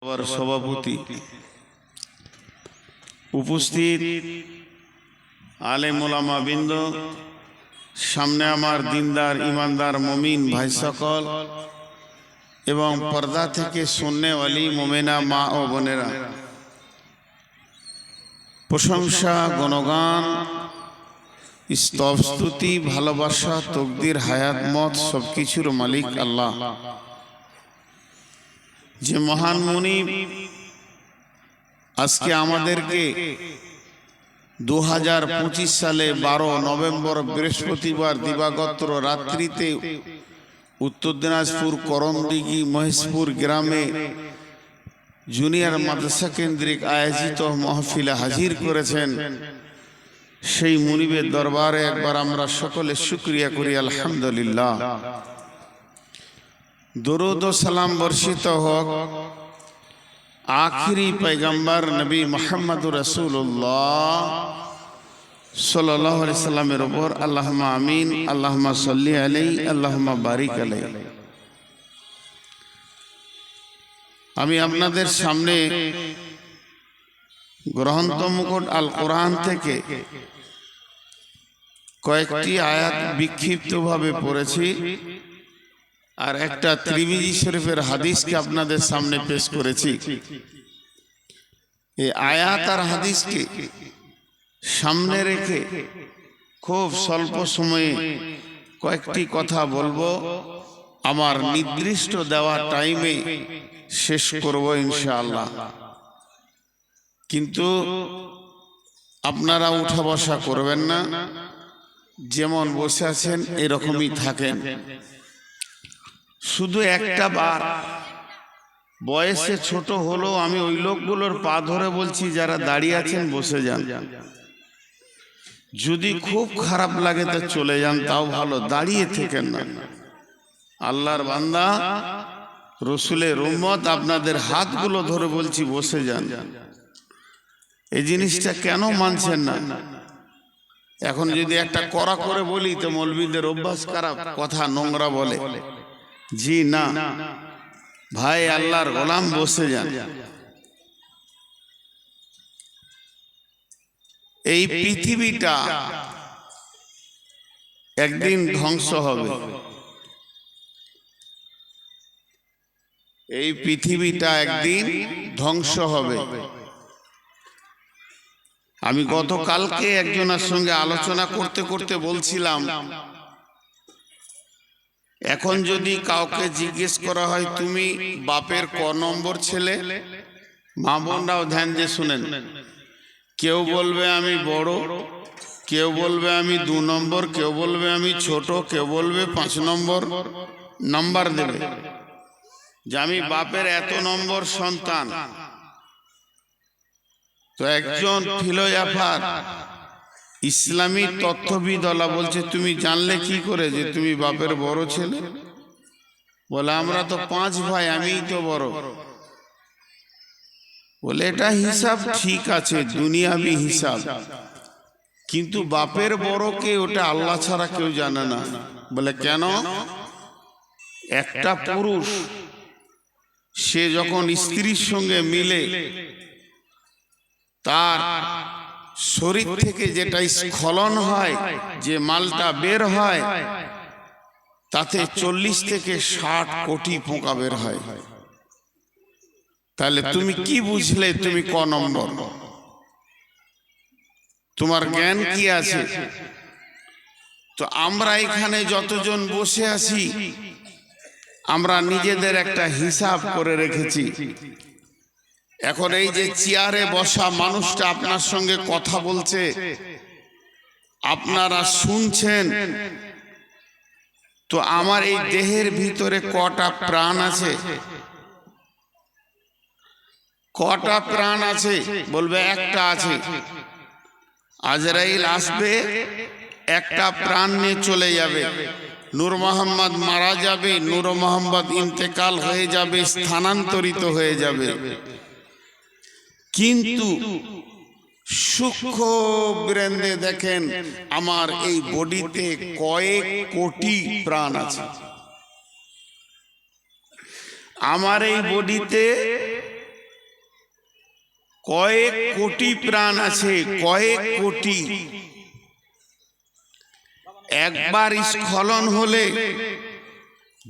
সভাপতি উপস্থিত আলেম ওলামা বৃন্দ, সামনে আমার দিনদার ইমানদার মুমিন ভাই সকল এবং পর্দা থেকে সুন্নেওয়ালি মুমিনা মা ও বোনেরা, প্রশংসা গুণগান স্তবস্তুতি ভালোবাসা তকদির হায়াত মত সবকিছুর মালিক আল্লাহ, যে মহান মুনিব আজকে আমাদেরকে 2025 সালে 12 নভেম্বর বৃহস্পতিবার দিবাগত রাত্রিতে উত্তর দিনাজপুর করমদিঘি মহেশপুর গ্রামে জুনিয়র মাদ্রাসা কেন্দ্রিক আয়োজিত মাহফিলে হাজির করেছেন। সেই মুনিবের দরবারে একবার আমরা সকলে শুকরিয়া করি আলহামদুলিল্লাহ। দরুদ ও সালাম বর্ষিত হোক আখিরি পয়গম্বর নবী মুহাম্মদুর রাসূলুল্লাহ সাল্লাল্লাহু আলাইহি সাল্লামের উপর। আল্লাহুম্মা আমিন, আল্লাহুম্মা সাল্লি আলাইহি, আল্লাহুম্মা বারিক আলাইহি। আমি আপনাদের সামনে গ্রন্থ মুকুট আল কোরআন থেকে কয়েকটি আয়াত বিক্ষিপ্তভাবে পড়েছি আর একটা ত্রিমিজি শরীফের হাদিসকে আপনাদের সামনে পেশ করেছি। এই আয়াত আর হাদিসকে সামনে রেখে খুব স্বল্প সময়ে কয়েকটি কথা বলবো, আমার নির্দিষ্ট দেওয়া টাইমে শেষ করব ইনশাআল্লাহ। কিন্তু আপনারা উঠা বসা করবেন না, যেমন বসে আছেন এরকমই থাকেন। শুধু একটা বার বয়সে ছোট হলেও আমি ওই লোকগুলোর পা ধরে বলছি, যারা দাঁড়িয়ে আছেন বসে যান। যদি খুব খারাপ লাগে তো চলে যান, তাও ভালো, দাঁড়িয়ে থেকেন না। আল্লাহর বান্দা রসুলের উম্মত, আপনাদের হাতগুলো ধরে বলছি বসে যান। এই জিনিসটা কেন মানছেন না? এখন যদি একটা কড়া করে বলি তো মৌলবীদের অভ্যাস খারাপ, কথা নোংরা বলে। জি না ভাই, আল্লাহর গোলাম বসে যান। এই পৃথিবীটা একদিন ধ্বংস হবে। এই পৃথিবীটা একদিন ধ্বংস হবে। আমি গতকালকে একজনের সঙ্গে আলোচনা করতে করতে বলছিলাম, এখন যদি কাউকে জিজ্ঞেস করা হয় তুমি বাপের ক নম্বর ছেলে, মা বোনরাও ধ্যান দিয়ে শুনেন, কেউ বলবে আমি বড়, কেউ বলবে আমি 2 নম্বর, কেউ বলবে আমি ছোট, কেউ বলবে 5 নম্বর, নাম্বার দেবে যে আমি বাপের এত নম্বর সন্তান। তো একজন ফিলোসফার ইসলামী তত্ত্ববিদলা বলছে, তুমি জানলে কি করে যে তুমি বাপের বড় ছেলে? বলে আমরা তো 5 ভাই, আমিই তো বড়। বলে এটা হিসাব ঠিক আছে, দুনিয়াবি হিসাব, কিন্তু বাপের বড় কে ওটা আল্লাহ ছাড়া কেউ জানে না। বলে কেন? একটা পুরুষ সে যখন স্ত্রীর সঙ্গে মিলে তার শরীর থেকে যেটা স্খলন হয়, যে মালটা বের হয়, তাতে 40 থেকে 60 কোটি পোকা বের হয়। তাহলে তুমি কি বুঝলে তুমি ক নম্বর? তোমার জ্ঞান কি আছে? তো আমরা এখানে যতজন বসে আছি, আমরা নিজেদের একটা হিসাব করে রেখেছি। এখন এই যে চেয়ারে বসা মানুষটা আপনার সঙ্গে কথা বলছে, আপনারা শুনছেন, তো আমার এই দেহের ভিতরে কটা প্রাণ আছে? কটা প্রাণ আছে? বলবে একটা আছে। আজরাইল আসবে, একটা প্রাণ নিয়ে চলে যাবে। নূর মোহাম্মদ মারা যাবে, নূর মোহাম্মদ ইন্তেকাল হয়ে যাবে, স্থানান্তরিত হয়ে যাবে। কিন্তু সূক্ষ্ম ব্রেনে দেখেন আমার এই বডিতে কয়েক কোটি প্রাণ আছে। আমার এই বডিতে কয়েক কোটি প্রাণ আছে, কয়েক কোটি। একবার স্খলন হলে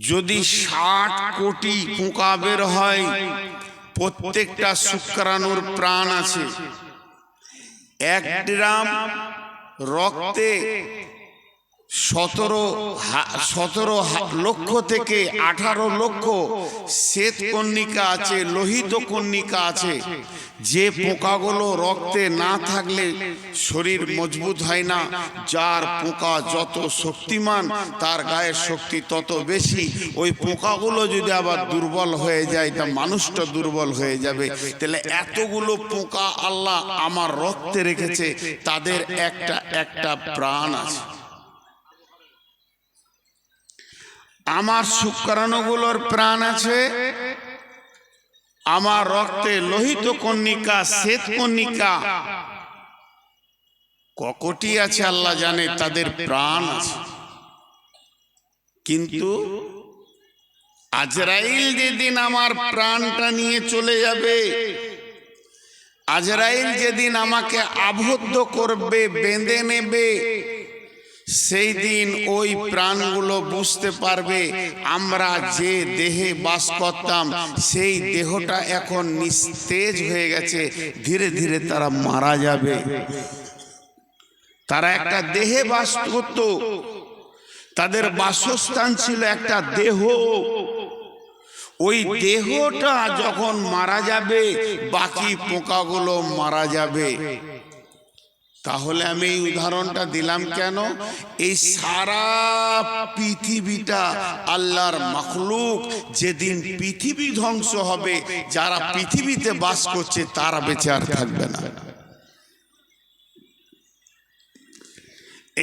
যদি 60 কোটি পোকা বের হয়, প্রত্যেকটা শুক্রাণুর প্রাণ আছে। 1 গ্রাম রক্তে 17 লক্ষ থেকে 18 লক্ষ শ্বেত কণিকা আছে, লোহিত কণিকা আছে। যে পোকাগুলো রক্তে না থাকলে শরীর মজবুত হয় না। যার পোকা যত শক্তিমান তার গায়ের শক্তি তত বেশি। ওই পোকাগুলো যদি আবার দুর্বল হয়ে যায় তা মানুষটা দুর্বল হয়ে যাবে। তাহলে এতগুলো পোকা আল্লাহ আমার রক্তে রেখেছে, তাদের একটা একটা প্রাণ আছে। আমার শুক্রাণুগুলোর প্রাণ আছে, আমার রক্তে লোহিত কণিকা শ্বেত কণিকা ককটি আছে আল্লাহ জানে, তাদের প্রাণ আছে। কিন্তু আজরাইল যেদিন আমার প্রাণটা নিয়ে চলে যাবে, আজরাইল যেদিন আমাকে আবদ্ধ করবে, বেঁধে নেবে, সেই দিন ওই প্রাণগুলো বুঝতে পারবে আমরা যে দেহে বাস করতাম সেই দেহটা এখন নিস্তেজ হয়ে গেছে, ধীরে ধীরে তারা মারা যাবে। তারা একটা দেহে বাস করত, তাদের বাসস্থান ছিল একটা দেহ। ওই দেহটা যখন মারা যাবে বাকি পোকাগুলো মারা যাবে। তাহলে আমি এই উদাহরণটা দিলাম কেন? এই সারা পৃথিবীটা আল্লাহর মাখলুক, যেদিন পৃথিবী ধ্বংস হবে যারা পৃথিবীতে বাস করছে তারা বেঁচে আর থাকবে না।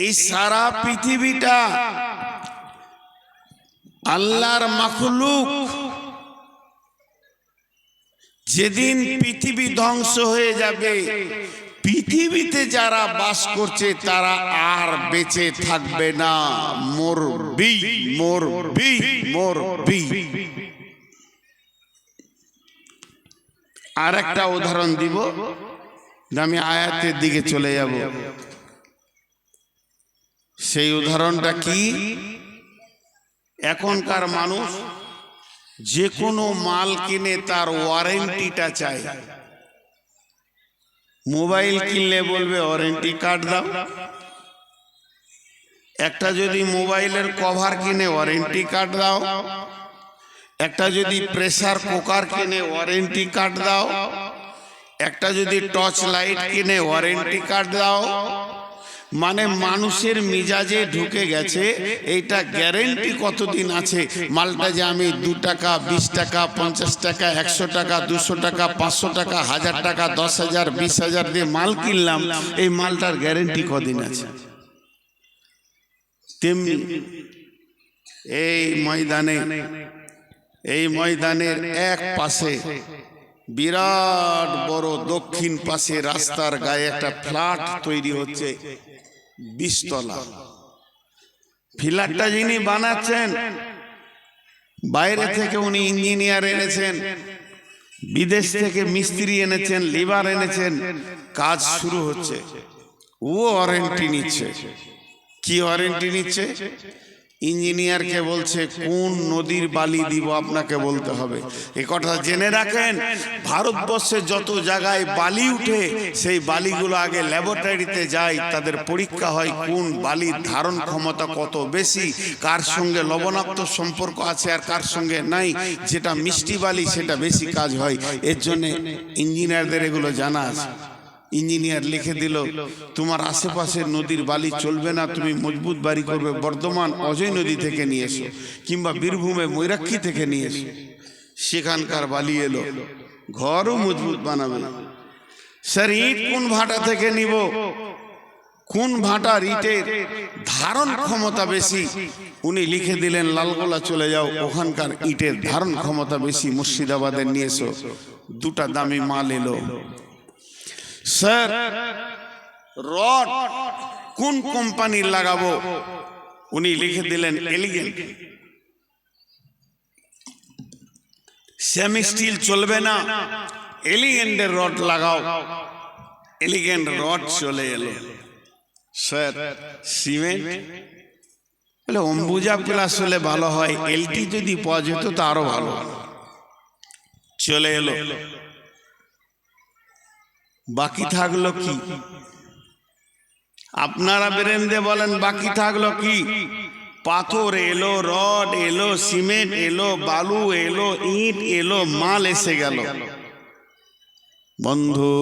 এই সারা পৃথিবীটা আল্লাহর মাখলুক, যেদিন পৃথিবী ধ্বংস হয়ে যাবে পৃথিবীতে যারা বাস করছে তারা আর বেঁচে থাকবে না, মরবি মরবি মরবি। আর একটা উদাহরণ দিব, আমি আয়াতের দিকে চলে যাব। সেই উদাহরণটা কি? এখনকার মানুষ যে কোনো মাল কিনে তার ওয়ারেন্টিটা চায়। মোবাইল কিনলে বলবে ওয়ারেন্টি কার্ড দাও। একটা যদি মোবাইলের কভার কিনে ওয়ারেন্টি কার্ড দাও। একটা যদি প্রেসার কুকার কিনে ওয়ারেন্টি কার্ড দাও। একটা যদি টর্চ লাইট কিনে ওয়ারেন্টি কার্ড দাও। মানে মানুষের মিজাজে ঢুকে গেছে এইটা গ্যারেন্টি কতদিন আছে। মালটা যে আমি 2 টাকা 20 টাকা 50 টাকা 100 টাকা 200 টাকা 500 টাকা 1000 টাকা 10,000 20,000 দিয়ে মাল কিনলাম, এই মালটার গ্যারেন্টি কদিন আছে। তেমনি এই ময়দানের এক পাশে বিরাট বড় দক্ষিণ পাশে রাস্তার গায়ে একটা ফ্ল্যাট তৈরি হচ্ছে 20 তলা। ফ্ল্যাটটা যিনি বানাচ্ছেন বাইরে থেকে উনি ইঞ্জিনিয়ার এনেছেন, বিদেশ থেকে মিস্ত্রি এনেছেন, লেবার এনেছেন, কাজ শুরু হচ্ছে। ও ওয়ারেন্টি নিচ্ছে। কি ওয়ারেন্টি নিচ্ছে? ইঞ্জিনিয়ারকে বলছে কোন নদীর বালি দিব আপনাকে বলতে হবে। এ কথা জেনে রাখেন, ভারতবর্ষে যত জায়গায় বালি উঠে সেই বালিগুলো আগে ল্যাবরেটরিতে যায়, তাদের পরীক্ষা হয় কোন বালির ধারণ ক্ষমতা কত বেশি, কার সঙ্গে লবণাক্ত সম্পর্ক আছে আর কার সঙ্গে নাই। যেটা মিষ্টি বালি সেটা বেশি কাজ হয়। এর জন্য ইঞ্জিনিয়ারদের এগুলো জানা আছে। ইঞ্জিনিয়ার লিখে দিল তোমার আশেপাশের নদীর বালি চলবে না, তুমি মজবুত বাড়ি করবে বর্ধমান অজয় নদী থেকে নিয়ে এসো, কিংবা বীরভূমে ময়ূরাক্ষী থেকে নিয়ে এসো। সেখানকার বালি এলো, ঘরও মজবুত বানাবে। স্যার ইট কোন ভাটা থেকে নিব? কোন ভাটার ইটের ধারণ ক্ষমতা বেশি? উনি লিখে দিলেন লালগোলা চলে যাও, ওখানকার ইটের ধারণ ক্ষমতা বেশি, মুর্শিদাবাদের নিয়ে এসো। 2টা দামি মাল এলো। স্যার রড কোন কোম্পানির লাগাবো? উনি লিখে দিলেন এলিগেন্ট। সেমি স্টিল চলবে না, এলিগেন্টের রড লাগাও, এলিগেন্ট রড চলে এলো। স্যার সিমেন্ট বলে অম্বুজা প্লাস হলে ভালো হয়, এলটি যদি পাওয়া যেত তো আরো ভালো। চলে এলো, বাকি থাকলো কি? আপনারা বেরেন্দে বলেন বাকি থাকলো কি? পাথর এলো, রড এলো, সিমেন্ট এলো, বালু এলো, ইট এলো, মাল এসে গেল। বন্ধু,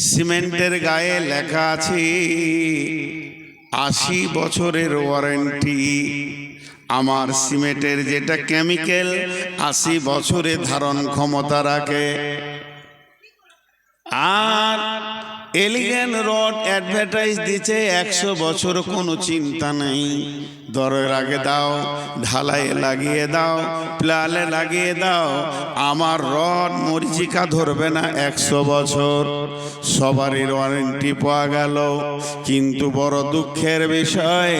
সিমেন্টের গায়ে লেখা আছে 80 বছরের ওয়ারেন্টি। আমার সিমেন্টের যেটা কেমিক্যাল 80 বছরে ধারণ ক্ষমতা রাখে। আর এলিগেন্ট রড অ্যাডভার্টাইজ দিচ্ছে 100 বছর, কোনো চিন্তা নেই, দরের আগে দাও, ঢালাইয়ে লাগিয়ে দাও, প্লালে লাগিয়ে দাও, আমার রড মরিচিকা ধরবে না 100 বছর। সবারই ওয়ারেন্টি পাওয়া গেল। কিন্তু বড় দুঃখের বিষয়,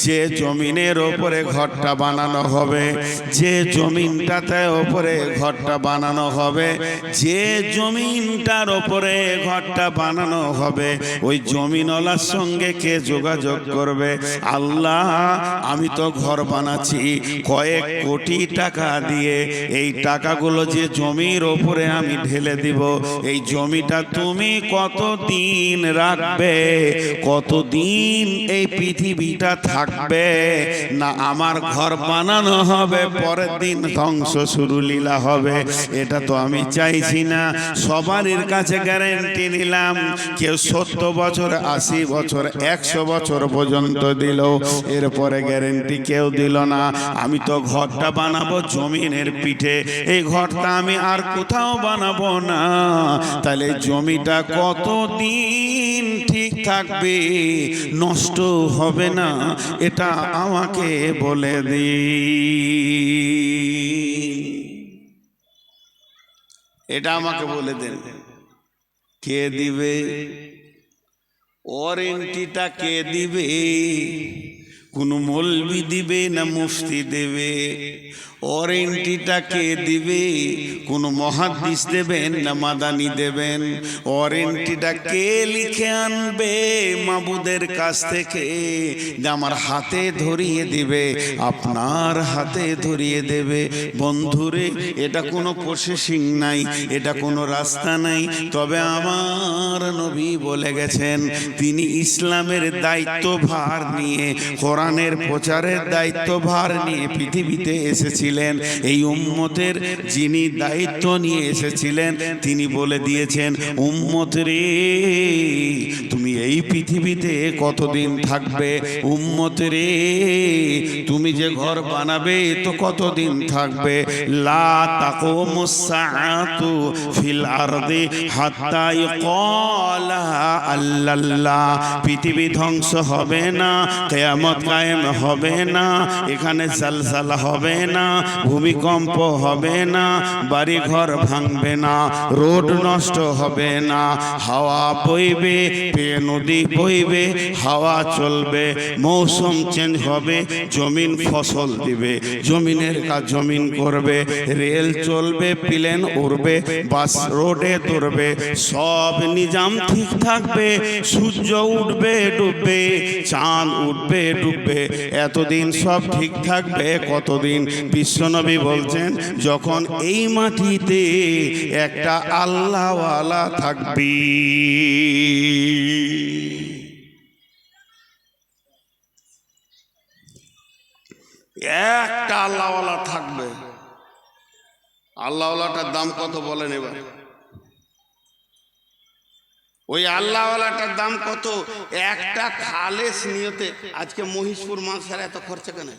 যে জমিনের ওপরে ঘরটা বানানো হবে, যে জমিনটাতে ওপরে ঘরটা বানানো হবে, যে জমিনটার ওপরে ঘরটা বানানো হবে, ওই জমিনওয়ালার সঙ্গে কে যোগাযোগ করবে? আল্লাহ, আমি তো ঘর বানাচ্ছি কয়েক কোটি টাকা দিয়ে, এই টাকাগুলো যে জমির ওপরে আমি ঢেলে দিব, এই জমিটা তুমি কতদিন রাখবে? কতদিন এই পৃথিবীটা থাকবে? না আমার ঘর বানানো হবে, পরের দিন ধ্বংস শুরু লীলা হবে। এটা তো আমি চাইছি না। সবারই কাছে গ্যারেন্টি নিলাম, কেউ 70 বছর, 80 বছর, 100 বছর পর্যন্ত দিল, এরপরে গ্যারেন্টি কেউ দিল না। আমি তো ঘরটা বানাবো জমিনের পিঠে, এই ঘরটা আমি আর কোথাও বানাবো না। তাহলে জমিটা কতদিন ঠিক থাকবে, নষ্ট হবে না, এটা আমাকে বলে দিন। এটা আমাকে বলে দেন, কে দিবে? ওয়ারেন্টিটা কে দিবে? কোন মৌলবি দিবে না মুফতি দেবে? ওয়ারেন্টিটা কে দিবে? কোন মুহাদ্দিস দেবেন না মাদানি দেবেন? ওয়ারেন্টিটা কে লিখে আনবে মাবুদের কাছ থেকে? আমার হাতে ধরিয়ে দিবে, আপনার হাতে ধরিয়ে দেবে। বন্ধুরে, এটা কোনো প্রসেসিং নাই, এটা কোনো রাস্তা নাই। তবে আমার নবী বলে গেছেন, তিনি ইসলামের দায়িত্বভার নিয়ে, কোরআনের প্রচারের দায়িত্বভার নিয়ে পৃথিবীতে এসেছিলেন। এই উম্মতের যিনি দায়িত্ব নিয়ে এসেছিলেন, তিনি বলে দিয়েছেন, উম্মত রে, তুমি এই পৃথিবীতে কতদিন থাকবে? উম্মত রে, তুমি যে ঘর বানাবে তো কতদিন থাকবে? লা তাকুমুস সাআতু ফিল আরদি হাত্তা ইউকালা আল্লাল্লাহ। পৃথিবী ধ্বংস হবে না, কিয়ামত কায়েম হবে না, এখানে জালজালা হবে না, ভূমিকম্প হবে না, বাড়ি ঘর ভাঙবে না, রোড নষ্ট হবে না, হাওয়া বইবে, নদী বইবে, হাওয়া চলবে, মৌসুম চেঞ্জ হবে, জমিন ফসল দিবে, জমিনের কাজ জমিন করবে, রেল চলবে, প্লেন উড়বে, বাস রোডে দৌড়বে, সব নিজাম ঠিক থাকবে, সূর্য উঠবে ডুববে, চাঁদ উঠবে ডুববে, এতদিন সব ঠিক থাকবে। কতদিন? বিশ্বনবী বলছেন, যখন এই মাটিতে একটা আল্লাহওয়ালা থাকবে। একটা আল্লাহওয়ালা থাকবে। আল্লাহওয়ালাটার দাম কত বলেন এবার? ওই আল্লাহওয়ালাটার দাম কত? একটা খালেস নিয়তে। আজকে মহিষপুর মাদ্রাসার এত খরচা কেন?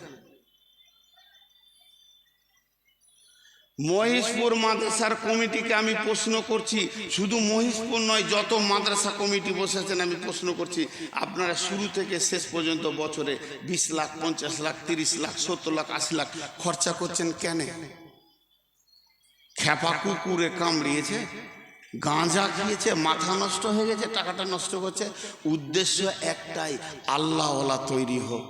মহিষপুর মাদ্রাসার কমিটিকে আমি প্রশ্ন করছি, শুধু মহিষপুর নয়, যত মাদ্রাসা কমিটি বসেছেন আমি প্রশ্ন করছি, আপনারা শুরু থেকে শেষ পর্যন্ত বছরে 20 লাখ, 50 লাখ, 30 লাখ, 70 লাখ, 80 লাখ খরচা করছেন কেন? খেপা কুকুরে কামড়িয়েছে, গাঁজা খেয়েছে, মাথা নষ্ট হয়ে গেছে, টাকাটা নষ্ট করছে। উদ্দেশ্য একটাই, আল্লাহওয়ালা তৈরি হোক,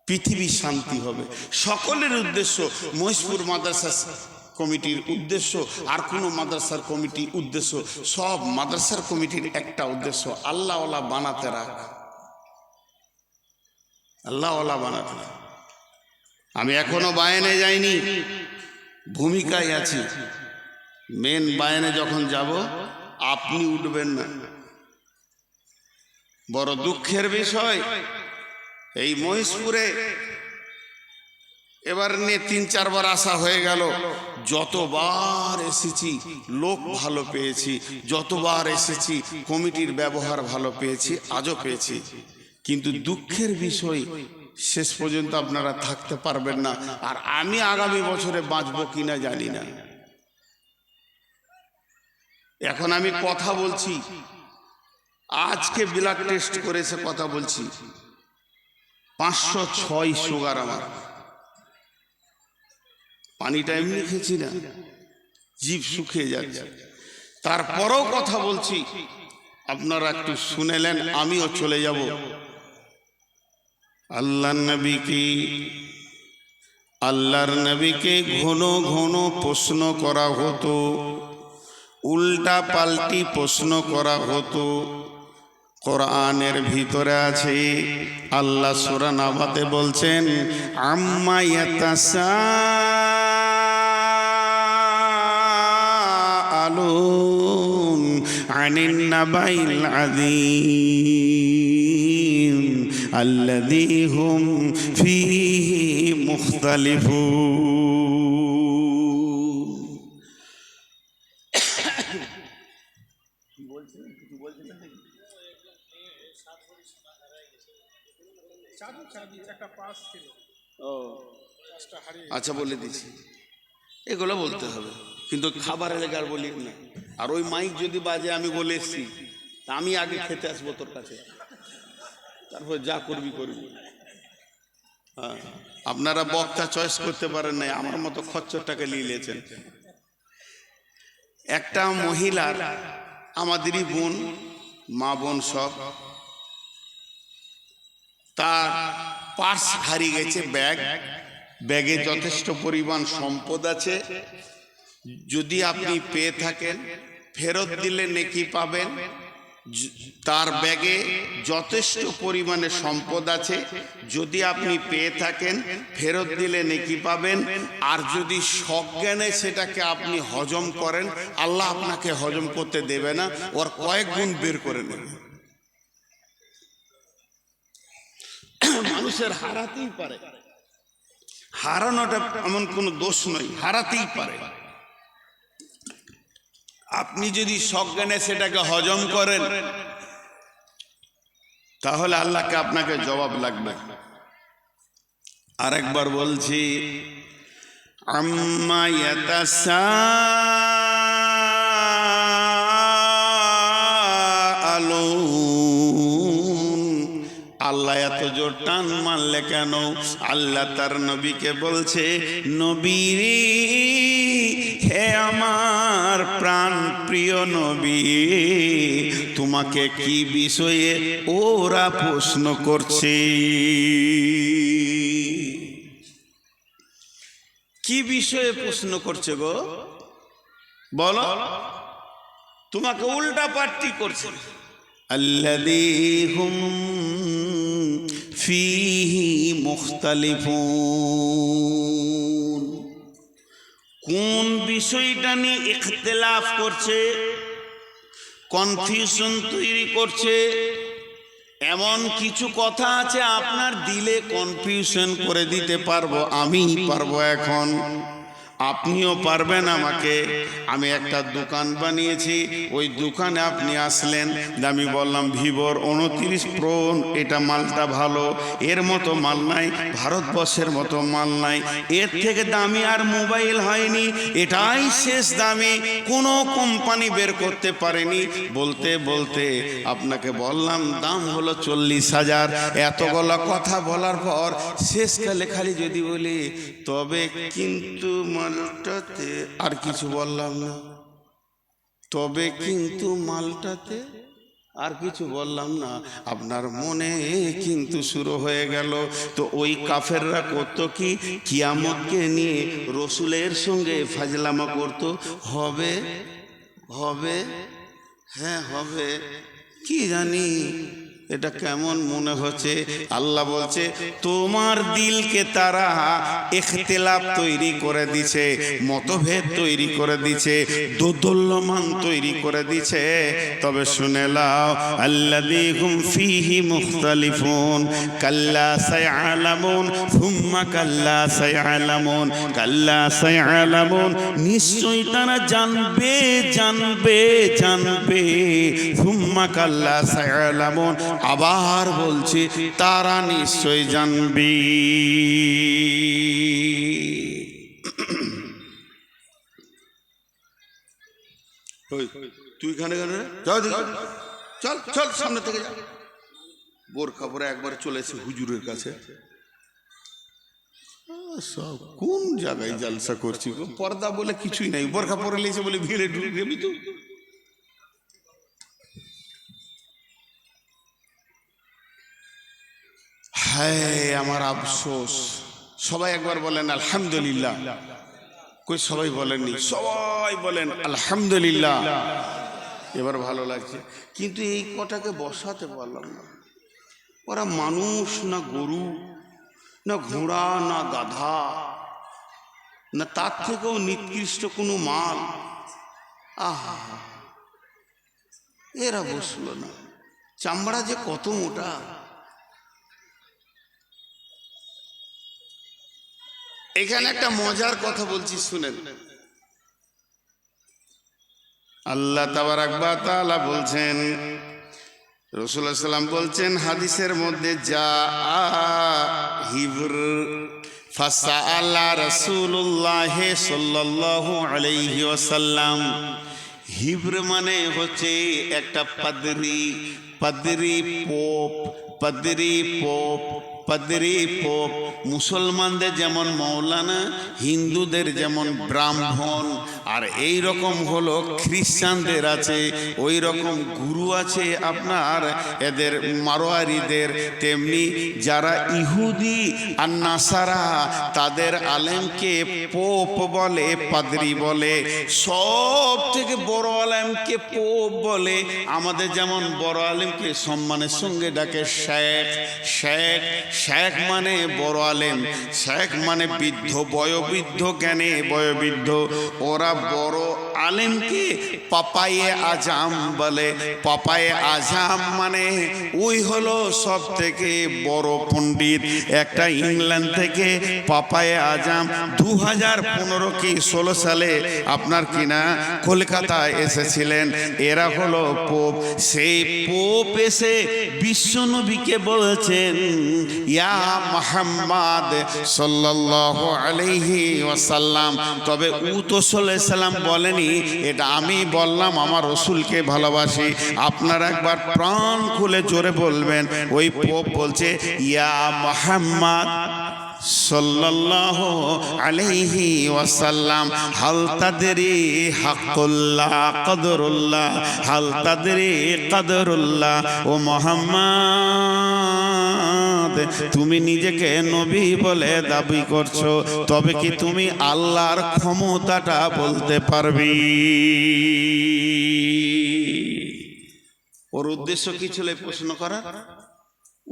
পৃথিবী শান্তি হবে, সকলের উদ্দেশ্য। মহিষপুর মাদ্রাসা কমিটির উদ্দেশ্য আর কোনো মাদ্রাসার কমিটির উদ্দেশ্য, সব মাদ্রাসার কমিটির একটা উদ্দেশ্য, আল্লাহওয়ালা বানাতে রাখ, আল্লাহওয়ালা বানাতে। আমি এখনো বায়ানে যাইনি, ভূমিকায় আছি। মেন বায়ানে যখন যাব আপনি উঠবেন না। বড় দুঃখের বিষয়, এই মহেশপুরে এবার নিয়ে 3-4 বার আসা হয়ে গেল। যতবার এসেছি লোক ভালো পেয়েছি, যতবার এসেছি কমিটির ব্যবহার ভালো পেয়েছি, আজও পেয়েছি। কিন্তু দুঃখের বিষয়, শেষ পর্যন্ত আপনারা থাকতে পারবেন না। আর আমি আগামী বছরে বাঁচবো কিনা জানি না। এখন আমি কথা বলছি, আজকে ব্লাড টেস্ট করেছে কথা বলছি, 506 সুগার আমার। পানিটা এমনি খেয়েছি না, জিভ শুকিয়ে যাচ্ছে, তারপরেও কথা বলছি। আপনারা একটু শুনেলেন, আমিও চলে যাব। আল্লাহর নবীকে ঘন ঘন প্রশ্ন করা হতো, উল্টা পাল্টি প্রশ্ন করা হতো। কোরআনের ভিতরে আছে, আল্লাহ সূরা নাবাতে বলছেন, আম্মা ইয়াতাসাআলুন আনিন নাবাইল আযীম আল্লাযী হুম ফীহি মুখতালিফুন। আচ্ছা বলে দিচ্ছি, এগুলো বলতে হবে, কিন্তু খাবারের লেগার বলি না। আর ওই মাইক যদি বাজে আমি বলে এসছি, তা আমি আগে খেতে আসবো তোর কাছে, তারপর যা করবি করবি। হ্যাঁ, আপনারা বক্তা চয়েস করতে পারেন নাই, আমার মতো খচ্চরটাকে নিয়েছেন। একটা মহিলার, আমাদেরই বোন, মা বোন সব, তার পার্স হারিয়ে গেছে, ব্যাগে যথেষ্ট পরিমাণ সম্পদ আছে। যদি আপনি পেয়ে থাকেন, ফেরত দিলে নেকি পাবেন। তার ব্যাগে যথেষ্ট পরিমাণে সম্পদ আছে, যদি আপনি পেয়ে থাকেন ফেরত দিলে নেকি পাবেন। আর যদি সজ্ঞানে সেটাকে আপনি হজম করেন, আল্লাহ আপনাকে হজম করতে দেবে না, ওর কয়েক গুণ বের করে নেবে। মানুষের হারাতেই পারে, হারানোটা এমন কোনো দোষ নয়, হারাতেই পারে। আপনি যদি সজ্ঞানে সেটাকে হজম করেন, তাহলে আল্লাহকে আপনাকে জবাব লাগবে। আরেকবার বলছি, আম্মা ইয়াতাসাআলুন। আল্লাহ এত জোর টান মারলে কেন? আল্লাহ তার নবীকে বলছে, নবী রে, হে আমার প্রাণ প্রিয় নবী, তোমাকে কি বিষয়ে ওরা প্রশ্ন করছে? কি বিষয়ে প্রশ্ন করছে গো? বলো, তোমাকে উল্টা পাল্টি করছে। আল্লাযী হুম ফীহি মুখতালিফুন। কোন বিষয়টা নিয়ে ইখতিলাফ করছে, কনফিউশন তৈরি করছে। এমন কিছু কথা আছে আপনার দিলে কনফিউশন করে দিতে পারবো, আমি পারবো। এখন আপনিও পারবেন আমাকে। আমি একটা দোকান বানিয়েছি, ওই দোকানে আপনি আসলেন, আমি বললাম ভিভোর 29 প্রো, এটা মালটা ভালো, এর মতো মাল নাই, ভারতবর্ষের মতো মাল নাই, এর থেকে দামি আর মোবাইল হয়নি, এটাই শেষ দামি, কোনো কোম্পানি বের করতে পারেনি। বলতে বলতে আপনাকে বললাম দাম হলো 40,000। এতগুলো কথা বলার পর শেষকালে খালি যদি বলি তবে কিন্তু মালটাতে, আর কিছু বললাম না, তবে কিন্তু মালটাতে আর কিছু বললাম না, আপনার মনে কিন্তু শুরু হয়ে গেল। তো ওই কাফেররা করতো কি, কিয়ামতকে নিয়ে রসুলের সঙ্গে ফাজলামা করতো। হবে হবে হ্যাঁ হবে, কি জানি এটা কেমন মনে হচ্ছে। আল্লাহ বলছে তোমার দিলকে তারা ইখতিলাফ তৈরি করে দিছে, মতভেদ তৈরি করে দিছে, দোদুল্যমান তৈরি করে দিছে। তবে শুনে নাও, আল্লাযী হুম ফীহি মুখতালিফুন কাল্লা সায়ালামুন সুম্মা কাল্লা সায়ালামুন কাল্লা সায়ালামুন, নিশ্চয়ই তারা জানবে জানবে জানবে, সুম্মা কাল্লা সায়ালামুন, আবার বলছে তারা নিশ্চয় জানবে। তুই খানে খানে চল চল সামনে থেকে যা। বোরখা পরে একবার চলে এসে হুজুরের কাছে, সব কোন জায়গায় জালসা করছি, পর্দা বলে কিছুই নাই, বোরখা পরে লেছে বলে ভিড়ে ঢুকে গেবি তো। হায় আমার আফসোস। সবাই একবার বলেন আলহামদুলিল্লাহ। কই সবাই বলেননি, সবাই বলেন আলহামদুলিল্লাহ। এবার ভালো লাগছে, কিন্তু এই কটাকে বসাতে পারলাম না। ওরা মানুষ না গরু না ঘোড়া না গাধা না তার থেকেও নিকৃষ্ট কোনো মাল। আহা, এরা বসলো না। চামড়া যে কত মোটা। এখানে একটা মজার কথা বলছি শুনেন। আল্লাহ তাবারাক ওয়া তাআলা বলছেন, রাসূলুল্লাহ সাল্লাল্লাহু আলাইহি ওয়াসাল্লাম বলছেন হাদিসের মধ্যে, যা হিবর ফাসাআলা রাসূলুল্লাহ সাল্লাল্লাহু আলাইহি ওয়াসাল্লাম। হিবর মানে হচ্ছে একটা পাদরি, পাদরি পোপ, পাদরি পোপ, পাদরি পোপ। মুসলমানদের যেমন মৌলানা, হিন্দুদের যেমন ব্রাহ্মণ, আর এই রকম হলো খ্রিস্টানদের আছে ওই রকম গুরু আছে আপনার এদের মারোয়ারিদের। তেমনি যারা ইহুদি আর নাসারা তাদের আলেমকে পোপ বলে, পাদরি বলে। সব থেকে বড় আলেমকে পোপ বলে। আমাদের যেমন বড় আলেমকে সম্মানের সঙ্গে ডাকে শেখ। শেখ শেখ মানে বড় আলেম, শেখ মানে বৃদ্ধ, বয়োবৃদ্ধ, জ্ঞানে বয়োবৃদ্ধ। ওরা বড় আলেমকে পাপায়ে আজাম বলে। পাপায়ে আজাম মানে ওই হলো সব থেকে বড় পণ্ডিত। একটা ইংল্যান্ড থেকে পাপায়ে আজাম 2015 কি 16 সালে আপনার কিনা কলকাতায় এসেছিলেন। এরা হলো পোপ। সেই পোপ এসে বিশ্বনবীকে বলছেন, ইয়া মুহাম্মদ সাল্লাল্লাহু আলাইহি ওয়াসাল্লাম। তবে ও তো সাল্লাল্লাহু আলাইহি সাল্লাম বলেনি, এটা আমি বললাম, আমার রসুলকে ভালোবাসি। আপনারা একবার প্রাণ খুলে জোরে বলবেন। ওই পোপ বলছে, ইয়া মুহাম্মদ সাল্লাল্লাহু আলাইহি ওয়াসাল্লাম, হাল তাদরি হাক্কুল্লাহ কদরুল্লাহ, হাল তাদরি কদরুল্লাহ। ও মুহাম্মদ, তুমি নিজেকে নবী বলে দাবি করছো, তবে কি তুমি আল্লাহর ক্ষমতাটা বলতে পারবি? ওর উদ্দেশ্য কি ছিল এই প্রশ্ন করার?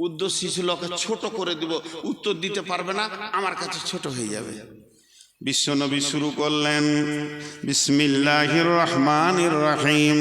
উদ্দেশ্য ছিল ওকে ছোট করে দিব, উত্তর দিতে পারবে না, আমার কাছে ছোট হয়ে যাবে। বিশ্বনবী শুরু করলেন, বিসমিল্লাহির রহমানির রহিম,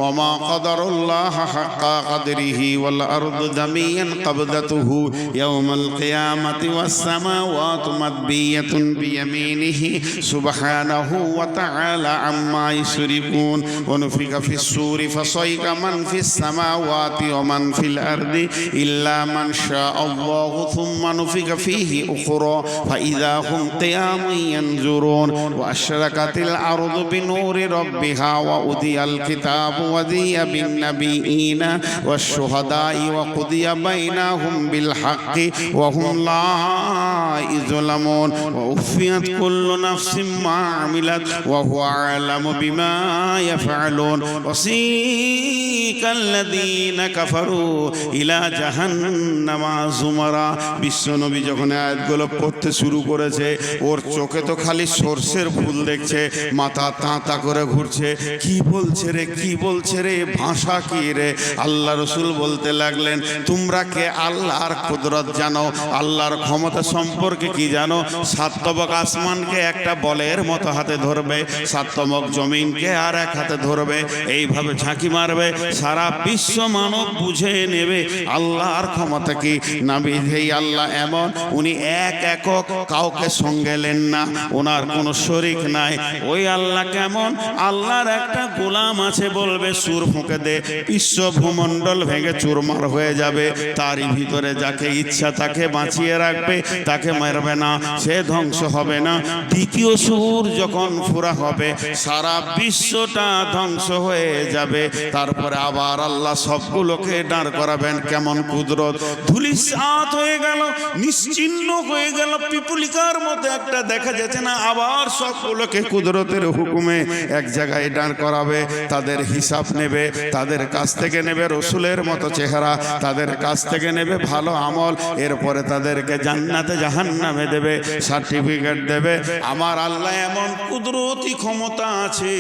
ওমা কদরুল্লাহ হাক্কা কদরিহি ওয়াল আরদু জামিয়ান কবদাতুহু ইয়াওমাল কিয়ামাতি ওয়াস সামাওয়াতু মাদবিয়াতুন বিয়ামিনিহি সুবহানাহু ওয়া তাআলা আম্মা ইউশরিকুন। ওয়া নুফিকা ফিস সূরি ফাসাইকা মান ফিস সামাওয়াতি ওয়া মান ফিল আরদি ইল্লা মান শাআল্লাহু সুম্মা নুফিকা ফীহি উখরা ফাইযা হুম কিয়ামুন ينظرون وأشرقت الأرض بنور ربها وأوذي الكتاب وذي بالنبيين والشهداء وقضي بينهم بالحق وهم لا يظلمون ووفيت كل نفس ما عملت وهو أعلم بما يفعلون وسيق الذين كفروا إلى جهنم زمرا বিশ্বনবী যখন আয়াতগুলো পড়তে শুরু করেছে ওর চোখে তো খালি সরষের ফুল দেখছে, মাথা তাঁতা করে ঘুরছে, কি বলছে রে কি বলছে রে, ভাষা কি রে। আল্লাহ রসুল বলতে লাগলেন, তোমরা কে আল্লাহর কুদরত জানো, আল্লাহর ক্ষমতা সম্পর্কে কি জানো? সাতবক আসমানকে একটা বলের মতো হাতে ধরবে, সাতবক জমিনকে আর এক হাতে ধরবে, এইভাবে ঝাঁকি মারবে, সারা বিশ্ব মানব বুঝে নেবে আল্লাহর ক্ষমতা কি। নবী এই আল্লাহ এমন, উনি এক একক, কাউকে সঙ্গে নেন না, ওনার কোনো শরীক নাই। ওই আল্লাহ কেমন? আল্লাহর একটা গোলাম আছে, বলবে সুর ফুঁকে দে, বিশ্ব ভূমণ্ডল ভেঙে চুরমার হয়ে যাবে। তারই ভিতরে যাকে ইচ্ছা তাকে বাঁচিয়ে রাখবে, তাকে মারবে না, সে ধ্বংস হবে না। দ্বিতীয় সুর যখন ফুরা হবে সারা বিশ্বটা ধ্বংস হয়ে যাবে। তারপরে আবার আল্লাহ সবগুলোকে দাঁড় করাবেন। কেমন কুদরত! ধুলিসাৎ হয়ে গেল, নিশ্চিহ্ন হয়ে গেল, পিপুলিকার মতো একটা দেখা যাচ্ছে না, আবার সবগুলোকে কুদরতের হুকুমে এক জায়গায় দাঁড় করাবে। তাদের হিসাব নেবে, তাদের কাছ থেকে নেবে রসুলের মতো চেহারা, তাদের কাছ থেকে নেবে ভালো আমল, এরপরে তাদেরকে জান্নাতে জাহান্নামে দেবে, সার্টিফিকেট দেবে। আমার আল্লাহ এমন কুদরতি ক্ষমতা আছে,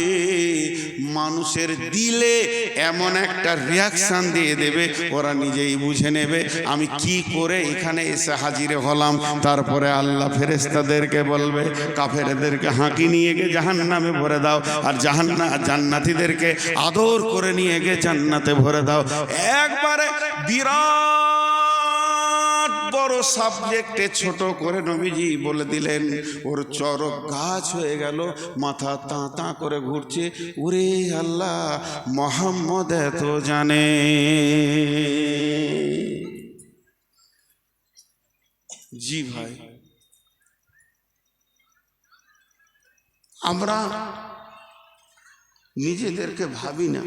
মানুষের দিলে এমন একটা রিয়াকশন দিয়ে দেবে, ওরা নিজেই বুঝে নেবে আমি কি করে এখানে এসে হাজির হলাম। তারপরে আল্লাহ ফেরেশতাদেরকে বলবে, কাফেরদেরকে হাঁকি নিয়ে গিয়ে জাহান্নামে ভরে দাও, আর জান্নাতীদেরকে আদর করে নিয়ে গিয়ে জান্নাতে ভরে দাও। একবারে বিরাট বড় সাবজেক্টে ছোট করে নবীজি বলে দিলেন। ওর চরক গাছ হয়ে গেল, মাথা তাঁ করে ঘুরছে। ওরে আল্লাহ, মোহাম্মদ এত জানে। জি ভাই, আমরা নিজেদেরকে ভাবি না।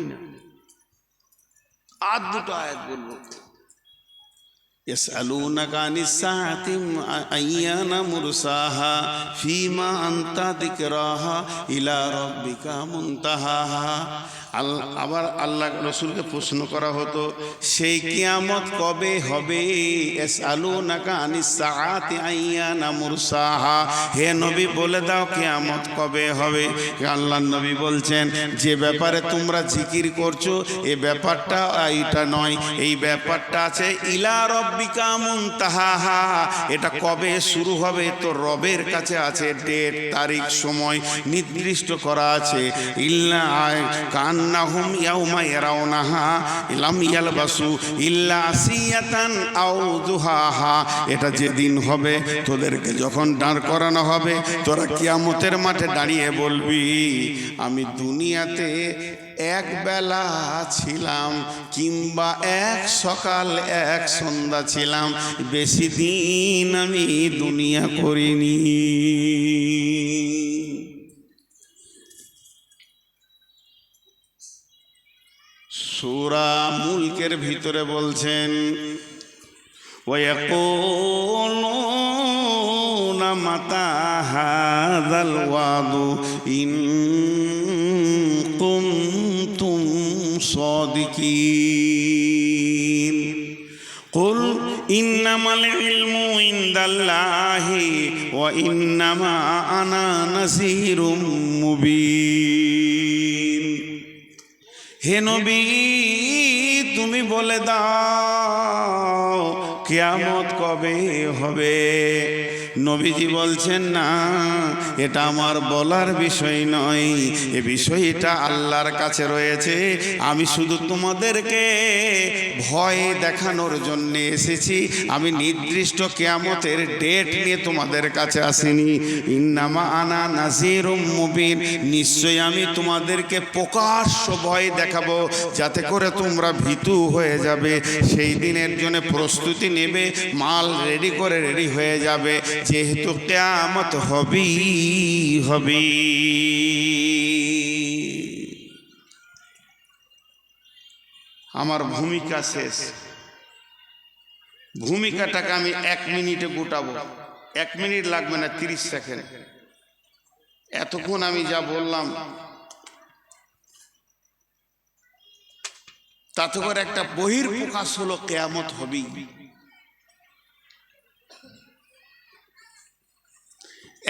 আর দুটো আয়াত বলবো। يسألونك عن الساعة أيان مرساها فيما أنت ذكراها إلى ربك منتهاها। আবার আল্লাহ রসুলকে প্রশ্ন করা হতো, সেই কিয়ামত কবে হবে? ইয়াসআলুনাকা আনিস সাআতি আইয়ানা মুরসাহা, হে নবী বলে দাও কিয়ামত কবে হবে। আল্লাহর নবী বলছেন, যে ব্যাপারে তোমরা জিকির করছো এই ব্যাপারটা এইটা নয়, এই ব্যাপারটা আছে ইলা রব্বিকা মুনতাহাহা। এটা কবে শুরু হবে তো রবের কাছে আছে ডেট, তারিখ, সময় নির্দিষ্ট করা আছে। ইল্লা কান্নাহুম ইয়াউমা ইয়ারাউনাহা লাম ইয়ালবাসু ইল্লা আসিয়াতান আও দুহাহা। এটা যেদিন হবে, তোদেরকে যখন দাঁড় করানো হবে, তোরা কিয়ামতের মাঠে দাঁড়িয়ে বলবি, আমি দুনিয়াতে এক বেলা ছিলাম, কিংবা এক সকাল এক সন্ধ্যা ছিলাম, বেশি দিন আমি দুনিয়া করিনি। সূরা মুলকের ভিতরে বলছেন, ওয়ায়াকুলুনা মাতা হাযাল ওয়াদু ইন কুনতুম সাদিকিন কুল ইন্নামাল ইলমু ইনদাল্লাহি ওয়া ইন্নামা আনা নাযীরুম মুবিন। হে নবী, তুমি বলে দাও কিয়ামত কবে হবে। নবীজি বলছেন, না, এটা আমার বলার বিষয় নয়, এ বিষয়টা আল্লাহর কাছে রয়েছে। আমি শুধু তোমাদেরকে ভয় দেখানোর জন্য এসেছি, আমি নির্দিষ্ট কিয়ামতের ডেট নিয়ে তোমাদের কাছে আসিনি। ইন্নামা আনা নাযীরুম মুবিন, নিশ্চয়ই আমি তোমাদেরকে প্রকাশ্য ভয় দেখাবো, যাতে করে তোমরা ভীতু হয়ে যাবে, সেই দিনের জন্য প্রস্তুতি নেবে, মাল রেডি করে রেডি হয়ে যাবে, যেহেতু কিয়ামত হবেই। আমার ভূমিকা শেষ। ভূমিকাটাকে আমি 1 মিনিটে গোটাবো। 1 মিনিট লাগবে না, 30 সেকেন্ড। এতক্ষণ আমি যা বললাম তাতে করে একটা বহির প্রকাশ হলো, কিয়ামত হবেই।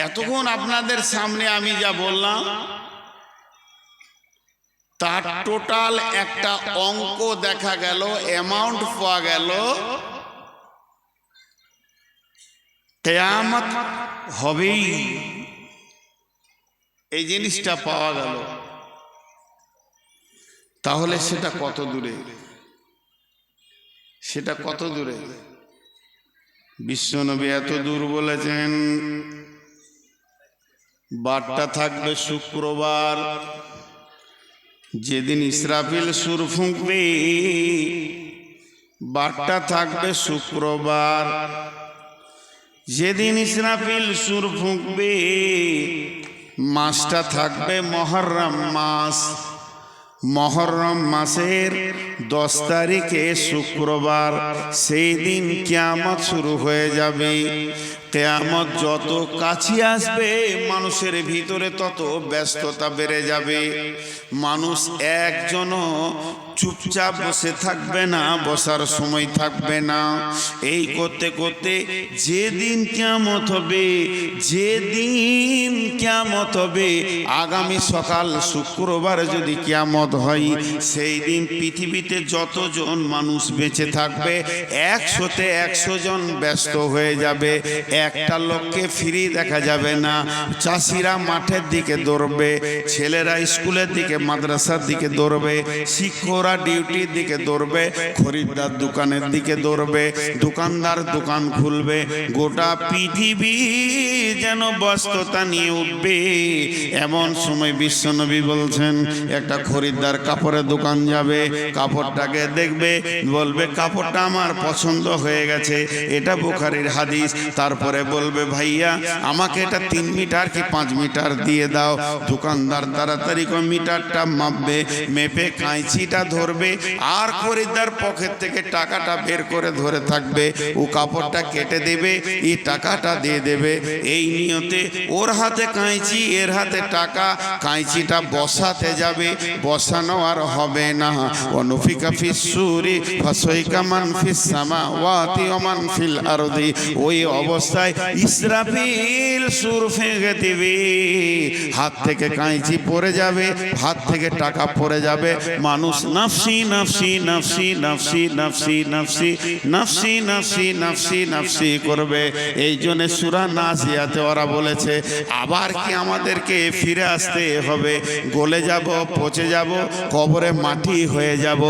এতক্ষণ আপনাদের সামনে আমি যা বললাম তার টোটাল একটা অঙ্ক দেখা গেল, অ্যামাউন্ট পাওয়া গেল, কিয়ামত হবেই, এই জিনিসটা পাওয়া গেল। তাহলে সেটা কত দূরে? সেটা কত দূরে? বিশ্বনবী এত দূর বলেছেন, বারটা থাকবে শুক্রবার, যেদিন ইসরাফিল সুর ফুঁকবে, বারটা থাকবে শুক্রবার। যেদিন ইসরাফিল সুর ফুঁকবে, মাসটা থাকবে মুহররম মাস। মুহররম মাসের 10 তারিখে শুক্রবার, সেই দিন কিয়ামত শুরু হয়ে যাবে। কিয়ামত যত কাছে আসবে মানুষের ভিতরে তত ব্যস্ততা বেড়ে যাবে। মানুষ একজনও চুপচাপ বসে থাকবে না, বসার সময় থাকবে না। এই করতে করতে যেদিন কিয়ামত হবে, যেদিন কিয়ামত হবে, আগামী সকাল শুক্রবার যদি কিয়ামত হয়, সেই দিন পৃথিবীতে যতজন মানুষ বেঁচে থাকবে 100-তে 100 জন ব্যস্ত হয়ে যাবে। একটা লোককে ফ্রি দেখা যাবে না। চাষিরা মাঠের দিকে দৌড়বে, ছেলেরা স্কুলের দিকে মাদ্রাসার দিকে দৌড়বে, শিক্ষকরা ডিউটির দিকে দৌড়বে, খরিদ্দার দোকানের দিকে দৌড়বে, দোকানদার দোকান খুলবে। গোটা পৃথিবী যেন ব্যস্ততা নিয়ে উঠবে। এমন সময় বিশ্বনবী বলছেন, একটা খরিদ্দার কাপড়ের দোকান যাবে, কাপড়টাকে দেখবে, বলবে কাপড়টা আমার পছন্দ হয়ে গেছে, এটা বুখারীর হাদিস। তারপরে বলবে ভাইয়া আমাকে এটা 3 মিটার কি 5 মিটার দিয়ে দাও। দোকানদার তাড়াতাড়ি করে মিটারটা মাপবে, মেপে কাঁচিটা ধরবে, আর খরিদ্দার পকেট থেকে টাকাটা বের করে ধরে থাকবে, ও কাপড়টা কেটে দেবে, এই টাকাটা দিয়ে দেবে। এই নিয়তে ওর হাতে কাঁচি, এর হাতে টাকা, কাঁচিটা বসাতে যাবে, বসানো আর হবে না। অনুফিকা ফিস সূরি ফাসাইকা মান ফিস সামাওয়াতি ওয়া মান ফিল আরদি। ওই অবস্থায় ইসরাফিল সুর ফেঁকে দিবে, হাত থেকে কাঁচি পড়ে যাবে, হাত থেকে টাকা পড়ে যাবে। মানুষ নাফসি নাফসি নাফসি নাফসি নাফসি নাফসি নাফসি নাফসি নাফসি নাফসি করবে। এই জন্য সূরা নাজিয়াতে ওরা বলেছে, আবার কি আমাদেরকে ফিরে আসতে হবে? গলে যাব, পচে যাব, কবরে মাটি হয়ে যাব,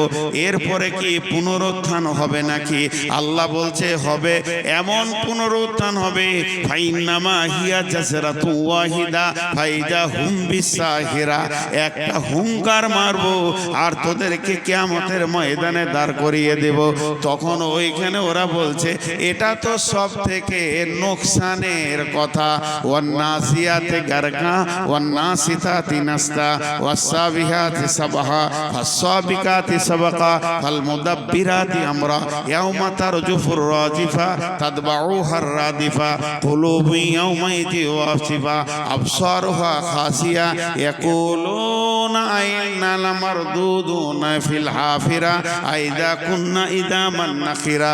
এরপরে কি পুনরুত্থান হবে নাকি? আল্লাহ বলছে হবে। এমন পুনরুত্থান হবে, ফাইন্নামা হিয়া জাসরাতু ওয়াহিদা ফাইদা হুম বিসাহিরা। একটা হুঙ্কার মারবো আর তোদেরকে কিয়ামতের ময়দানে দাঁড় করিয়ে দেব। তখন ওইখানে ওরা বলছে, এটা তো সব থেকে নোকসানের কথা। ওয়ান্নাসিয়াতে গারকা ওয়ান্নাসিতাতি নাসতা ওয়াসাবিহাতি সাবহা ফাসাবিকাতি সাবকা ফালমুদাব্বিরাতি আমরা ইয়াউমা তারজুফুর রাজিফা তাতবাউহার রাদিফা কুলুবু ইয়াউমাইযি ওয়াসিফা আবসারুহা খাসিয়া ইয়াকুলুনা আইন্না লামারদুদুনা ফিল হাফিরা আইযা কুন্না ইদামান নাখিরা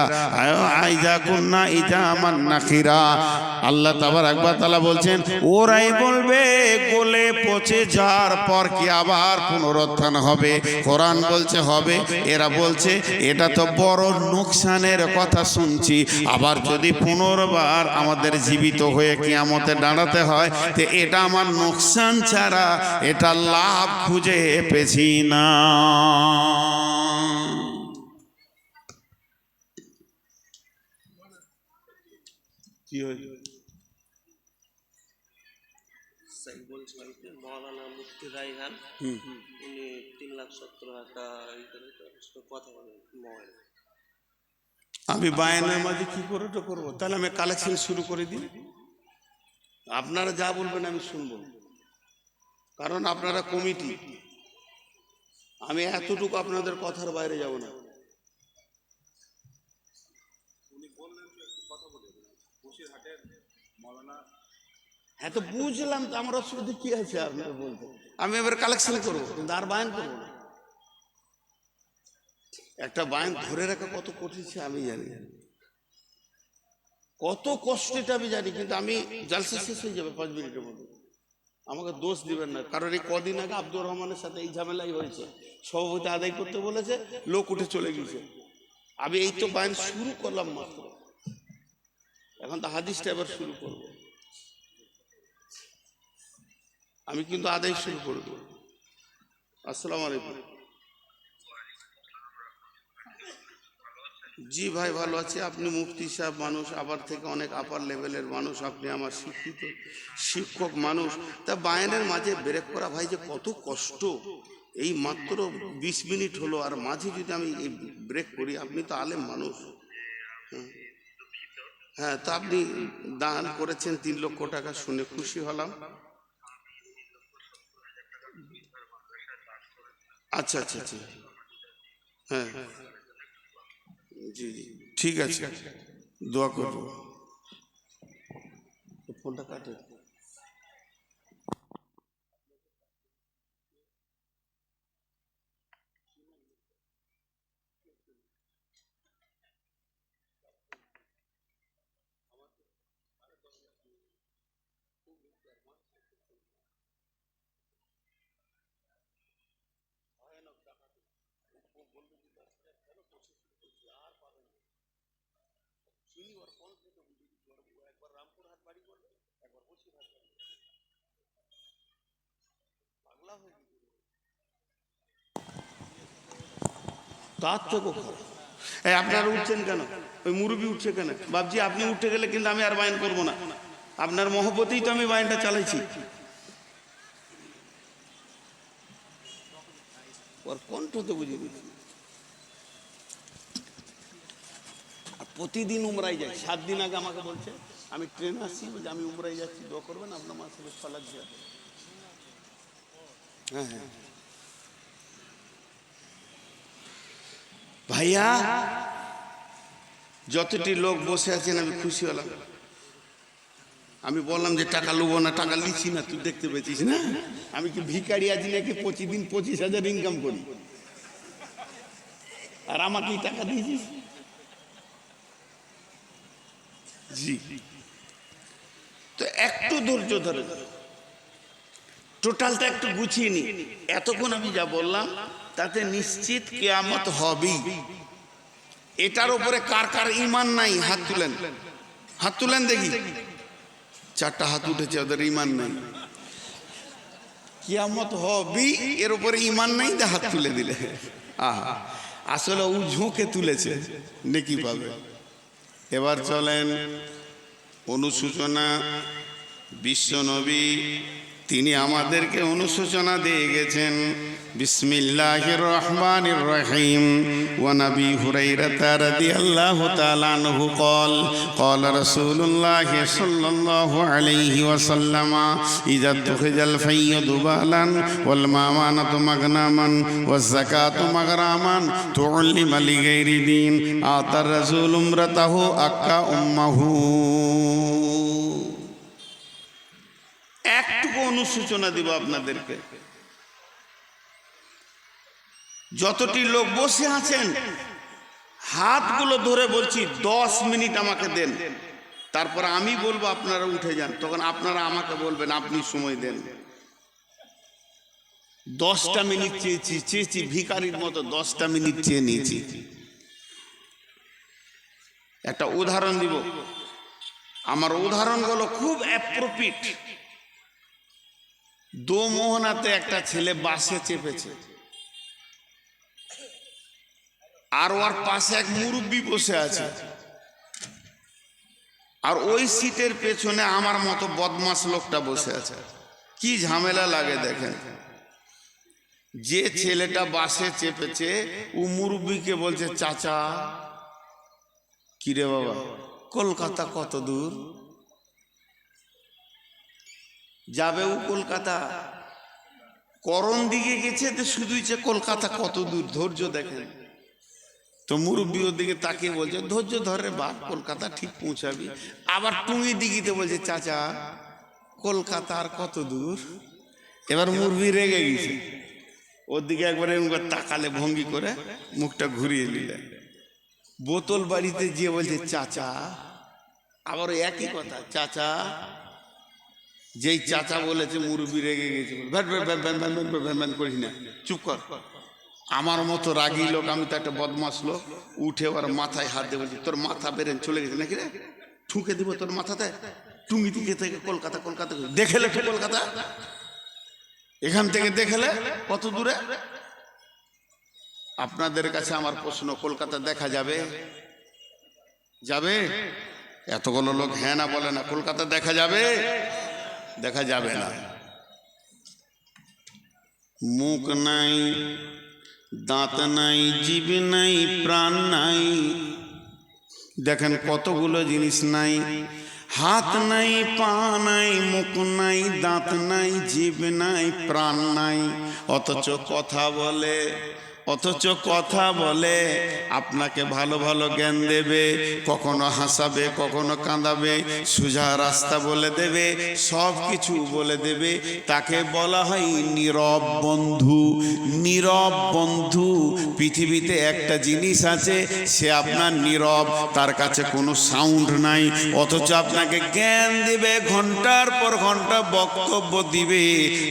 আইযা কুন্না ইদামান নাখিরা। আল্লাহ তাবারক ওয়া তাআলা বলছেন, ওরাই বলবে গলে পচে যাওয়ার পর কি আবার পুনরুত্থান হবে? কোরআন বলছে হবে, এরা বলছে এটা তো বড় নোকসানের কথা শুনছি। আবার যদি পুনর্বার আমাদের জীবিত হয়ে কিয়ামতে দাঁড়াতে হয়, তো এটা আমার নোকসান ছাড়া এটা লাভ খুঁজে পেছি না। কি হয়েছে? বলছিলাম যে মৌলানা মুফতি রায়হান উনি 3,70,000 টাকা কথা বলেন মোবাইল। আমি বায়ানের মাঝে কি করে তো করবো? তাহলে আমি কালেকশন শুরু করে দিই, আপনারা যা বলবেন আমি শুনবো, কারণ আপনারা কমিটি। আমি এতটুকু আপনাদের কথার বাইরে যাব না। হ্যাঁ তো বুঝলাম, তো আমার অসুবিধা কি আছে আপনার বলতে? আমি এবার কালেকশন করবো, কিন্তু আর বায়ান করবো না। একটা বায়ান ধরে রাখা কত কঠিন সে আমি জানি, কত কষ্ট এটা আমি জানি, কিন্তু আমি জালসা শেষ হয়ে যাবে 5 মিনিটের মধ্যে। আমাকে দোষ দিবেন না, কারণ এই কদিন আগে আব্দুর রহমানের সাথে এই ঝামেলাই হয়েছে। সভাপতি আদায় করতে বলেছে, লোক উঠে চলে গেছে। আমি এই তো বায়ান শুরু করলাম মাত্র, এখন তো হাদিসটা এবার শুরু করব। আমি কিন্তু আদায় শুরু করে দেব। আসসালামু আলাইকুম। জি ভাই ভালো আছি। আপনি মুফতি সাহেব মানুষ, আবার থেকে অনেক আপার লেভেলের মানুষ, আপনি আমার শিক্ষিত শিক্ষক মানুষ। তা বায়ানের মাঝে ব্রেক করা ভাই যে কত কষ্ট। এই মাত্র 20 মিনিট হলো, আর মাঝে যদি আমি এই ব্রেক করি, আপনি তো আলেম মানুষ। হ্যাঁ, তা আপনি দান করেছেন 3 লক্ষ টাকা, শুনে খুশি হলাম। আচ্ছা আচ্ছা আচ্ছা, হ্যাঁ জি জি, ঠিক আছে, দোয়া করবো। ফোনটা কাটে। তার চোখও খারাপ। এই আপনারা উঠছেন কেন? ওই মুরব্বী উঠছে কেন? বাবজি আপনি উঠে গেলে কিন্তু আমি আর বায়ান করবো না। আপনার মহব্বতেই তো আমি বায়ানটা চালাইছি। ওর কণ্ঠ তো বুঝে দিচ্ছি। প্রতিদিন উমরাই যাই, 7 দিন আগে আমাকে বলছে, আমি ট্রেনে আসছি, বলছে আমি উমরাই যাচ্ছি, দোয়া করবেন আপনার মাসে ফলাক যায়। হ্যাঁ হ্যাঁ ভাইয়া, যতটি লোক বসে আছেন আমি খুশি হলাম। আমি বললাম যে টাকা লুবো না, টাকা লিখছি না, তুই দেখতে পেয়েছিস না আমি কি ভিখারি আছি নাকি? প্রতিদিন 25,000 ইনকাম করি, আর আমাকেই টাকা দিয়েছিস। জি, তো একটু ধৈর্য ধরে টোটালটা একটু গুছিয়ে নি। এতক্ষণ আমি যা বললাম তাতে নিশ্চিত কিয়ামত হবেই। এটার উপরে কার কার ইমান নাই হাত তুলেন, হাত তুলেন দেখি। 4টা হাত উঠেছে, ওদের ইমান নাই। কিয়ামত হবেই, এর উপরে ইমান নাই, হাত তুলে দিলে। আহা, আসলে ও ঝোঁকে তুলেছে, নেকি পাবে। এবার চলেন অনুশোচনা। বিশ্বনবী তিনি আমাদেরকে অনুশোচনা দিয়ে গেছেন। বিসমিল্লাহির রহমানির রহিম। ওয়া নবী হুরায়রা রাদিয়াল্লাহু তাআলা আনহু قال قال رسول الله صلى الله عليه وسلم اذا اتخذ الفي ذبالا والمامانة مغنما والزكاة مغراما تعلم لغير دين آتى الرسول امرته أكا أمه। একটুকু অনুশোচনা দিব আপনাদেরকে। যতটি লোক বসে আছেন হাতগুলো ধরে বলছি 10 মিনিট আমাকে দেন, তারপর আমি বলবো আপনারা উঠে যান, তখন আপনারা আমাকে বলবেন, আপনি সময় দেন। 10টা মিনিট চেয়েছি ভিখারির মতো, 10টা মিনিট চেয়ে নিয়েছি। একটা উদাহরণ দিব, আমার উদাহরণগুলো খুব অ্যাপ্রোপ্রিয়েট। দোমোহনাতে একটা ছেলে বাসে চেপেছে, আর ওর পাশে এক মুরব্বী বসে আছে, আর ওই সিটের পেছনে আমার মতো বদমাস লোকটা বসে আছে। কি ঝামেলা লাগে দেখেন। যে ছেলেটা বাসে চেপেছে ও মুরব্বীকে বলছে চাচা, কিরে বাবা, কলকাতা কত দূর যাবে? ও কলকাতা করণ দিকে গেছে, তো শুধুই যে কলকাতা কত দূর, ধৈর্য দেখেন তো। মুরব্বী ওর দিকে তাকিয়ে বলছে ধৈর্য ধরে বাপ, কলকাতা ঠিক পৌঁছাবি। আবার টুঙ্গি দিঘিতে বলছে চাচা কলকাতা আর কত দূর। এবার মুরব্বী রেগে গেছে, ওর দিকে একবারে তাকালে ভঙ্গি করে মুখটা ঘুরিয়ে নিলেন। বোতল বাড়িতে গিয়ে বলছে চাচা, আবার একই কথা চাচা। যেই চাচা বলেছে মুরব্বী রেগে গেছে, করিস না, চুপ কর। আমার মতো রাগী লোক, আমি তো একটা বদমাস লোক, উঠে ওর মাথায় হাত দিয়ে বলছি তোর মাথা বেরেন চলে গেছে নাকি রে, ঠুকে দিব তোর মাথাতে। টুঙ্গি দিকে থেকে কলকাতা, কলকাতা দেখেলে তো কলকাতা, এখান থেকে দেখেলে কত দূরে। আপনাদের কাছে আমার প্রশ্ন, কলকাতা দেখা যাবে? যাবে? এতগুলো লোক হ্যাঁ না বলে না। কলকাতা দেখা যাবে? দেখা যাবে না। মুখ নাই, দাঁত নাই, জিভ নাই, প্রাণ নাই, দেখেন কতগুলো জিনিস নাই। হাত নাই, পা নাই, মুখ নাই, দাঁত নাই, জিভ নাই, প্রাণ নাই, অথচ কথা বলে। অথচ কথা বলে, আপনাকে ভালো ভালো জ্ঞান দেবে, কখনো হাসাবে, কখনো কাঁদাবে, সোজা রাস্তা বলে দেবে, সব কিছু বলে দেবে। তাকে বলা হয় নীরব বন্ধু। নীরব বন্ধু। পৃথিবীতে একটা জিনিস আছে, সে আপনার নীরব, তার কাছে কোনো সাউন্ড নাই, অথচ আপনাকে জ্ঞান দিবে, ঘন্টার পর ঘন্টা বক্তব্য দিবে,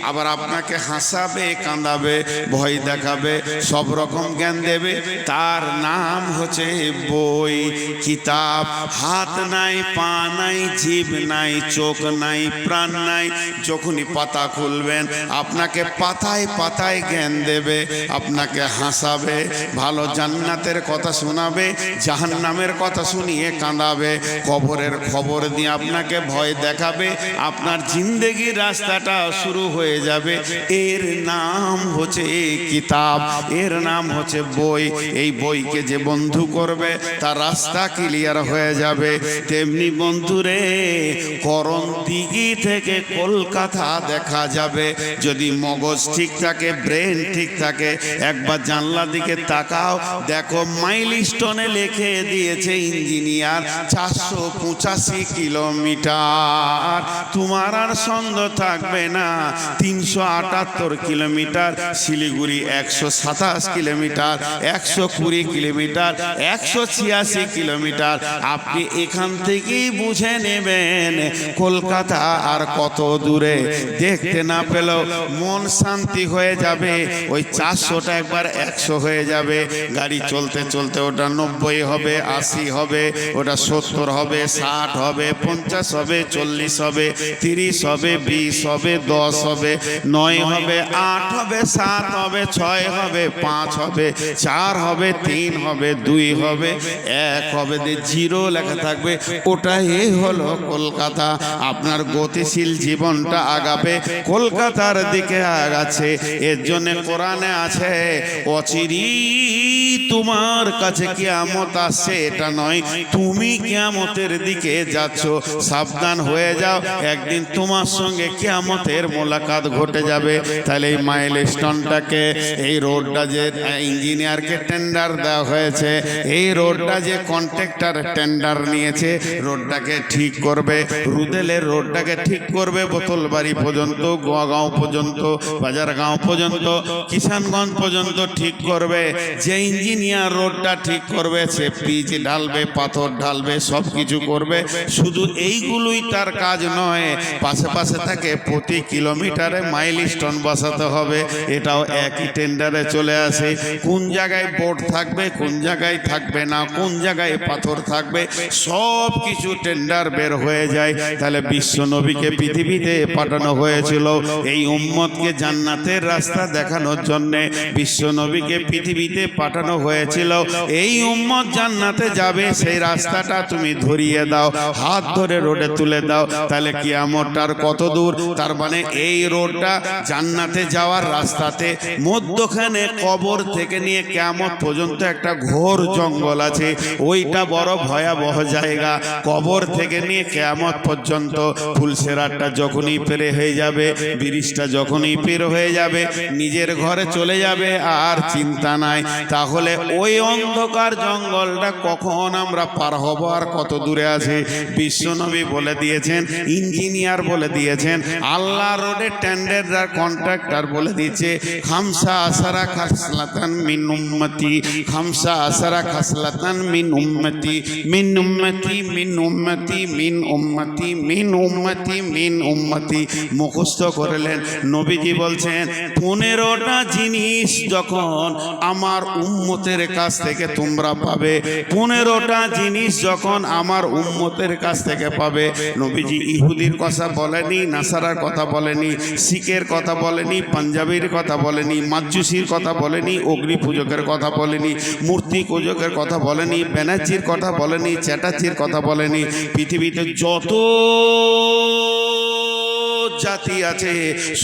আবার আপনাকে হাসাবে, কাঁদাবে, ভয় দেখাবে, সব রকম জ্ঞান দেবে। তার নাম হচ্ছে বই, কিতাব। হাত নাই, পা নাই, জিভ নাই, চোখ নাই, প্রাণ নাই, যখনই পাতা খুলবেন আপনাকে পাতায় পাতায় জ্ঞান দেবে, আপনাকে হাসাবে, ভালো জান্নাতের কথা শোনাবে, জাহান্নামের কথা শুনিয়ে কাঁদাবে, কবরের খবর দিয়ে আপনাকে ভয় দেখাবে, আপনার জিন্দেগির রাস্তাটা শুরু হয়ে যাবে। এর নাম হচ্ছে কিতাব, এর নাম হচ্ছে বই। এই বইকে যে বন্ধু করবে তার রাস্তা ক্লিয়ার হয়ে যাবে। তেমনি বন্ধুরে, করণ দিঘি থেকে কলকাতা দেখা যাবে যদি মগজ ঠিক থাকে, ব্রেন ঠিক থাকে। একবার জানলা দিকে তাকাও, দেখো মাইলস্টোনে লিখে দিয়েছে ইঞ্জিনিয়ার 485 কিলোমিটার। তোমার আর সন্দেহ থাকবে না 378 kilometre. Siliguri 127 kilometre, 120 kilometre, 186 kilometre. আপনি এখান থেকেই বুঝে নেবেন কলকাতা আর কত দূরে। দেখতে না পেলেও মন শান্তি হয়ে যাবে। ওই 400টা একবার 100 হয়ে যাবে। গাড়ি চলতে চলতে ওটা 90 হবে, 80 হবে, ওটা 70 হবে, 60 হবে, 50 হবে, 40 হবে, 30 হবে, 20 হবে, 10 হবে, 9 হবে, 8 হবে, 7 হবে, 6 হবে, 5 হবে, 4 হবে, 3 হবে, 2 হবে, 1 হবে, 0 লেখা থাকবে। ওটাই হলো কলকাতা। আপনার গতিশীল জীবনটা আগাবে, কলকাতার দিকে আগাচ্ছে। এর জন্য কোরআনে আছে, অচিরেই তোমার কাছে কিয়ামত আসছে, এটা নয় তুমি কিয়ামতের দিকে যাচ্ছ। সাবধান হয়ে যাও, একদিন তোমার সঙ্গে কিয়ামতের মোলাকাত ঘটে যাবে। তাহলে এই মাইলস্টোনটাকে, এই রোডটা যে ইঞ্জিনিয়ারকে টেন্ডার দেওয়া হয়েছে, এই রোডটা যে কন্ট্রাক্টর টেন্ডার নিয়েছে, রোডটাকে ঠিক করবে, রুদেলের রোডটাকে ঠিক করবে, বোতলবাড়ি পর্যন্ত, গোয়াগাঁও পর্যন্ত, বাজারগাঁও পর্যন্ত, কিষানগঞ্জ পর্যন্ত ঠিক করবে। যে ইঞ্জিনিয়ার রোডটা ঠিক করবে, সে পিচ ঢালবে, পাথর ঢালবে, সব কিছু করবে। শুধু এইগুলোই তার কাজ নয়, পাশে পাশে তাকে প্রতি কিলোমিটারে মাইলস্টোন বসাতে হবে। এটাও একই টেন্ডারে চলে আসে। কোন জায়গায় বোর্ড থাকবে, কোন জায়গায় থাকবে না, কোন জায়গায় পাথর থাকবে, সব কিছু টেন্ডার বের হয়ে যায়। তাহলে বিশ্ব নবীকে পৃথিবীতে পাঠানো হয়েছিল এই উম্মতকে জান্নাতের রাস্তা দেখানোর জন্য। বিশ্ব নবীকে পৃথিবীতে পাঠানো হয়েছিল এই উম্মত জান্নাতে যাবে, সেই রাস্তাটা তুমি ধরিয়ে দাও, হাত ধরে রোডে তুলে দাও। তাহলে কিয়ামতটার কত দূর? তার মানে এই রোডটা জান্নাতে যাওয়ার রাস্তাতে, মধ্যখানে কবর থেকে নিয়ে কিয়ামত পর্যন্ত একটা ঘোর জঙ্গল আছে, ওইটা বড় ভয়াবহ জায়গা। কবর থেকে নিয়ে কিয়ামত পর্যন্ত ফুলসেরাতটা যখনই পেরে হয়ে যাবে, ব্রিজটা যখনই পের হয়ে যাবে, নিজের ঘরে চলে যাবে, আর চিন্তা নাই। তাহলে ওই অন্ধকার জঙ্গলটা কখন আমরা পার হব আর কত দূরে আছে? বিশ্বনবী বলে দিয়েছেন, ইঞ্জিনিয়ার বলে দিয়েছেন, আল্লাহ রোডে টেন্ডার কন্ট্রাক্টর বলে দিয়েছে, খামসা আসারা খাসলাতান মিন উম্মতি, খামসা আসারা খাসলাতান মিন উম্মতি, মিন উম্মতি, মিন উম্মতি, মিন উম্মতি, মিন উম্মতি, মিন উম্মতি মুখস্থ করলেন। নবীজি বলছেন 15টা জিনিস যখন আমার উম্মতের কাছ থেকে তোমরা পাবে, 15টা জিনিস যখন আমার উম্মতের কাছ থেকে পাবে। নবীজি ইহুদির কথা বলেনি, নাসারার কথা বলেনি, শিখের কথা বলেনি, পাঞ্জাবির কথা বলেনি, মাজুসির কথা বলেনি, অগ্নি পূজকের কথা বলেনি, মূর্তি পূজকের কথা বলেনি, ব্যানার্জির কথা বলেনি, চ্যাটার্জির কথা বলেনি। পৃথিবীতে যত জাতি আছে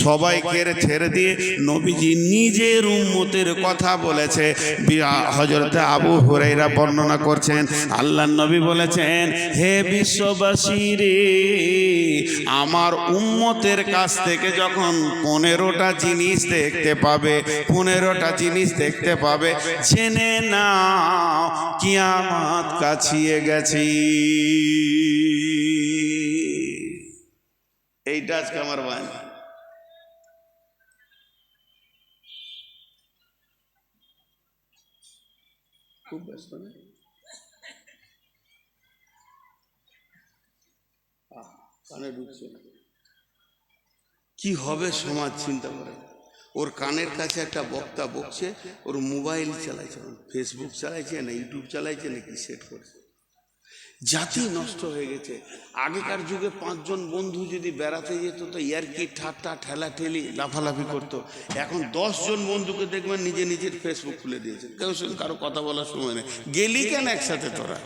সবাইকে ছেড়ে দিয়ে নবীজি নিজের উম্মতের কথা বলেছে। হযরতে আবু হুরায়রা বর্ণনা করছেন, আল্লাহর নবী বলেছেন, হে বিশ্ববাসী রে, আমার উম্মতের কাছ থেকে যখন 15টা জিনিস দেখতে পাবে, 15টা জিনিস দেখতে পাবে, জেনে নাও কিয়ামত কাছিয়ে গেছে। এইটা আজকে আমার বাণী। খুব ব্যস্ত না? কানে ঢুকছে না। কি হবে সমাজ চিন্তা করে। ওর কানের কাছে একটা বক্তা বকছে, ওর মোবাইল চালাইছে, ফেসবুক চালাইছে না ইউটিউব চালাইছে নাকি সেট করছে। জাতি নষ্ট হয়ে গেছে। আগেকার যুগে 5 জন বন্ধু যদি বেড়াতে যেত তো ইয়ারকি ঠাট্টা ঠেলাঠেলি লাফালাফি করতো। এখন 10 জন বন্ধুকে দেখবেন নিজে নিজের ফেসবুক খুলে দিয়েছে, কেউ সঙ্গে কারো কথা বলার সময় নেই। গেলি কেন একসাথে? তোরা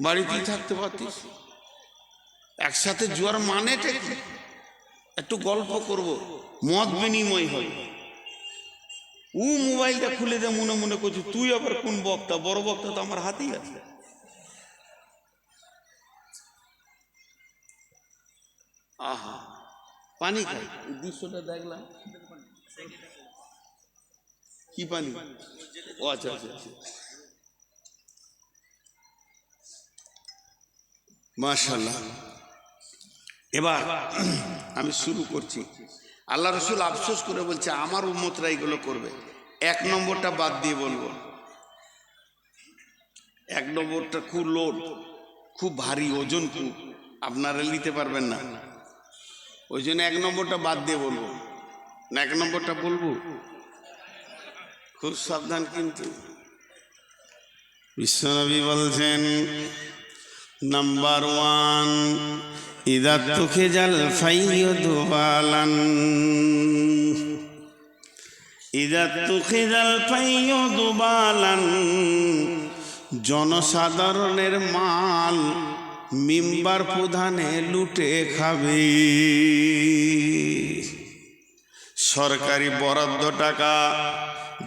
বাড়িতেই থাকতে পারতিস। একসাথে যাওয়ার মানেটা কি? একটু গল্প করব, মত বিনিময় হয়। ও মোবাইলটা খুলে দে, মনে মনে করছি তুই আবার কোন বক্তা? বড় বক্তা তো আমার হাতেই আছে। আহা, পানি খাই। এই দৃশ্যটা দেখলাম, কি পানি? ও আচ্ছা আচ্ছা আচ্ছা, মাশাআল্লাহ। এবার আমি শুরু করছি। আল্লাহ রসুল আফসোস করে বলছে, আমার উম্মতরা এগুলো করবে। 1 নম্বরটা বাদ দিয়ে বলবো। 1 নম্বরটা খুব লোড, খুব ভারী, ওজন খুব, আপনারা নিতে পারবেন না। ওই জন্য 1 নম্বরটা বাদ দিয়ে বলবো না। 1 নম্বরটা বলবো, খুব সাবধান। কিন্তু বিশ্বনবী বলছেন, নাম্বার 1, ইযা তুখিজাল ফাইয়ু দুবালান, ইযা তুখিজাল ফাইয়ু দুবালান, জনসাধারণের মাল মিম্বার প্রধানে লুটে খাবে। সরকারি বরাদ্দ টাকা,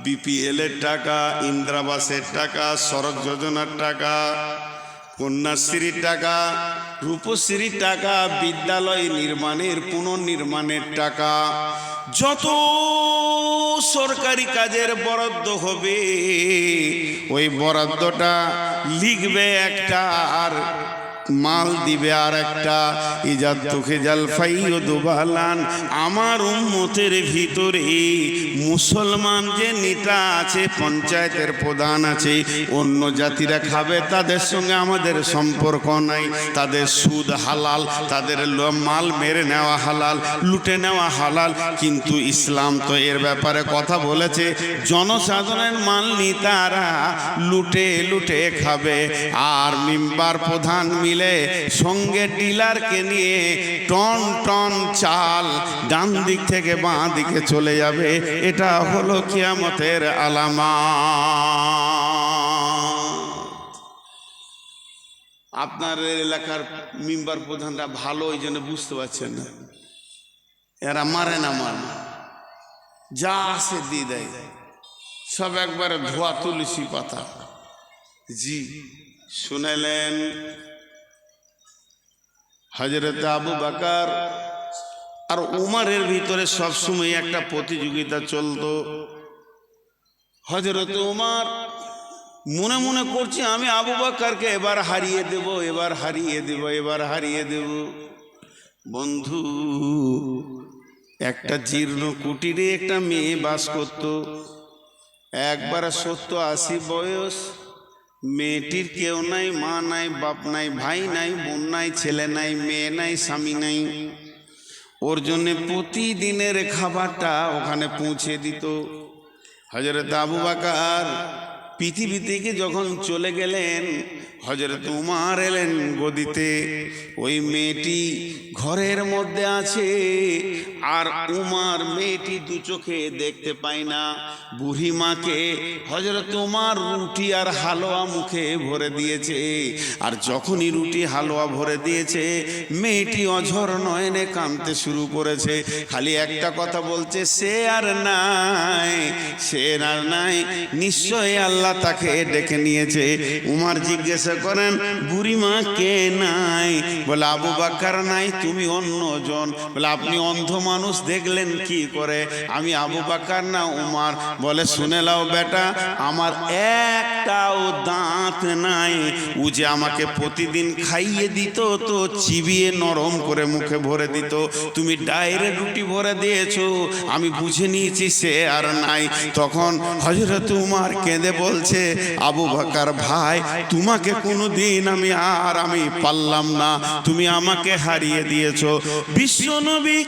বিপিএল এর টাকা, ইন্দিরাবাসের টাকা, সড়ক যোজনার টাকা, কন্যাশ্রীর টাকা, রূপশ্রীর টাকা, বিদ্যালয় নির্মাণের পুনর্নির্মাণের টাকা, যত সরকারি কাজের বরাদ্দ হবে ওই বরাদ্দটা লিখবে একটা আর মাল দিবে আর একটা। ইজা তুখিজাল ফাইয়ু দুবালান, আমার উম্মতের ভিতরে মুসলমান যে নেতা আছে, পঞ্চায়েতের প্রধান আছে, অন্য জাতিরা খাবে, তাদের সঙ্গে আমাদের সম্পর্ক নাই। তাদের সুদ হালাল, তাদের মাল মেরে নেওয়া হালাল, লুটে নেওয়া হালাল। কিন্তু ইসলাম তো এর ব্যাপারে কথা বলেছে, জনসাধারণের মাল নেতারা লুটে লুটে খাবে। আর মিম্বার প্রধান মিলে সঙ্গে ডিলারকে নিয়ে টন টন চাল ডান দিক থেকে বাঁ দিকে চলে যাবে। এটা হলো কিয়ামতের আলামত। আপনার এলাকার মিম্বার প্রধানরা ভালো, ওই জন্য বুঝতে পারছেন না। এরা মারে না, যা আসে দিয়ে দেয়, সব একবারে ধোয়া তুলসী পাতা। জি, শুনেলেন হযরত আবু বকর আর উমরের ভিতরে সবসময় একটা প্রতিযোগিতা চলতো। হযরত উমর মনে মনে করছে আমি আবু বকরকে এবার হারিয়ে দেব, এবার হারিয়ে দেব, এবার হারিয়ে দেব। বন্ধু, একটা জীর্ণ কুটিরে একটা মেয়ে বাস করত। একবার 70-80 বয়স, মেয়েটির কেউ নাই, মা নাই, বাপ নাই, ভাই নাই, বোন নাই, ছেলে নাই, মেয়ে নাই, স্বামী নাই। ওর জন্য প্রতিদিনের খাবারটা ওখানে পৌঁছে দিত। হযরত আবু বকর পৃথিবী থেকে যখন চলে গেলেন, হযরত উমর এলেন গদিতে। ওই মেয়েটি ঘরের মধ্যে আছে, আর উমর মেয়েটি দু চোখে দেখতে পায় না। বুড়ি মাকে হযরত উমর রুটি আর হালুয়া মুখে ভরে দিয়েছে। আর যখনই রুটি হালুয়া ভরে দিয়েছে, মেয়েটি অঝর নয়নে কাঁদতে শুরু করেছে। খালি একটা কথা বলছে, সে আর নাই, সে আর নাই, নিশ্চয়ই আল্লাহ তাকে ডেকে নিয়েছে। উমর জিজ্ঞাসা করেন, বুড়ি মা কে নাই? বলে আবু বকর নাই, তুমি অন্যজন। বলে আপনি অন্ধ মানুষ দেখলেন কি করে? আমি আবু বকর না উমর। বলে শুনে লাও বেটা, আমার একটাও দাঁত নাই। ও যে আমাকে প্রতিদিন খাইয়ে দিত, তো চিবিয়ে নরম করে মুখে ভরে দিত। তুমি ডাইরেক্ট রুটি ভরে দিয়েছো, আমি বুঝে নিয়েছি সে আর নাই। তখন হযরত উমর কেঁদে বলছে, আবু বকর ভাই, তোমাকে কোনোদিন আমি পারলাম না, তুমি আমাকে হারিয়ে দিয়েছো। বিশ্বনবী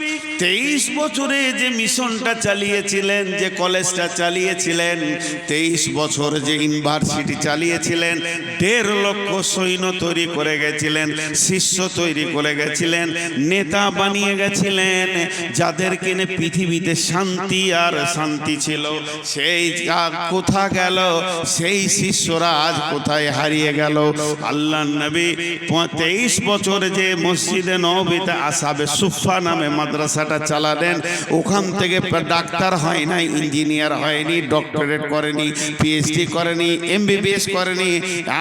23 বছরে যে মিশনটা চালিয়েছিলেন, যে কলেজটা চালিয়েছিলেন, 23 বছর যে ইউনিভার্সিটি চালিয়েছিলেন, 1.5 লক্ষ সৈন্য তৈরি করে গেছিলেন, শিষ্য তৈরি করে গেছিলেন, নেতা বানিয়ে গেছিলেন, যাদের কিনে পৃথিবীতে শান্তি আর শান্তি ছিল। সেই কোথা গেল? সেই শিষ্যরা আজ কোথায় হারিয়ে গেল? আল্লাহর নবী 23 বছর যে মসজিদে নববীতে আসহাবে সুফফা নামে মাদ্রাসাটা চালালেন, ওখান থেকে ডাক্তার হয় নাই, ইঞ্জিনিয়ার হয়নি, ডক্টরেট করেনি, পিএইচডি করেনি, এমবিবিএস করেনি,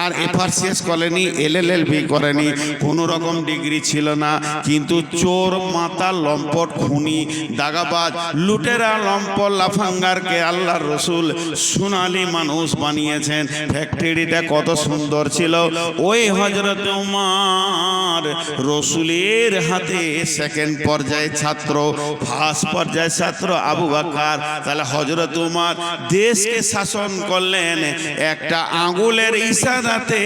আর এফআরসিএস করেনি, এলএলবি করেনি, কোনো রকম ডিগ্রি ছিল না। কিন্তু চোর, মাতাল, লম্পট, খুনি, দাগাবাজ, লুটেরা, লম্পট, লাফাঙ্গারকে আল্লাহর রাসূল সোনালী মানুষ বানিয়েছেন। ফ্যাক্টরিটা কত সুন্দর ছিল। ওই হযরত উমর রাসূলের হাতে সেকেন্ড পর্যায়ে ছাত্র, ফার্স্ট পর্যায়ে ছাত্র আবু বকর। তাহলে হযরত উমর দেশকে শাসন করলেন একটা আঙ্গুলের ইশারাতে।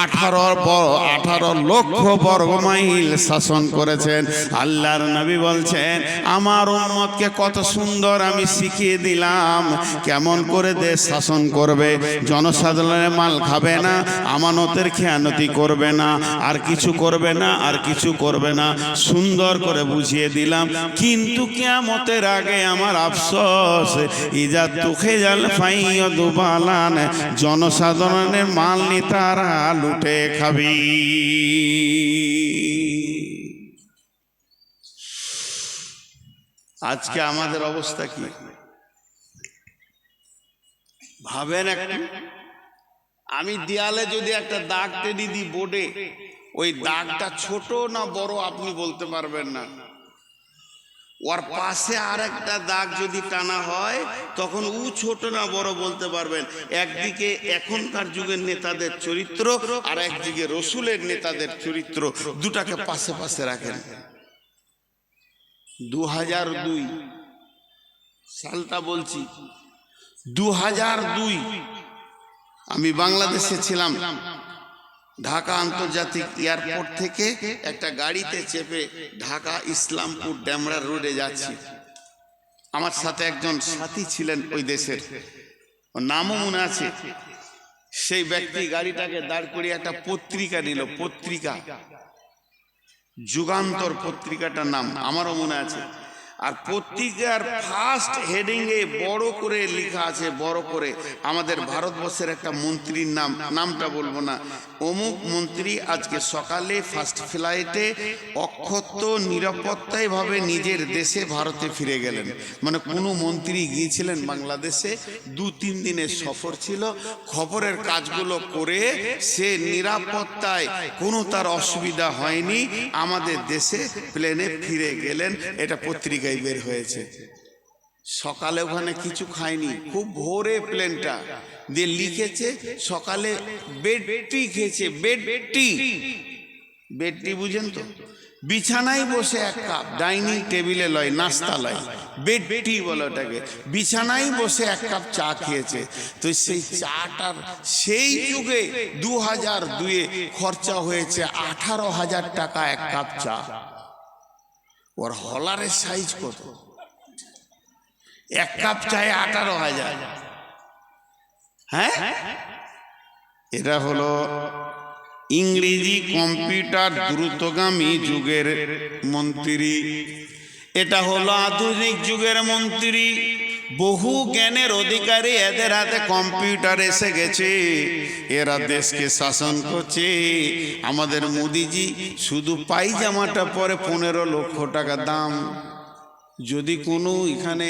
18 লক্ষ বর্গ মাইল শাসন করেছেন। আল্লাহর নবী বলছেন, আমার উম্মতকে কত সুন্দর আমি শিখিয়ে দিলাম কেমন করে দেশ শাসন করবে। জনসাধারণের মাল খাবে না, আমানতের খেয়ানতি করবে না, আর কিছু করবে না, আর কিছু করবে না, সুন্দর করে বুঝিয়ে দিলাম। কিন্তু কিয়ামতের আগে আমার আফসোস, ইজা তুখে জাল ফাইয়া দুবালান, জনসাধারণের মাল নি তারা লুটে খাবি। আজকে আমাদের অবস্থা কি ভাবেন একটু। আমি দেয়ালে যদি একটা দাগ টেনে দিই বোর্ডে, ওই দাগটা ছোট না বড় আপনি বলতে পারবেন না। ওর পাশে আর একটা দাগ যদি টানা হয়, তখন ও ছোট না বড় বলতে পারবেন। একদিকে এখনকার যুগের নেতাদের চরিত্র, আর একদিকে রসুলের নেতাদের চরিত্র, দুটাকে পাশে পাশে রাখেন। 2002 সালটা বলছি, 2002 আমি বাংলাদেশে ছিলাম। ঢাকা আন্তর্জাতিক এয়ারপোর্ট থেকে একটা গাড়িতে চেপে ঢাকা ইসলামপুর ডেমরা রোডে যাচ্ছি। আমার সাথে একজন সাথী ছিলেন ওই দেশের, ওর নামও মনে আছে। সেই ব্যক্তি গাড়িটাকে দাঁড় করিয়ে একটা পত্রিকা নিল, পত্রিকা যুগান্তর পত্রিকাটার নাম আমারও মনে আছে। আর পত্রিকার ফার্স্ট হেডিং এ বড় করে লেখা আছে, বড় করে, আমাদের ভারতবর্ষের একটা মন্ত্রীর নামটা বলবো না, অমুক মন্ত্রী আজকে সকালে ফার্স্ট ফ্লাইটে অক্ষত নিরাপত্তায় ভাবে নিজের দেশে ভারতে ফিরে গেলেন। মানে কোনো মন্ত্রী গিয়েছিলেন বাংলাদেশে, 2-3 দিনের সফর ছিল, খবরের কাজগুলো করে সে নিরাপত্তায় কোনো তার অসুবিধা হয়নি, আমাদের দেশে প্লেনে ফিরে গেলেন। এটা পত্রিকায় বের হয়েছে। সকালে ওখানে কিছু খায়নি, খুব ভোরে প্লেনটা দিয়ে লিখেছে সকালে বেড টি খেয়েছে। বেড টি বুঝেন তো, বিছানায় বসে এক কাপ, ডাইনিং টেবিলে লয়, নাস্তা লয়, বেড টি বলে ওটাকে, বিছানায় বসে এক কাপ চা খেয়েছে। তো সেই চাটার সেই যুগে 2002-এ খরচা হয়েছে 18,000 টাকা এক কাপ চা। ওর হলারের সাইজ কত? এক কাপ চায়ে 18,000। হ্যাঁ, এটা হলো ইংরেজি কম্পিউটার দ্রুতগামী যুগের মন্ত্রী, এটা হলো আধুনিক যুগের মন্ত্রী। বহু জ্ঞানের অধিকারী, এদের হাতে কম্পিউটার এসে গেছে, এরা দেশকে শাসন করছে। আমাদের মোদিজি শুধু পায়জামাটা পরে 15 লক্ষ টাকা দাম। যদি কোনো এখানে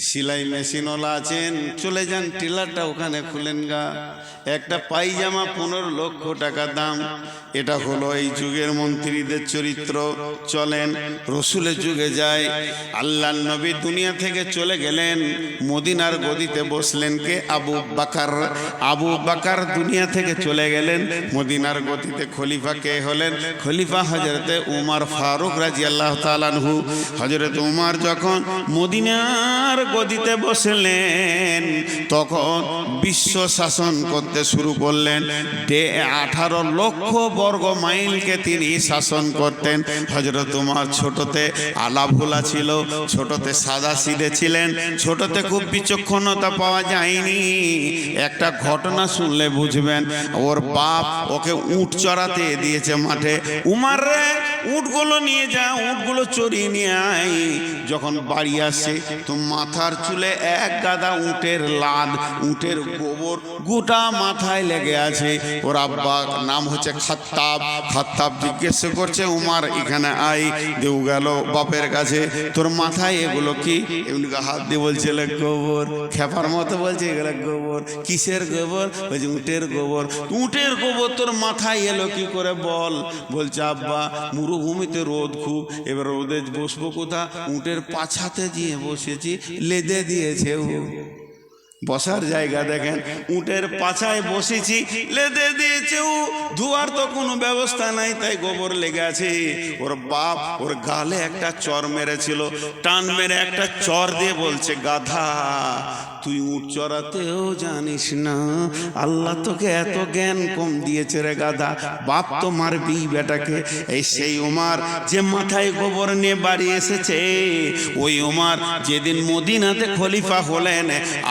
সেলাই মেশিনওয়ালা আছেন, চলে যান টেলারটা ওখানে খুলেন গা, একটা পায়জামা 15 লক্ষ টাকা দাম। এটা হলো এই যুগের মন্ত্রীদের চরিত্র। চলেন রসুলের যুগে যায়। আল্লাহর নবী দুনিয়া থেকে চলে গেলেন, মদিনার গদিতে বসলেন কে? আবু বাকার দুনিয়া থেকে চলে গেলেন, মদিনার গদিতে খলিফা কে হলেন? খলিফা হযরতে উমর ফারুক রাদিয়াল্লাহু তাআলা আনহু। হযরত উমর যখন মদিনার গদিতে বসলেন, তখন বিশ্ব শাসন করতে শুরু করলেন। 18 লক্ষ বর্গ মাইলকে তিনি শাসন করতেন। হযরত উমর ছোটতে আলাভোলা ছিল, ছোটতে সাদা সিধে ছিলেন, ছোটতে খুব বিচক্ষণতা পাওয়া যায়নি। একটা ঘটনা শুনলে বুঝবেন। ওর বাপ ওকে উট চড়াতে দিয়েছে মাঠে, উমর রে উটগুলো নিয়ে যা, উটগুলো চড়িয়ে নিয়ে আয়। যখন বাড়ি আসে তো মাথার চুলে এক গাদা উটের লাদ, উটের গোবর গোটা মাথায় লেগে আছে। ওর আব্বা নাম হচ্ছে খাত্তাব জিজ্ঞেস করছে, উমর এখানে আয়। দেউ গেল বাপের কাছে, তোর মাথায় এগুলো কি? এগুলো হাত দিয়ে বলছে গোবর, খেপার মতো বলছে এগুলো গোবর। কিসের গোবর? বলছে উটের গোবর। উটের গোবর তোর মাথায় এলো কি করে বল? বলছে আব্বা মরুভূমিতে রোদ খুব, এবার রোদে বসবো কোথা? উটের পাছাতে গিয়ে বসেছি, লেদে দিয়েছে বসার জায়গা, দেখেন উটের পাছায় বসেছি, লেদে দিয়েছে। ধোয়ার তো কোনো ব্যবস্থা নাই, তাই গোবর লেগে আছে। ওর বাপ ওর গালে একটা চর মেরেছিল, টান মেরে একটা চর দিয়ে বলছে, গাধা তুই উট চড়াতেও জানিস না, আল্লাহ তোকে এত জ্ঞান কম দিয়েছে রে গাধা, বাপ তো মারবি বেটাকে। এই সেই উমর যে মাথায় গোবর নিয়ে বাড়ি এসেছে, ওই উমর যেদিন মদিনাতে খলিফা হলেন,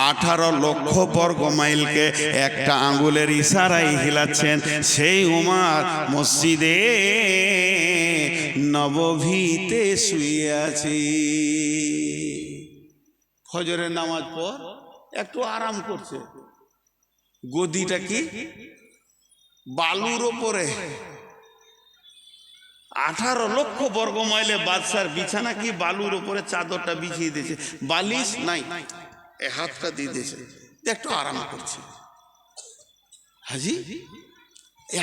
18 লক্ষ বর্গ মাইলকে একটা আঙ্গুলের ইশারায় হিলাচ্ছেন। সেই উমর মসজিদে নববীতে শুয়ে আছে, ফজরের নামাজ পর একটু আরাম করছে। গদিটা কি? বালুর ওপরে। 18 লক্ষ বর্গ মাইলে বাদশার বিছানা কি বালুর ওপরে চাদরটা বিছিয়ে দিয়েছে, বালিশ নাই, এ হাতটা দিয়ে দিয়েছে, একটু আরাম করছে। হাজি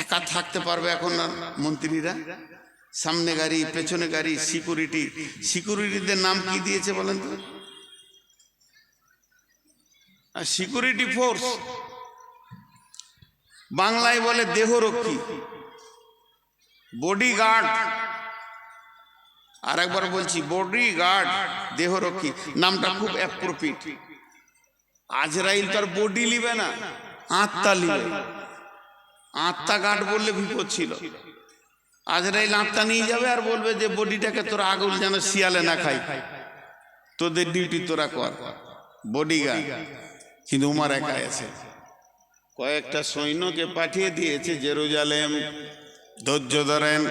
একা থাকতে পারবে এখন আর মন্ত্রীরা? সামনে গাড়ি, পেছনে গাড়ি, সিকিউরিটিদের নাম কি দিয়েছে বলেন তো? সিকিউরিটি ফোর্স, বাংলায় বলে দেহরক্ষী, বডিগার্ড। আর একবার বলছি বডিগার্ড, দেহরক্ষী নামটা খুব অ্যাপ্রোপ্রিয়েট। আজরাইল তার বডি লিবে না, আত্মা লিবে। আত্মা গার্ড বললে বিপদ ছিল। আজরাইল আত্মা নিয়ে যাবে আর বলবে যে বডিটাকে তোরা আগুন যেন শিয়ালে না খাই, তোদের ডিউটি তোরা কর, বডিগার্ড। কিন্তু উমর একাই আছে, কয়েকটা সৈন্যকে পাঠিয়ে দিয়েছে জেরুজালেম, ধৈর্য ধরেন।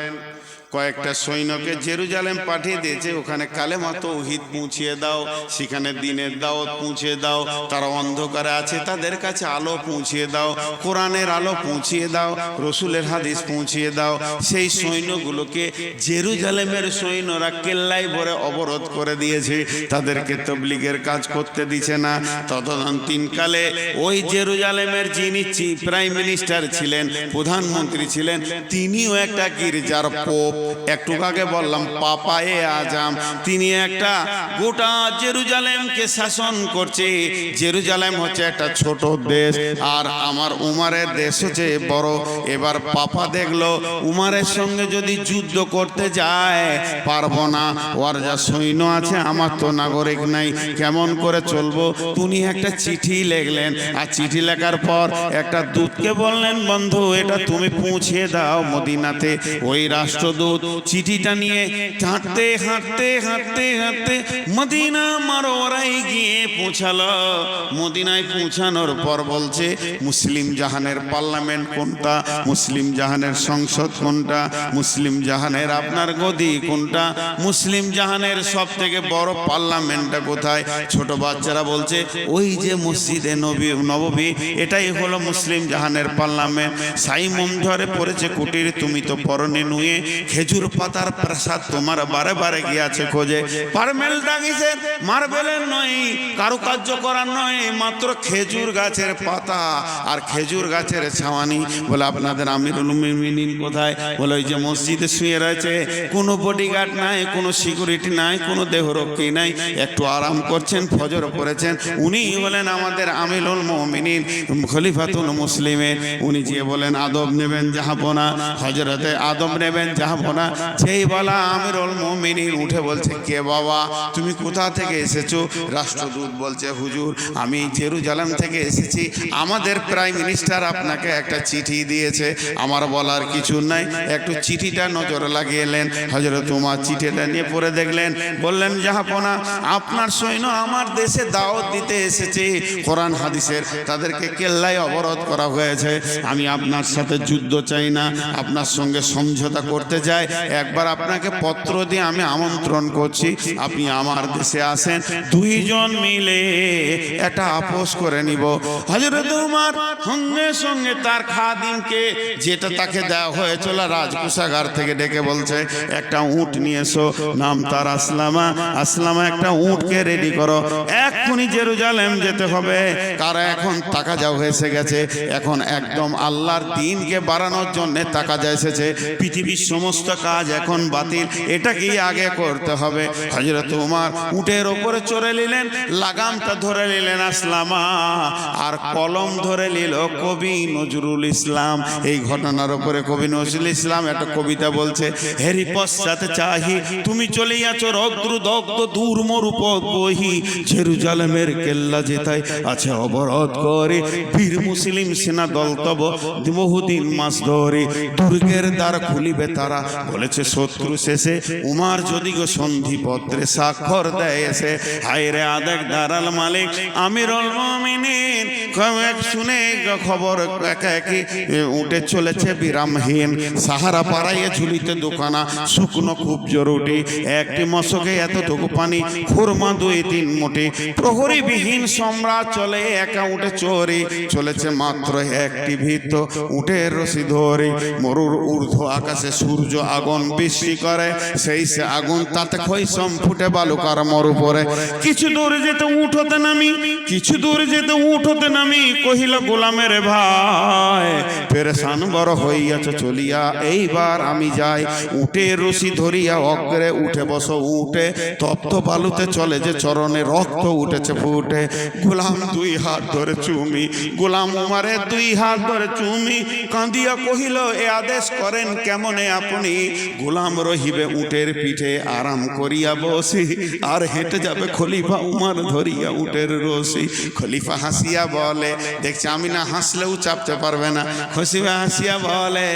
কয়েকটা সৈন্যকে জেরুজালেম পাঠিয়ে দিয়েছে, ওখানে কালেমা তাওহীদ পৌঁছিয়ে দাও, সেখানে দ্বীনের দাওয়াত পৌঁছিয়ে দাও। তারা অন্ধকারে আছে, তাদের কাছে আলো পৌঁছিয়ে দাও, কোরআনের আলো পৌঁছিয়ে দাও, রসুলের হাদিস পৌঁছিয়ে দাও। সেই সৈন্যগুলোকে জেরুজালেমের সৈন্যরা কেল্লায় ভরে অবরোধ করে দিয়েছে, তাদেরকে তবলিগের কাজ করতে দিচ্ছে না। তদন্তকালে ওই জেরুজালেমের যিনি প্রাইম মিনিস্টার ছিলেন, প্রধানমন্ত্রী ছিলেন, তিনিও একটা গির্জার পোপ, একটু আগে বললাম পাপায়ে আজম, তিনি একটা গোটা জেরুজালেমকে শাসন করছে। জেরুজালেম হচ্ছে একটা ছোট দেশ, আর আমার উমারের দেশ হচ্ছে বড়। এবার পাপা দেখলো উমারের সঙ্গে যদি যুদ্ধ করতে যায় পারবো না, ওর যা সৈন্য আছে আমার তো নাগরিক নাই, কেমন করে চলবো। তিনি একটা চিঠি লিখলেন, আর চিঠি লেখার পর একটা দূতকে বললেন, বন্ধু এটা তুমি পৌঁছিয়ে দাও মদিনাতে। ওই রাষ্ট্রদূত চিঠিটা নিয়ে হাঁটতে হাঁটতে হাঁটতে হাঁটতে মদিনা মারোয়ারায় গিয়ে পৌঁছালো। মদিনায় পৌঁছানোর পর বলছে, মুসলিম জাহানের পার্লামেন্ট কোনটা, মুসলিম জাহানের সংসদ কোনটা, মুসলিম জাহানের আপনার গদি কোনটা, মুসলিম জাহানের সব থেকে বড় পার্লামেন্টটা কোথায়। ছোট বাচ্চারা বলছে ওই যে মসজিদে নববী, এটাই হলো মুসলিম জাহানের পার্লামেন্ট। সাইমম ধরে পড়েছে কুটির, তুমি তো পরনে নুয়ে, খেজুর পাতার প্রাসাদ তোমার বারে বারে গিয়াছে খোঁজে। পারমেল ডাকিছে, মার্বেলের নয়, কারুকার্য করার নয়, মাত্র খেজুর গাছের পাতা আর খেজুর গাছের ছাওয়ানি। বলে আপনাদের আমিরুল মুমিনিন কোথায়? বলে ওই যে মসজিদে শুয়ে রয়েছে, কোনো বডিগার্ড নাই, কোনো সিকিউরিটি নাই, কোনো দেহরক্ষী নাই, একটু আরাম করছেন, ফজর পড়েছেন। উনি বলেন আমাদের আমিরুল মুমিনিন, খলিফাতুল মুসলিমের। উনি যে বলেন আদব নেবেন জাহাপনা, হযরতে আদব নেবেন জাহাপনা। যেই বলা আমিরুল মুমিনিন উঠে বলছে, কে বাবা, তুমি কোথা থেকে এসেছো? রাষ্ট্রদূত বলছে, হুজুর আমি জেরুজালেম থেকে এসেছি, আমাদের প্রাইম মিনিস্টার আপনাকে একটা চিঠি দিয়েছে। আমার বলার কিছু নাই, একটু চিঠিটা নজর লাগিয়েলেন। হযরত ওমর চিঠিটা নিয়ে পড়ে দেখলেন, বললেন জাহাপনা আপনার সৈন্য আমার দেশে দাওয়াত দিতে এসেছে কোরআন হাদিসের, তাদেরকে কেল্লায় অবরোধ করা হয়েছে। আমি আপনার সাথে যুদ্ধ চাই না, আপনার সঙ্গে সমঝোতা করতে চাই। একবার আপনাকে পত্র দিয়ে আমি আমন্ত্রণ করছি, আপনি আমার দেশে আসেন, দুইজন মিলে একটা আপোষ করে নিব। হযরত ওমর সঙ্গে সঙ্গে তার খাদিমকে, যেটা তাকে দেওয়া হয়েছিল রাজকোষাগার থেকে, ডেকে বলছে একটা উট নিয়ে এসো, নাম তার আসলামা। আসলামা একটা উটকে রেডি করো, এক্ষুনি জেরুজালেম যেতে হবে। কারণ এখন তাকাজা এসে গেছে, এখন একদম আল্লাহর দ্বীনকে বাড়ানোর জন্য তাকাজা এসেছে। পৃথিবীর সমস্ত কাজ এখন বাতিল, এটাকেই আগে করতে হবে। হযরত ওমর উটের ওপরে চড়ে নিলেন, লাগামটা ধরে নিলেন আসলামা, আর কলম ধরে নিল কবি নজরুল ইসলাম। এই ঘটনার উপরে কবি নজরুল ইসলাম একটা কবিতা বলছে, হেরি পশ্চাতে চাহি তুমি চলিয়াছ রৌদ্র দগ্ধ দূর মরুপথ বহি, জেরুজালেমের কেল্লা যেতাই আছে অবরোধ করে, বীর মুসলিম সেনা দল তব বহুদিন মাস ধরে, দুর্গের দ্বার খুলিবে তারা বলেছে শত্রু শেষে, উমার যদি গো সন্ধিপত্রে স্বাক্ষর দেয় এসে। হায় রে আদেক দারাল মালিক আমিরুল মুমিনিন, শুনে খবর একে উঠে চলেছে বিরামহীন, সাহারা পাড়াইয়ে ঝুলিতে দোকানা, শুকনো খুব জরুরি, একটি মশকে এতটুকু পানি, খুরমা 2-3 মুঠি, প্রহরীবিহীন সম্রাট চলে একা উঠে চোরে, চলেছে মাত্র একটি ভীত উঠের রশি ধরে, মরুর ঊর্ধ্ব আকাশে সূর্য আগুন বৃষ্টি করে, সেই সে আগুন তাতে খৈসম ফুটে বালুকার মরু পরে। কিছু দূর যেতে উঠ হতে নামি, কিছু দূর যেতে উঠ হতে নামি, কহিল গোলামের ভাই পেরেশান বড় হইয়াছ চলিয়া, এইবার আমি যাই। উটের রশি ধরিয়া অগ্রে উঠে বসো, উঠে তপ্ত বালুতে চলে যে চরণে রক্ত উঠেছে ফুটে। গোলাম 2 হাত ধরে চুমি, গোলাম উমারের 2 হাত ধরে চুমি, কাঁদিয়া কহিল এ আদেশ করেন কেমনে আপনি? গোলাম রহিবে উটের পিঠে আরাম করিয়া বসি, আর হেঁটে যাবে খলিফা উমার ধরিয়া উটের রশি। খলিফা হাসিয়া বলে, দেখছি আমি না হাসলেও চাপতে পারবে না। খলিফা হাসিয়া বলে,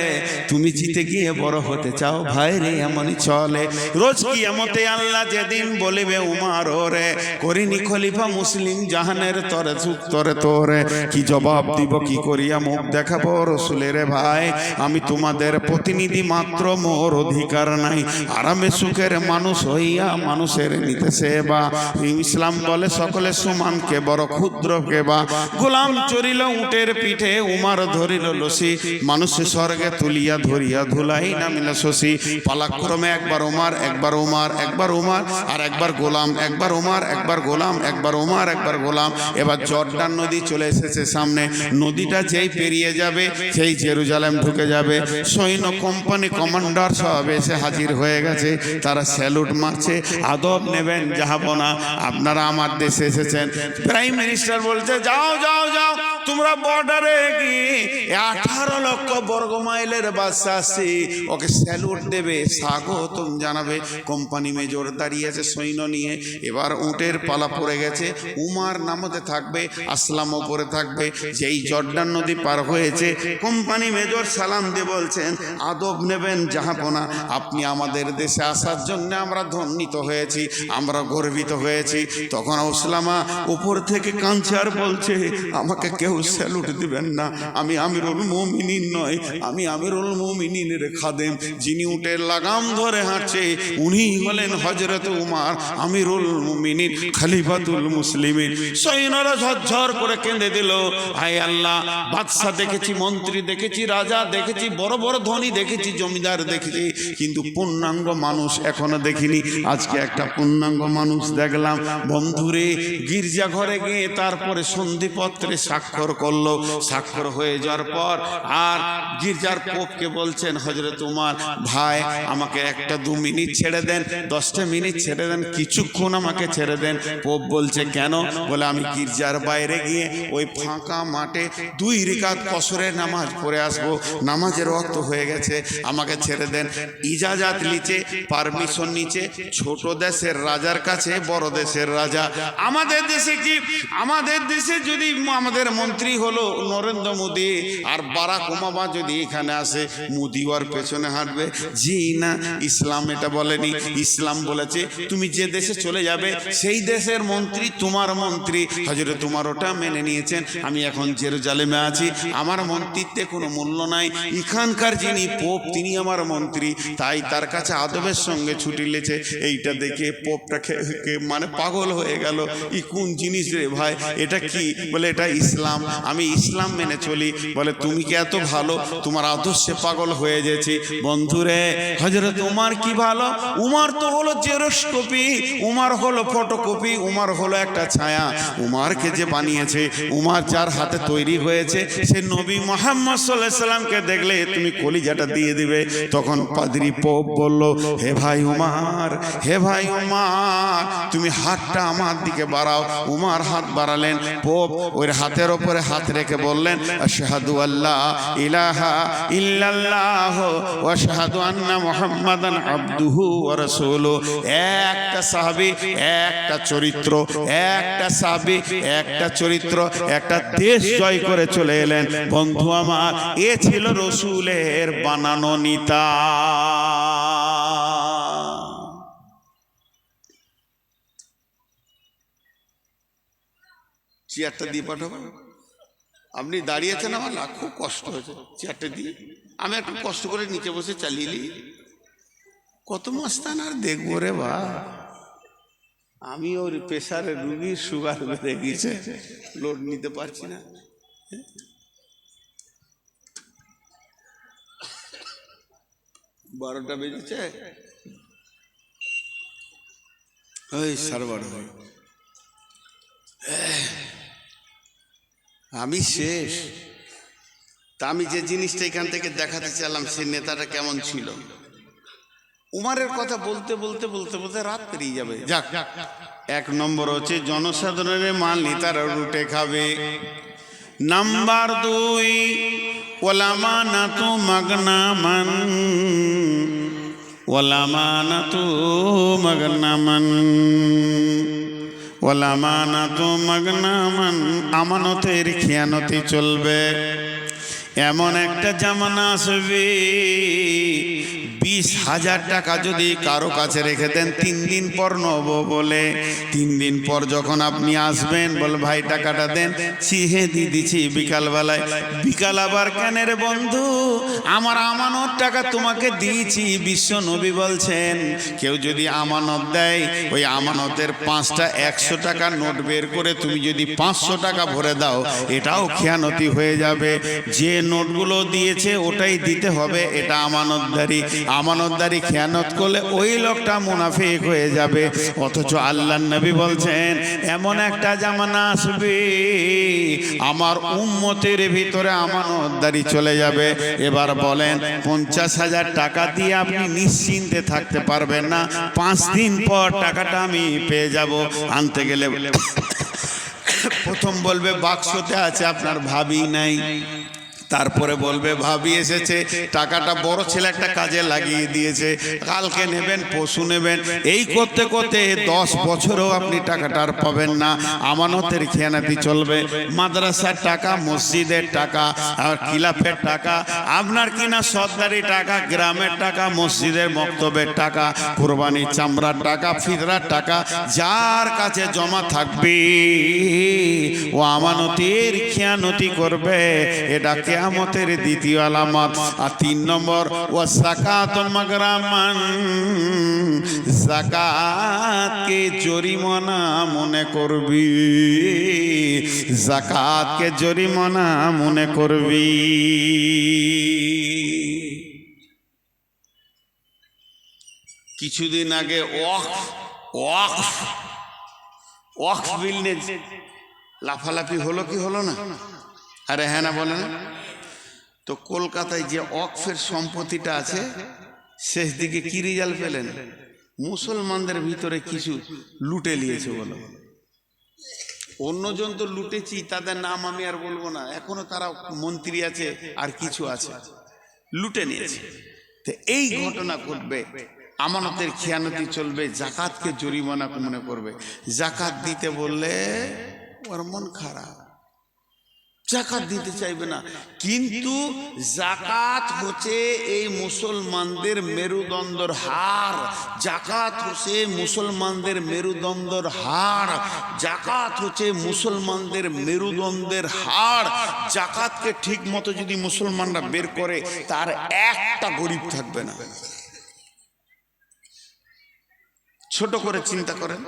তুমি জিতে গিয়ে বড় হতে চাও ভাই রে, এমনই চলে। রোজ কিয়ামতে আল্লাহ যেদিন বলিবে উমার ওরে, করিনি খলিফা মুসলিম জাহানের তরে তরে তোরে, কি জবাব দিব কি করিয়া মুখ দেখাবো রসুলের ভাই? আমি তো তোমাদের প্রতিনিধি মাত্র, মোর অধিকার নাই। আরামে সুখের মানুষ হইয়া মানুষের নিতে সেবা। ইসলাম বলে সকলে সমান, কে বড় ক্ষুদ্র কে বা। গোলাম চড়িল উটের পিঠে, উমার ধরিল লসি। মানুষে স্বর্গে তুলিয়া ধরিয়া ধুলাই নামিল শশী। পালাক্রমে একবার উমার, একবার উমার, একবার উমার, আর একবার গোলাম, একবার উমার, একবার গোলাম, একবার উমার, একবার গোলাম। এবার জর্ডান নদী চলে এসেছে সামনে। নদীটা যেই পেরিয়ে যাবে সেই জেরুজালেম ঢুকে যাবে। সৈন্য কোম্পানি কমান্ডার সব এসে হাজির হয়ে গেছে। তারা স্যালুট মারছে, আদব নেবেন জাহাপনা, আপনারা আমার দেশে এসেছেন। প্রাইম মিনিস্টার বলছে যাও যাও যাও, তোমরা বর্ডারে গিয়ে 18 লক্ষ বর্গ মাইলের বাদশা আসছে, ওকে স্যালুট দেবে, স্বাগতম জানাবে। কোম্পানি মেজর দাঁড়িয়ে আছে সৈন্য নিয়ে। এবার উটের পালা পড়ে গেছে। উমার নামতে থাকবে, আসলাম ওপরে থাকবে। যেই জর্ডান নদী পার হয়েছে, কোম্পানি মেজর সালাম দিয়ে বলছেন আদব নেবেন জাহাপনা, আপনি আমাদের দেশে আসার জন্য আমরা ধন্যিত হয়েছি, আমরা গর্বিত হয়েছি। তখন ওসলামা উপর থেকে কাঁদছে আর বলছে আমাকে কেউ স্যালুট দিবেন না, আমি আমিরুল মুমিনিন নয়, আমি আমিরুল মুমিনিনের খাদেম। যিনি উটের লাগাম ধরে হাঁটছে উনি হলেন হযরত উমার, আমিরুল মুমিনিন, খলিফাতুল মুসলিমিন। সৈন্যরা ঝরঝর করে কেঁদে দিল, হায় আল্লাহ, বাদশা দেখেছি, মন্ত্রী দেখেছি, রাজা দেখেছি, বড় বড় ধনী দেখেছি, জমিদার দেখেছি, কিন্তু পূর্ণাঙ্গ মানুষ এখনো দেখিনি। আজকে একটা পূর্ণাঙ্গ মানুষ দেখলাম। বন্ধুরে, গির্জা ঘরে গিয়ে তারপরে সন্ধিপত্রে স্বাক্ষর করলো। স্বাক্ষর হয়ে যাওয়ার পর আর গির্জার পোপকে বলছেন হযরত উমার, ভাই আমাকে 1-2 মিনিট ছেড়ে দেন, 10টা মিনিট ছেড়ে দেন, কিছুক্ষণ আমাকে ছেড়ে দেন। পোপ বলছে কেন? বলে আমি গির্জার বাইরে গিয়ে ওই ফাঁকা মাঠে 2 রিকাত কসরের নামাজ পড়ে আসবো, নামাজের ওয়াক্ত হয়ে গেছে, আমাকে ছেড়ে দেন। ইজাজাত নিচে, পারমিশন নিচে, ছোট দেশের রাজার কাছে বড় দেশের রাজা। আমাদের দেশে কি, আমাদের দেশে যদি আমাদের মন্ত্রী হলো নরেন্দ্র মোদী আর বারাক ওবামা যদি এখানে আসে, মোদী ওর পেছনে হাঁটবে? জি না, ইসলাম এটা বলেনি। ইসলাম বলেছে তুমি যে দেশে চলে যাবে সেই দেশের মন্ত্রী তোমার মন্ত্রী। হযরত উমর ওটা মেনে নিয়েছেন। আমি এখন জেরুজালেমে আছি, আমার মন্ত্রিত্বে কোনো মূল্য নাই, এখানকার যিনি পোপ তিনি আমার মন্ত্রী, তাই তার কাছে আদবের সঙ্গে ছুটি লেছে। এইটা দেখে পোপটা মানে পাগল হয়ে গেল, ই কোন জিনিস রে ভাই, এটা কি? বলে এটা ইসলাম, আমি ইসলাম মেনে চলি। বলে তুমি কি এত ভালো, তোমার আদর্শে পাগল হয়ে গেছি। বন্ধুরে, হযরত উমর কি ভালো, উমর তো হলো জেরক্স কপি, উমর হলো ফটোকপি, উমর হলো একটা ছায়া। উমরকে যে বানিয়েছে, উমর যার হাতে তৈরি হয়েছে, সে নবী মুহাম্মদ সাল্লাল্লাহু আলাইহি সাল্লামকে দেখলে তুমি কলিজাটা দিয়ে দিবে। তখন পাদ্রী পোপ বলল, হে ভাই উমর, হে ভাই উমর, তুমি হাতটা আমার দিকে বাড়াও। উমর হাত বাড়ালেন, পোপ ওই হাতের ওপরে হাত রেখে বললেন, আশহাদু আল্লা ইলাহা ইল্লাল্লাহ ওয়া আশহাদু আন্না মুহাম্মাদান আবদুহু ওয়া রাসূলুহু। একটা সাহাবী, একটা চরিত্র, একটা সাহাবী, একটা চরিত্র, একটা দেশ জয় করে চলে এলেন। বন্ধু আমার, এ ছিল রসুলের বানানো নিতা। চেয়ারটা দিয়ে পাঠাবো, আপনি দাঁড়িয়েছেন, আমার না খুব কষ্ট হয়েছে, চেয়ারটা দিয়ে আমি একটু কষ্ট করে নিচে বসে চালিয়ে নিই। কত মস্তান আর দেখবো রে বা, আমি ওর প্রেশারের রুগীর সুগার বেড়ে গেছে, লোড নিতে পারছি না। 12টা বেজেছে, ওই 12:30। আমি শেষ। তা আমি যে জিনিসটা এখান থেকে দেখাতে চাইলাম, সে নেতাটা কেমন ছিল। উমারের কথা বলতে বলতে বলতে বলতে রাত পেরিয়ে যাবে। যাক, 1 নম্বর হচ্ছে জনসাধারণের মাল নেতারা রুটে খাবে। নাম্বার 2, ওলামানাতু মাগনামান, ওলামানাতু মাগনামান, ওলামানাতু মাগনামান, আমানতের খেয়ানতি চলবে। এমন একটা জামানা আসবে 20,000 টাকা যদি কারো কাছে রেখে দেন 3 দিন পর নেব বলে, 3 দিন পর যখন আপনি আসবেন বল ভাই টাকাটা দেন, চিহে দিয়ে দিচ্ছি বিকালবেলায়। বিকাল আবার কেন রে বন্ধু, আমার আমানত টাকা তোমাকে দিয়েছি। বিশ্ব নবী বলছেন কেউ যদি আমানত দেয়, ওই আমানতের 5টা 100 টাকা নোট বের করে তুমি যদি 500 টাকা ভরে দাও, এটাও খেয়ানতি হয়ে যাবে। যে নোটগুলো দিয়েছে ওটাই দিতে হবে, এটা আমানতদারি। আমানতদারি খেয়ানত করলে ওই লোকটা মুনাফিক হয়ে যাবে। অথচ আল্লাহর নবী বলছেন এমন একটা জামানা আসবে আমার উম্মতের ভিতরে আমানতদারি চলে যাবে। এবার বলেন 50,000 টাকা দিয়ে আপনি নিশ্চিন্তে থাকতে পারবেন না, 5 দিন পর টাকাটা আমি পেয়ে যাব। আনতে গেলে প্রথম বলবে বাক্সতে আছে, আপনার ভাবি নাই। তারপরে বলবে ভাবি এসেছে, টাকাটা বড় ছেলে একটা কাজে লাগিয়ে দিয়েছে, কালকে নেবেন পশু নেবেন। এই করতে করতে 10 বছরও আপনি টাকাটা আর পাবেন না। আমানতের খেয়ানাতি চলবে। মাদ্রাসার টাকা, মসজিদের টাকা, আর কিলাফের টাকা, আপনার কিনা সরকারি টাকা, গ্রামের টাকা, মসজিদের মক্তবের টাকা, কুরবানির চামড়ার টাকা, ফিতরার টাকা, যার কাছে জমা থাকবে ও আমানতের খেয়ানতি করবে। এটা কিয়ামতের দ্বিতীয় আলামত। আর 3 নম্বর ও যাকাতুল মাগরামান, যাকাতকে জরিমানা মনে করবি, যাকাতকে জরিমানা মনে করবি। কিছুদিন আগে ওয়াকফ বিল নিয়ে লাফালাফি হলো কি হলো না? আরে হ্যাঁ না বলেন। তো কলকাতায় যে ওয়াকফের সম্পত্তিটা আছে, শেষ দিকে কি রেজাল্ট পেলেন? মুসলমানদের ভিতরে কিছু লুটে নিয়েছে বলো। অন্যজন তো লুটেছি, তাদের নাম আমি আর বলবো না, এখনো তারা মন্ত্রী আছে আর কিছু আছে, লুটে নিয়েছে। তো এই ঘটনা ঘটবে, আমানতের খেয়ানতি চলবে, যাকাতকে জরিমানা মনে করবে। যাকাত দিতে বললে ওর মন খারাপ, যাকাত দিতে চাইবে না। কিন্তু যাকাত হচ্ছে এই মুসলমানদের মেরুদণ্ডের হাড়, যাকাত হচ্ছে মুসলমানদের মেরুদণ্ডের হাড়, যাকাত হচ্ছে মুসলমানদের মেরুদণ্ডের হাড়। যাকাতকে ঠিক মতো যদি মুসলমানরা বের করে, তার একটা গরিব থাকবে না। ছোট করে চিন্তা করেন,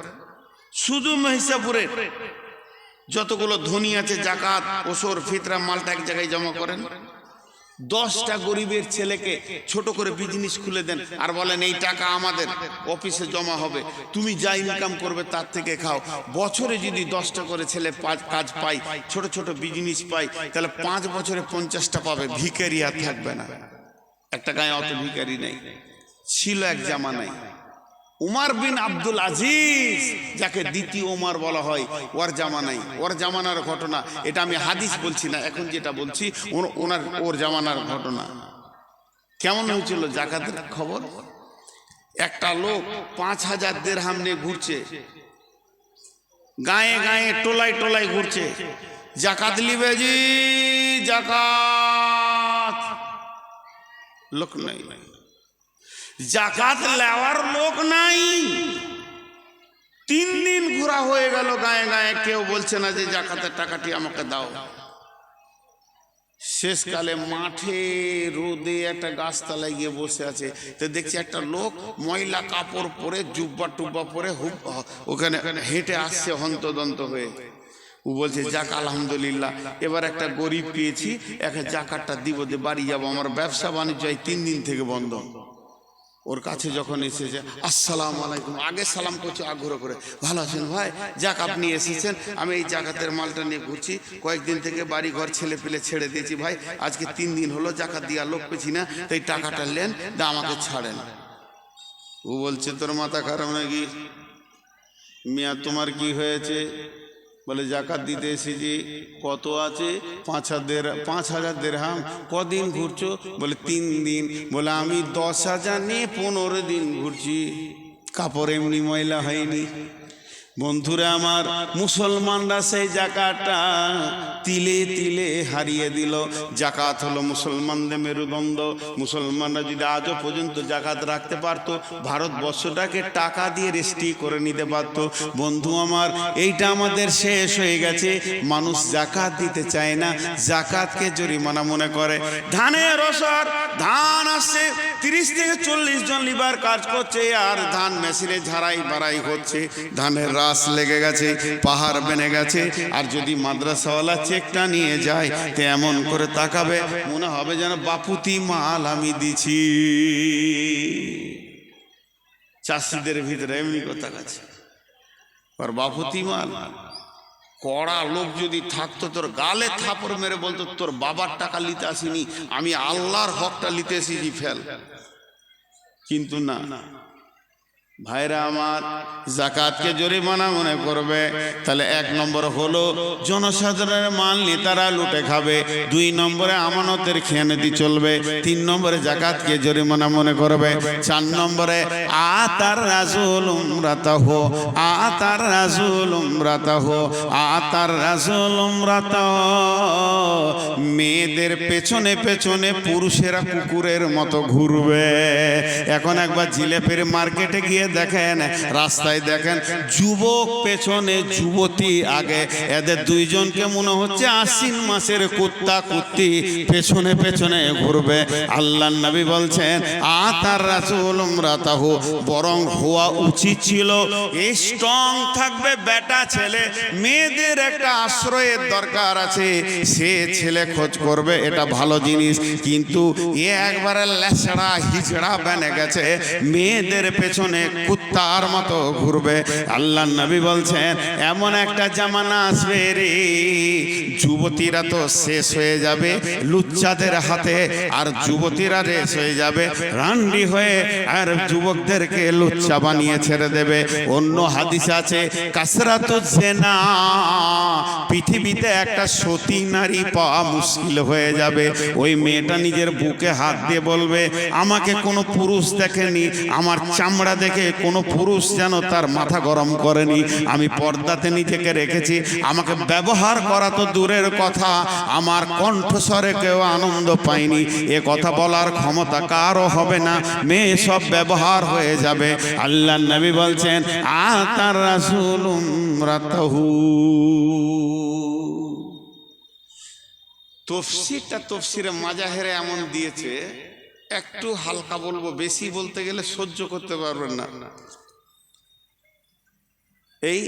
শুধু মহিষাপুরে যতগুলো ধনী আছে, যাকাত, ওসর, ফিতরা, মালটা এক জায়গায় জমা করেন। 10টা গরিবের ছেলেকে ছোট করে বিজনেস খুলে দেন আর বলেন এই টাকা আমাদের অফিসে জমা হবে, তুমি যা ইনকাম করবে তার থেকে খাও। বছরে যদি 10টা করে ছেলে কাজ পাই, ছোট ছোট বিজনেস পাই, তাহলে 5 বছরে 50টা পাবে। ভিখারি আর থাকবে না। একটা গায়ে অত ভিখারি নেই, ছিল এক জামানায়। উমর বিন আব্দুল আজিজ, যাকে দ্বিতীয় উমর বলা হয়, ওর জামানায়, ওর জামানার ঘটনা। এটা আমি হাদিস বলছি না, এখন যেটা বলছি ওর জামানার ঘটনা। কেমন হয়েছিল যাকাতের খবর? একটা লোক 5,000 দিরহাম নিয়ে ঘুরছে, গায়ে গায়ে টোলায় টোলায় ঘুরছে, যাকাত লিবে জি, যাকাত। লোক নাই, যাকাত লেওয়ার লোক নাই। 3 দিন ঘোরা হয়ে গেল গায়ে গায়ে, কেউ বলছে না যে যাকাতের টাকাটি আমাকে দাও। শেষকালে মাঠে রোদে একটা গাছতলায় গিয়ে বসে আছে, তো দেখছি একটা লোক ময়লা কাপড় পরে, জুব্বা টুব্বা পরে ওখানে হেঁটে আসছে হন্তদন্ত হয়ে। ও বলছে যাক আলহামদুলিল্লাহ, এবার একটা গরিব পেয়েছি, একটা যাকাতটা দিব, বাড়ি যাবো, আমার ব্যবসা বাণিজ্য 3 দিন থেকে বন্ধ। ওর কাছে যখন এসেছে, আসসালামু আলাইকুম, আগে সালাম করছে আগ্রহ করে, ভালো আছেন ভাই? যাক আপনি এসেছেন, আমি এই যাকাতের মালটা নিয়ে ঘুরছি, কয়েকদিন থেকে বাড়ি ঘর ছেলে পেলে ছেড়ে দিয়েছি ভাই, আজকে 3 দিন হলো যাকাত দিয়া লোক পেছি না, তাই টাকাটা নেন, দা আমাকে ছাড়েন। ও বলছে তোর মাথা খারাপ নাকি মিয়া, তোমার কি হয়েছে? বলে যাকাত দিতে এসেছি। কত আছে? 5,000 দিরহাম। কদিন ঘুরছো? বলে 3 দিন। বলে আমি 10,000 নিয়ে 15 দিন ঘুরছি, কাপড় এমনি ময়লা হয়নি। বন্ধুরা আমার, মুসলমানরা সেই যাকাতটা তিলে তিলে হারিয়ে দিল। জাকাত হলো মুসলমানদের মেরুদণ্ড। মুসলমানরা যদি আজও পর্যন্ত জাকাত রাখতে পারতো, ভারতবর্ষটাকে টাকা দিয়ে রেজিস্ট্রি করে নিতে পারতো। বন্ধু আমার, এইটা আমাদের শেষ হয়ে গেছে। মানুষ জাকাত দিতে চায় না, জাকাতকে জরিমানা মনে করে। ধানের ওসর, ধান আসছে, 30 থেকে 40 জন লিবার কাজ করছে, আর ধান মেশিনে ঝাড়াই বাড়াই হচ্ছে। ধানের রাস লেগে গেছে, পাহাড় বেনে গেছে। আর যদি মাদ্রাসাওয়ালা চেকটা নিয়ে যায়, তো এমন করে তাকাবে, মনে হবে যেন বাপুতি মাল আমি দিছি। চাষিদের ভিতরে এমনি কথা আছে, আর বাপুতি মাল। কড়া লোক যদি থাকতো, তোর গালে থাপড় মেরে বলতো, তোর বাবার টাকা নিতে আসিনি, আমি আল্লাহর হকটা নিতে এসেছি, ফেল। কিন্তু না, ভাইরা আমার, জাকাতকে জরিমানা মনে করবে। তাহলে 1 নম্বর হলো জনসাধারণের মাল নেতারা লুটে খাবে। 2 নম্বরে আমানতের খেয়ানতি চলবে। 3 নম্বরে জাকাতকে জরিমানা মনে করবে। 4 নম্বরে আতার রাজুল উমরাতাহু, আতার রাজুল উমরাতাহু, আতার রাজুল উমরাতাহু। মেয়েদের পেছনে পেছনে পুরুষেরা কুকুরের মতো ঘুরবে। এখন একবার জিলেপের মার্কেটে গিয়ে দেখেন, রাস্তায় দেখেন, যুবক পেছনে, যুবতী আগে। এদের 2 জনকে মনে হচ্ছে আশ্বিন মাসের কুত্তা কুত্তি পেছনে পেছনে ঘুরবে। আল্লাহর নবী বলছেন, আতার রাসূল উমরাতাহু, বরং হওয়া উচিত ছিল স্ট্রং থাকবে বেটা ছেলে। মেয়েদের একটা আশ্রয়ের দরকার আছে, সে ছেলে খোঁজ করবে, এটা ভালো জিনিস। কিন্তু এ একবারে লেছড়া হিজড়া বেনে গেছে, মেয়েদের পেছনে কুত্তার মতো ঘুরবে। আল্লাহর নবী বলছেন, এমন একটা জামানা আসবে রে, যুবতীরা তো শেষ হয়ে যাবে লুচ্চাদের হাতে, আর যুবতীরা শেষ হয়ে যাবে রান্ডি হয়ে, আর যুবকদেরকে লুচ্চা বানিয়ে ছেড়ে দেবে। অন্য হাদিস আছে, কাসরাতুজ জিনা, পৃথিবীতে একটা সতী নারী পাওয়া মুশকিল হয়ে যাবে। ওই মেয়েটা নিজের বুকে হাত দিয়ে বলবে, আমাকে কোনো পুরুষ দেখেনি, আমার চামড়া দেখে কোনো পুরুষ যেন তার মাথা গরম করেনি, আমি পর্দাতে নিজেকে রেখেছি, আমাকে ব্যবহার করা তো দূরের কথা, আমার কণ্ঠস্বরে কেউ আনন্দ পায়নি। এ কথা বলার ক্ষমতা কারও হবে না, মেয়ে সব ব্যবহার হয়ে যাবে। আল্লাহর নবী বলছেন, আতার রাসূল উমরাতাহু। তফসিরে মাজাহেরে এমন দিয়েছে, একটু হালকা বলবো, বেশি বলতে গেলে সহ্য করতে পারবেন না। এই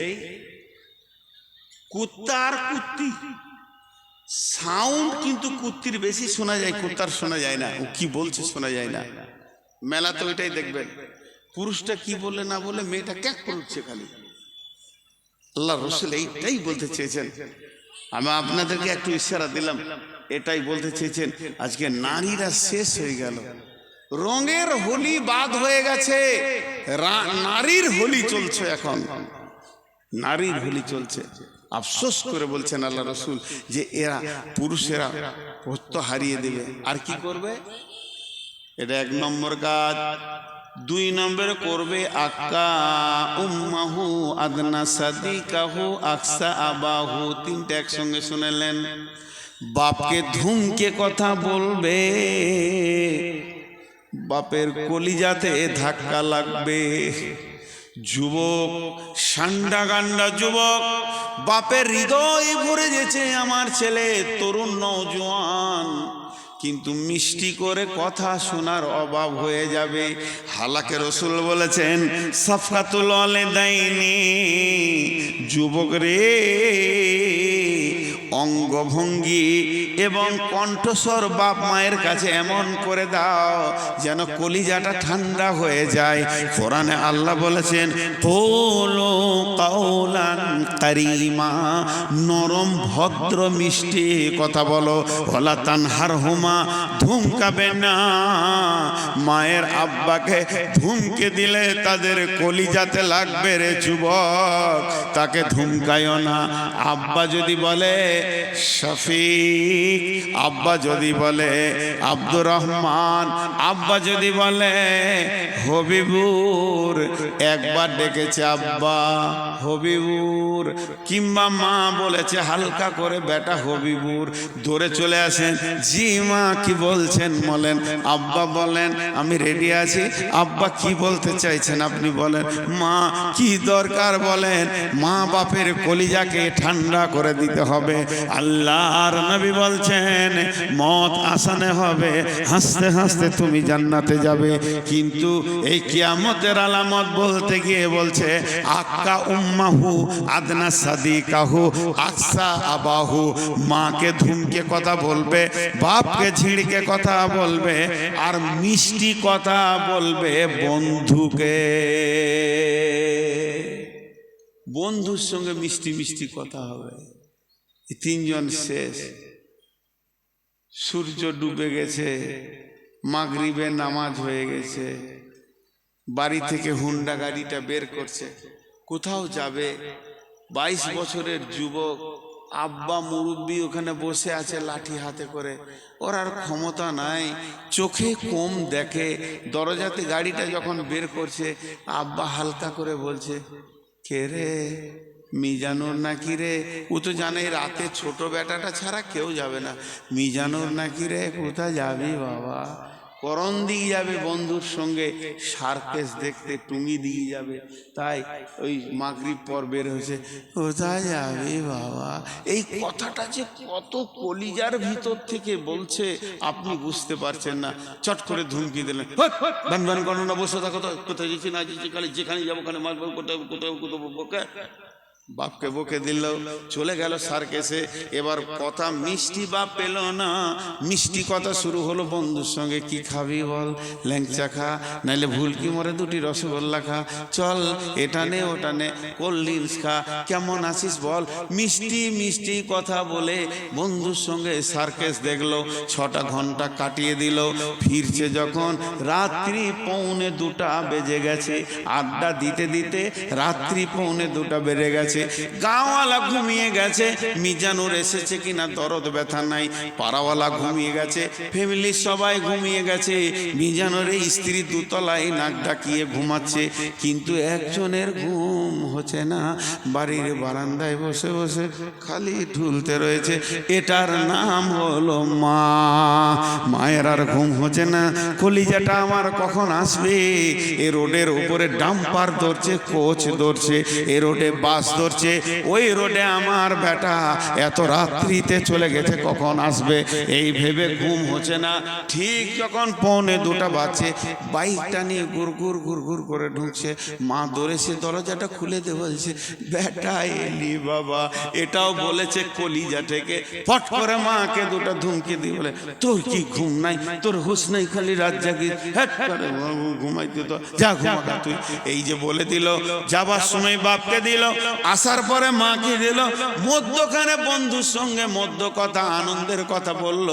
কুত্তার কুত্তি সাউন্ড কিন্তু কুত্তির বেশি শোনা যায়, কুত্তার শোনা যায় না। ও কি বলছে শোনা যায় না। মেলা তো ওইটাই দেখবেন, পুরুষটা কি বলে না বলে মেয়েটা ক্যাক করছে খালি। আল্লাহ রাসূল এইটাই বলতে চেয়েছেন। আমি আপনাদেরকে একটু ইশারা দিলাম, এটাই বলতে চেয়েছেন। আজকে নারীরা শেষ হয়ে গেল, রঙের হোলি বাদ হয়ে গেছে, নারীর হোলি চলছে। এখন নারীর হোলি চলছে। আফসোস করে বলছেন আল্লাহ রাসূল যে এরা পুরুষেরা ভক্ত হারিয়ে দেবে। আর কি করবে? এটা 1 নম্বর কাজ। 2 নম্বরে করবে আক্কা উম্মাহু আদনা সাদিকাহু আকসা আবাহু। 3টা একসঙ্গে শুনেলেন। বাপকে ধুমকে কথা বলবে, বাপের কলিজাতে ধাক্কা লাগবে। যুবক, সান্ডা গান্ডা যুবক, বাপের হৃদয় ভরে গেছে আমার ছেলে তরুণ নওজোয়ান, কিন্তু মিষ্টি করে কথা শোনার অভাব হয়ে যাবে। হালাকে রাসূল বলেছেন, সাফকাতুল ওয়ালিদাইনি, যুবক রে, অঙ্গভঙ্গি এবং কণ্ঠস্বর বাপ মায়ের কাছে এমন করে দাও যেন কলিজাটা ঠান্ডা হয়ে যায়। কোরআনে আল্লাহ বলেছেন, কুলু কাওলান কারীমা, নরম ভদ্র মিষ্টি কথা বলো। ওয়ালা তানহারহুমা, ধুমকাবে না। মায়ের আব্বাকে ধুমকে দিলে তাদের কলিজাতে লাগবে রে যুবক, তাকে ধুমকায়ও না। আব্বা যদি বলে শফিক, আব্বা যদি বলে আব্দুর রহমান, আব্বা যদি বলে হবিবুর, একবার ডেকেছে আব্বা হবিবুর, কিংবা মা বলেছে হালকা করে বেটা হবিবুর, দৌড়ে চলে আসেন, জি মা কি বলছেন বলেন। আব্বা বলেন আমি রেডি আছি, আব্বা কি বলতে চাইছেন আপনি বলেন। মা কি দরকার বলেন। মা বাপের কলিজাকে ঠান্ডা করে দিতে হবে। আল্লাহর নবী বলছেন মত আসানে হবে, হাসতে হাসতে তুমি জান্নাতে যাবে। কিন্তু এই কিয়ামতের আলামত বলতে গিয়ে বলছে আক্কা উম্মাহু আদনা সাদিকাহু আকসা আবাহু, মাকে ধুমকে কথা বলবে, বাপকে ঝিড়কে কথা বলবে, আর মিষ্টি কথা বলবে বন্ধুকে। বন্ধুর সঙ্গে মিষ্টি মিষ্টি কথা হবে। তিনজন শেষ, সূর্য ডুবে গেছে, মাগরিবের নামাজ হয়ে গেছে, বাড়ি থেকে হুন্ডা গাড়িটা বের করছে, কোথাও যাবে। 22 বছরের যুবক, আব্বা মুরব্বী ওখানে বসে আছে লাঠি হাতে করে, ওর আর ক্ষমতা নাই, চোখে কম দেখে। দরজাতে গাড়িটা যখন বের করছে, আব্বা হালকা করে বলছে কে রে, মিজানুর নাকি রে? ও তো জানে রাতে ছোট বেটাটা ছাড়া কেউ যাবে না। মিজানুর নাকি রে? কোথায় যাবি বাবা? করণ দিয়ে যাবে বন্ধুর সঙ্গে সার্কেস দেখতে, টুঙ্গি দিয়ে যাবে। তাই ওই মাগরিব পর বের হয়েছে, কোথায় যাবি বাবা? এই কথাটা যে কত কলিজার ভিতর থেকে বলছে আপনি বুঝতে পারছেন না। চট করে ধুমকি দিলেন, বান বান করো না, বসে থাকো, কোথায় যেছি না যেছি, খালি যেখানে যাবো ওখানে মারবো, কোথায় কোথাও কোথাও। বাপকে বকে দিল, চলে গেল সার্কেসে। এবার কথা মিষ্টি বাপ পেল না, মিষ্টি কথা শুরু হলো বন্ধুর সঙ্গে। কি খাবি বল, ল্যাংচা খা, নাইলে ভুলকি মরে 2টি রসগোল্লা খা, চল এটা নে ওটা নে, কোল্ড ড্রিঙ্কস খা, কেমন আছিস বল। মিষ্টি মিষ্টি কথা বলে বন্ধুর সঙ্গে সার্কেস দেখলো। 6টা ঘন্টা কাটিয়ে দিল। ফিরছে যখন রাত্রি 1:45 বেজে গেছে। আড্ডা দিতে দিতে রাত্রি 1:45 বেড়ে গেছে। গাঁওয়ালা ঘুমিয়ে গেছে, মিজানুর এসেছে কিনা দরদ ব্যথা নাই। পাড়াওয়ালা ঘুমিয়ে গেছে, ফ্যামিলির সবাই ঘুমিয়ে গেছে। মিজানুর স্ত্রী 2 তলায় নাক ডাকিয়ে ঘুমাচ্ছে, কিন্তু একজনের ঘুম হচ্ছে না। বাড়ির বারান্দায় বসে বসে খালি ঢুলতে রয়েছে। এটার নাম হলো মা। মায়ের আর ঘুম হচ্ছে না, কলিজাটা আমার কখন আসবে। এ রোডের উপরে ডাম্পার ধরছে, কোচ ধরছে, এ রোডে বাস ধরছে, ওই রোডে আমার বেটা এত রাত্রিতে চলে গেছে, কখন আসবে এই ভেবে ঘুম হচ্ছে না। ঠিক যখন 1:45 বাজছে, বাইকটা নিয়ে গুড়গুড় গুড়গুড় করে ঢুকছে। মা দৌড়েছে, দরজাটা খুলে দে বলছে, বেটা এলি বাবা। এটাও বলেছে কলিজা থেকে। ফট করে মাকে 2টা ধুমকি দিয়ে বলে, তোর কি ঘুম নাই, তোর হুঁশ নাই, খালি রাত জাগিস, ঘুমাইতে তো যা, ঘুমাকা তুই। এই যে বলে দিল। যাবার সময় বাপকে দিল, আসার পরে মাকে দিল। মধ্যখানে বন্ধুর সঙ্গে মধ্য কথা, আনন্দের কথা বলল।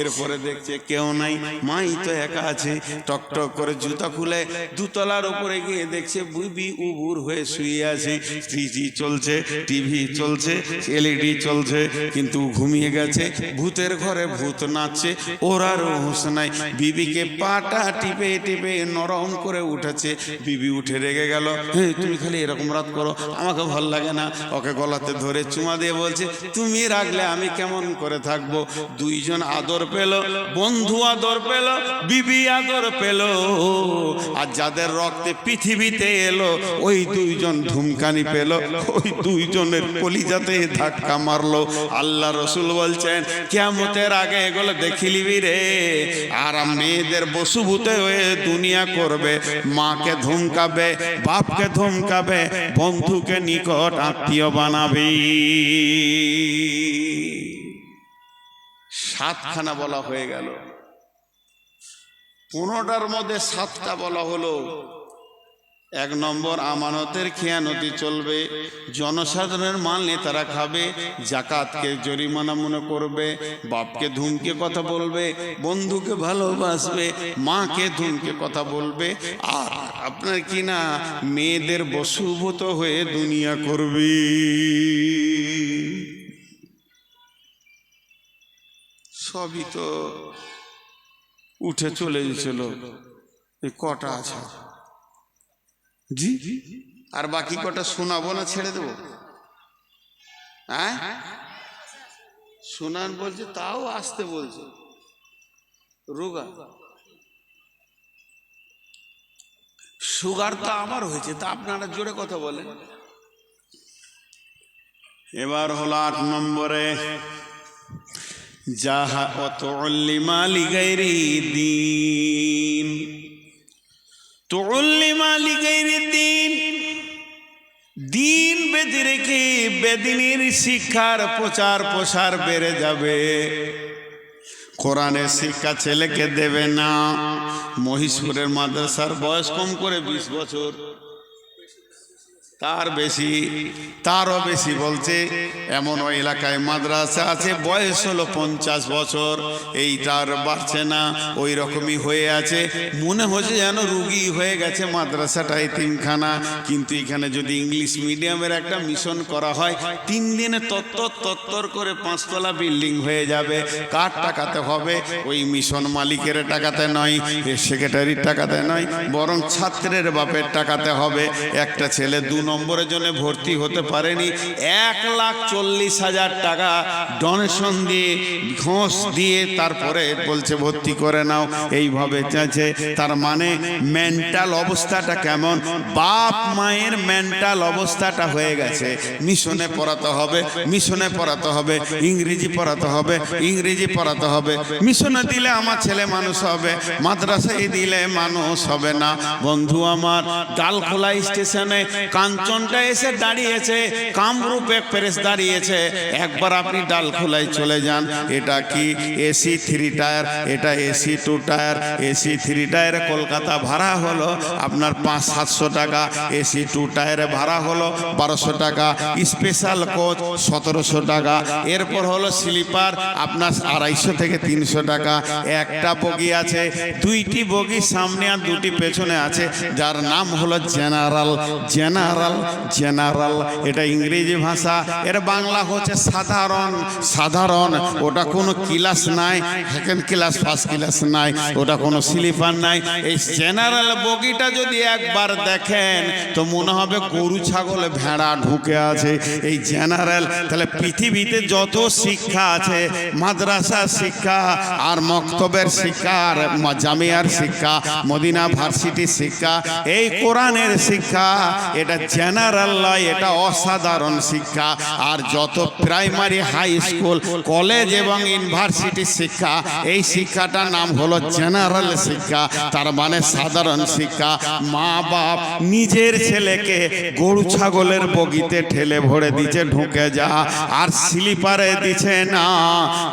এরপরে দেখছে কেউ নাই, মাই তো একা আছে। টক টক করে জুতা খুলে 2 তলার উপরে গিয়ে দেখছে বুবি উবুর হয়ে শুয়ে আছে। টিভি চলছে, টিভি চলছে, এলইডি চলছে, কিন্তু ঘুমিয়ে গেছে। ভূতের ঘরে ভূত নাচছে, ওর আর হুঁশ নাই। বিবিকে পাটা টিপে টিপে নরম করে উঠেছে। বিবি উঠে রেগে গেল, তুমি খালি এরকম রাত করো, আমাকে ভাল লাগে না। ওকে গলাতে ধরে চুমা দিয়ে বলছে, তুমি রাখলে আমি কেমন করে থাকবো। 2 জন আদর পেল, বন্ধু আদর পেল, বিবি আদর পেল। আর যাদের রক্তে পৃথিবীতে এলো, ওই 2 জন ধুমকানি পেল, ওই 2 জনের কলিজাতে ধাক্কা মারলো। আল্লাহ রসুল বলছেন কিয়ামতের আগে এগুলো দেখিলিবি রে। আর মেয়েদের বসুভূতে হয়ে দুনিয়া করবে, মাকে ধমকাবে, বাপকে ধমকাবে, বন্ধুকে নিকট আত্মীয় বানাবি। 7খানা বলা হয়ে গেল, 15টার মধ্যে 7টা বলা হলো। 1 নম্বর, আমানতের খেয়ানতি চলবে, জনসাধারণের মাল নেতারা খাবে, জাকাতকে জরিমানা মনে করবে, বাপকে ধুমকে কথা বলবে, বন্ধুকে ভালোবাসবে, মাকে ধুমকে কথা বলবে, আর আপনার কি না মেয়েদের বশীভূত হয়ে দুনিয়া করবে। সবই তো উঠে চলে গেছিল, এই কটা আছে জি, আর বাকি কটা শোনাবো না ছেড়ে দেবো? হ্যাঁ শোনান বলছে, তাও আসতে বলছে। রোগা সুগার তো আমার হয়েছে, তা আপনারা জোরে কথা বলেন। এবার হলো 8 নম্বরে, যাহা অতুল্লিমা লিগাইরি দিন, তুল্লিমা লিগাইরি দিন, দিন বেঁধে রেখে বেদিনীর শিক্ষার প্রচার প্রসার বেড়ে যাবে। কোরআনের শিক্ষা ছেলেকে দেবে না। মহিষপুরের মাদ্রাসার বয়স কম করে 20 বছর, তার বেশি, তারও বেশি বলছে। এমন ওই এলাকায় মাদ্রাসা আছে বয়স হলো 50 বছর, এইটার বাড়ছে না, ওই রকমই হয়ে আছে। মনে হচ্ছে যেন রুগী হয়ে গেছে মাদ্রাসাটা, এতিমখানা। কিন্তু এখানে যদি ইংলিশ মিডিয়ামের একটা মিশন করা হয়, 3 দিনে তত্তর করে 5 তলা বিল্ডিং হয়ে যাবে। কার টাকাতে হবে? ওই মিশন মালিকের টাকাতে নয়, সেক্রেটারির টাকাতে নয়, বরং ছাত্রের বাপের টাকাতে হবে। একটা ছেলে 2 নম্বরের জন্য ভর্তি হতে পারেনি, 1,40,000 টাকা ডোনেশন দিয়ে, ঘোষ দিয়ে তারপরে বলছে ভর্তি করে নাও। এইভাবে চাইছে। তার মানে মেন্টাল অবস্থাটা কেমন? বাপ মায়ের মেন্টাল অবস্থাটা হয়ে গেছে। মিশনে পড়াতে হবে, মিশনে পড়াতে হবে, ইংরেজি পড়াতে হবে, ইংরেজি পড়াতে হবে। মিশনে দিলে আমার ছেলে মানুষ হবে, মাদ্রাসায় দিলে মানুষ হবে না। বন্ধু আমার, ডালখোলা স্টেশনে কাঞ্চনটা এসে দাঁড়িয়েছে, কামরূপ এক্সপ্রেস দাঁড়িয়েছে। একবার আপনি ডালখোলায় চলে যান। এটা কি এসি 3 টায়ার, এটা এসি 2 টায়ার। এসি 3 টায়ারে কলকাতা ভাড়া হলো আপনার 500-700 টাকা, এসি 2 টায়ারে ভাড়া হলো 1200 টাকা, স্পেশাল কোচ 1700 টাকা। এরপর হলো স্লিপার আপনার 250 থেকে 300 টাকা। একটা বগি আছে, 2টি বগি সামনে আর 2টি পেছনে আছে, যার নাম হলো জেনারেল। জেনারেল জেনারেল এটা ইংরেজি ভাষা, এর বাংলা হচ্ছে সাধারণ। সাধারণ ওটা কোনো ক্লাস নাই, সেকেন্ড ক্লাস ফার্স্ট ক্লাস নাই, ওটা কোনো স্লিপার নাই। এই জেনারেল বগিটা যদি একবার দেখেন তো মনে হবে গরু ছাগল ভেড়া ঢুকে আছে। এই জেনারেল। তাহলে পৃথিবীতে যত শিক্ষা আছে, মাদ্রাসার শিক্ষা আর মক্তবের শিক্ষা আর জামিয়ার শিক্ষা, মদিনা ভার্সিটির শিক্ষা, এই কোরআনের শিক্ষা, এটা জেনারেল নয়, এটা অসাধারণ শিক্ষা। আর যত প্রাইমারি, হাই স্কুল, কলেজ এবং ইউনিভার্সিটির শিক্ষা, এই শিক্ষাটার নাম হলো জেনারেল শিক্ষা, তার মানে সাধারণ শিক্ষা। মা বাপ নিজের ছেলেকে গরু ছাগলের বগিতে ঠেলে ভরে দিচ্ছে, ঢুকে যা, আর স্লিপারে দিচ্ছে না।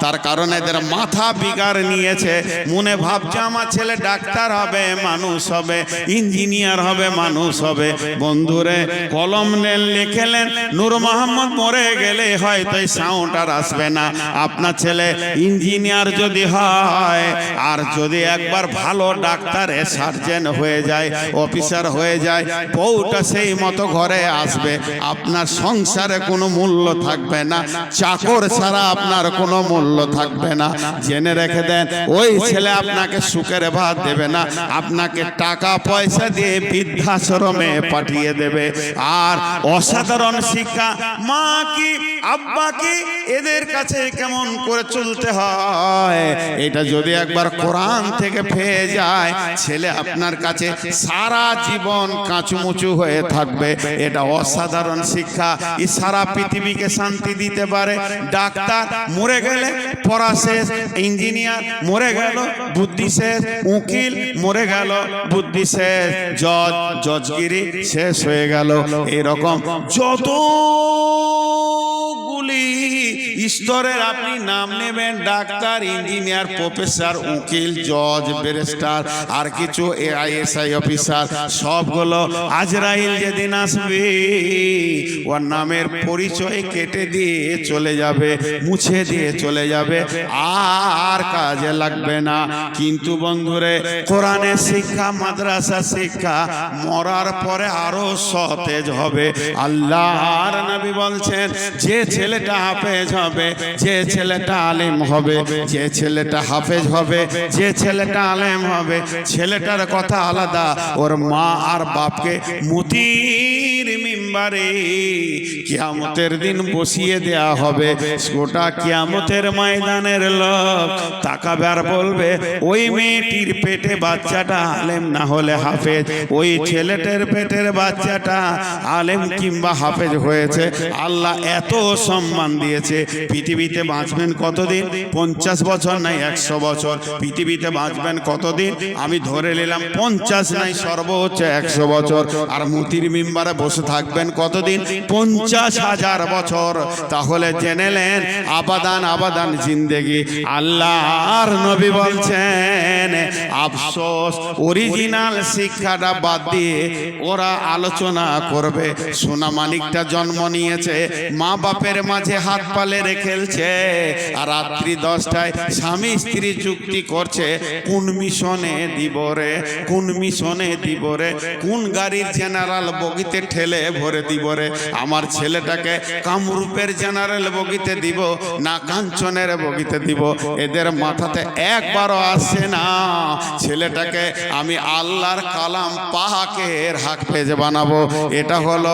তার কারণে এদের মাথা বিগাড় নিয়েছে। মনে ভাবছে আমার ছেলে ডাক্তার হবে, মানুষ হবে, ইঞ্জিনিয়ার হবে, মানুষ হবে। বন্ধুরে, কলম নেন, লিখেলেন, নূর মোহাম্মদ মরে গেলে হয়তো এই সাউন্ড আর আসবে না। আপনার ছেলে ইঞ্জিনিয়ার যদি হয়, আর যদি একবার ভালো ডাক্তার, সার্জন হয়ে যায়, অফিসার হয়ে যায়, বউটা সেই মতো ঘরে আসবে। আপনার সংসারে কোনো মূল্য থাকবে না, চাকর ছাড়া আপনার কোনো মূল্য থাকবে না। জেনে রেখে দেন, ওই ছেলে আপনাকে সুখের ভাত দেবে না, আপনাকে টাকা পয়সা দিয়ে বৃদ্ধাশ্রমে পাঠিয়ে দেবে। আর অসাধারণ শিক্ষা, মা কি আব্বা কি এদের কাছে কেমন করে চলতে হয়, এটা যদি একবার কোরআন থেকে পেয়ে যায়, ছেলে আপনার কাছে সারা জীবন কাঁচুমুচু হয়ে থাকবে। এটা অসাধারণ শিক্ষা। এই সারা পৃথিবীকে শান্তি দিতে পারে। ডাক্তার মরে গেলে পড়া শেষ, ইঞ্জিনিয়ার মরে গেল বুদ্ধি শেষ, উকিল মরে গেল বুদ্ধি শেষ, জজ জজগিরি শেষ হয়ে গেল। এরকম যতগুলি স্তরের আপনি নাম নেবেন, ডাক্তার, ইঞ্জিনিয়ার, প্রফেসর, উকিল, জজ, ব্যারিস্টার, আর কিছু AISI অফিসার, সবগুলো আজরাইল যেদিন আসবে ওর নামের পরিচয় কেটে দিয়ে চলে যাবে, মুছে দিয়ে চলে যাবে, আর কাজে লাগবে না। কিন্তু বন্ধুরে, কোরআনের শিক্ষা, মাদ্রাসা শিক্ষা মরার পরে আরো সতেজ হবে। আল্লাহর নবী বলছেন, যে ছেলেটা হাফেজ হবে, বানাবে, যে ছেলেটা আলেম হবে, যে ছেলেটা হাফেজ হবে, যে ছেলেটা আলেম হবে, ছেলেটার কথা আলাদা, ওর মা আর বাপকে মুতির মিম্বারে কিয়ামতের দিন বসিয়ে দেয়া হবে। গোটা কিয়ামতের ময়দানের লোক তাকাবে আর বলবে, ওই মেয়েটির পেটে বাচ্চাটা আলেম না হলে হাফেজ, ওই ছেলেটার পেটের বাচ্চাটা আলেম কিংবা হাফেজ হয়েছে। আল্লাহ এত সম্মান দিয়েছে। পৃথিবীতে বাঁচবেন কতদিন? 50 বছর নাই 100 বছর। পৃথিবীতে বাঁচবেন কতদিন? আমি ধরে নিলাম 50 নাই সর্বোচ্চ 100 বছর। আর মুতির মিম্বারে বসে থাকবেন কতদিন? 50,000 বছর। তাহলে জেনেলেন আবাদান আবাদান জিন্দেগি। আল্লাহর নবী বলছেন, আফসোস অরিজিনাল শিক্ষাটা বাদ দিয়ে ওরা আলোচনা করবে। সোনা মানিকটা জন্ম নিয়েছে, মা বাপের মাঝে হাত পালে খেলছে, আর রাত্রি 10টায় স্বামী স্ত্রী চুক্তি করছে, কোন মিশনে দিব রে, কোন মিশনে দিব রে, কোন গাড়ির জেনারেল বগিতে ঠেলে ভরে দিব রে, আমার ছেলেটাকে কামরূপের জেনারেল বগিতে দিব না কাঞ্চনের বগিতে দিব। এদের মাথাতে একবারও আসছে না ছেলেটাকে আমি আল্লাহর কালাম পাকের হাফেজ বানাবো। এটা হলো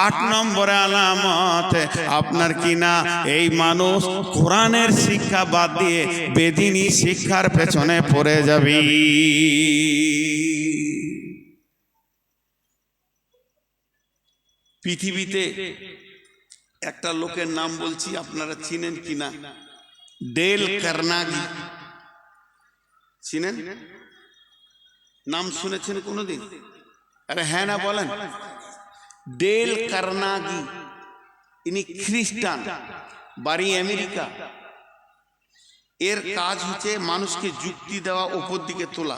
8 নম্বরে আলামত আপনার কিনা এই মানুষ কোরআনের শিক্ষা বাদ দিয়ে বেদিনী শিক্ষার পেছনে পড়ে যাবি। পৃথিবীতে একটা লোকের নাম বলছি, আপনারা চিনেন কিনা? Dale Carnegie. চিনেন? নাম শুনেছেন কোনোদিন? আরে হ্যাঁ না বলেন। ডেল কার্নেগি, ইনি খ্রিস্টান, বাড়ি আমেরিকা। এর কাজ হচ্ছে মানুষকে যুক্তি দেওয়া, উপর দিকে তোলা।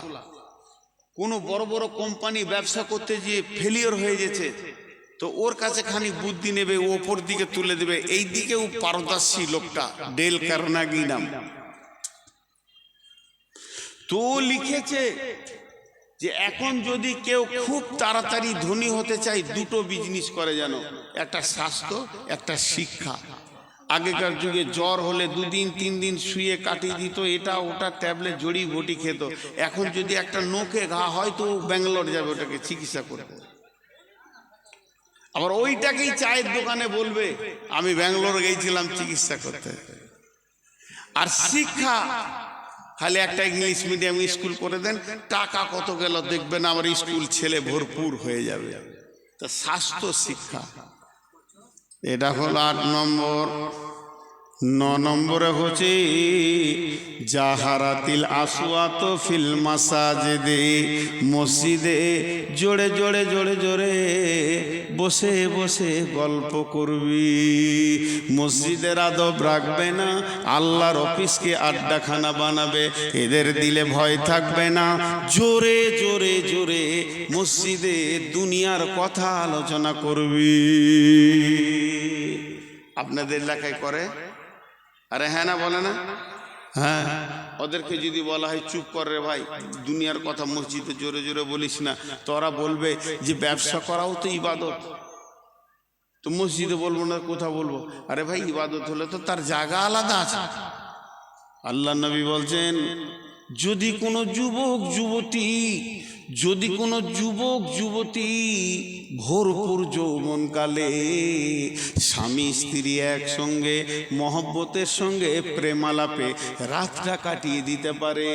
কোনো বড় বড় কোম্পানি ব্যবসা করতে গিয়ে ফেলিওর হয়ে গেছে, তো ওর কাছে খানি বুদ্ধি নেবে, ওপর দিকে তুলে দেবে। এই দিকেও পারদর্শী লোকটা, ডেল কার্নেগি নাম। তো লিখেছে যে এখন যদি কেউ খুব তাড়াতাড়ি ধনী হতে চায়, দুটো বিজনেস করে যেন, একটা স্বাস্থ্য, একটা শিক্ষা। আগেকার যুগে জ্বর হলে 2 দিন 3 দিন শুয়ে কাটিয়ে দিত, এটা ওটা ট্যাবলেট জড়ি বটি খেত। এখন যদি একটা নোকে ঘা হয় তো ব্যাঙ্গালোর যাবে ওটাকে চিকিৎসা করতে। আবার ওইটাকেই চায়ের দোকানে বলবে আমি ব্যাঙ্গালোর গিয়েছিলাম চিকিৎসা করতে। আর শিক্ষা খালি একটা ইংলিশ মিডিয়াম স্কুল করে দেন, টাকা কত গেল দেখবেন আমার স্কুল ছেলে ভরপুর হয়ে যাবে। তা স্বাস্থ্য শিক্ষা, এটা হলো 8 নম্বর। 9 নম্বরে হচ্ছে জাহারাতিল আসওয়াত ফিল মাসাজিদে, মসজিদে জোরে জোরে জোরে জোরে বসে বসে গল্প করবি। মসজিদের আদব রাখবে না, আল্লাহর অফিসকে আড্ডাখানা বানাবে। এদের দিলে ভয় থাকবে না, জোরে জোরে জোরে মসজিদে দুনিয়ার কথা আলোচনা করবি। আপনাদের এলাকায় করে? আরে হ্যাঁ না বলে না? হ্যাঁ। ওদেরকে যদি বলা হয় চুপ কর রে ভাই, দুনিয়ার কথা মসজিদে জোরে জোরে বলিস না, তোরা বলবে যে ব্যবসা করাও তো ইবাদত। তো মসজিদে বলবো না, কোথা বলবো? আরে ভাই ইবাদত হলে তো তার জায়গা আলাদা আছে। আল্লাহ নবী বলছেন, যদি কোনো যুবক যুবতী ভরপুর যৌবনকালে স্বামী স্ত্রী একসঙ্গে মহব্বতের সঙ্গে প্রেমালাপে রাতটা কাটিয়ে দিতে পারে,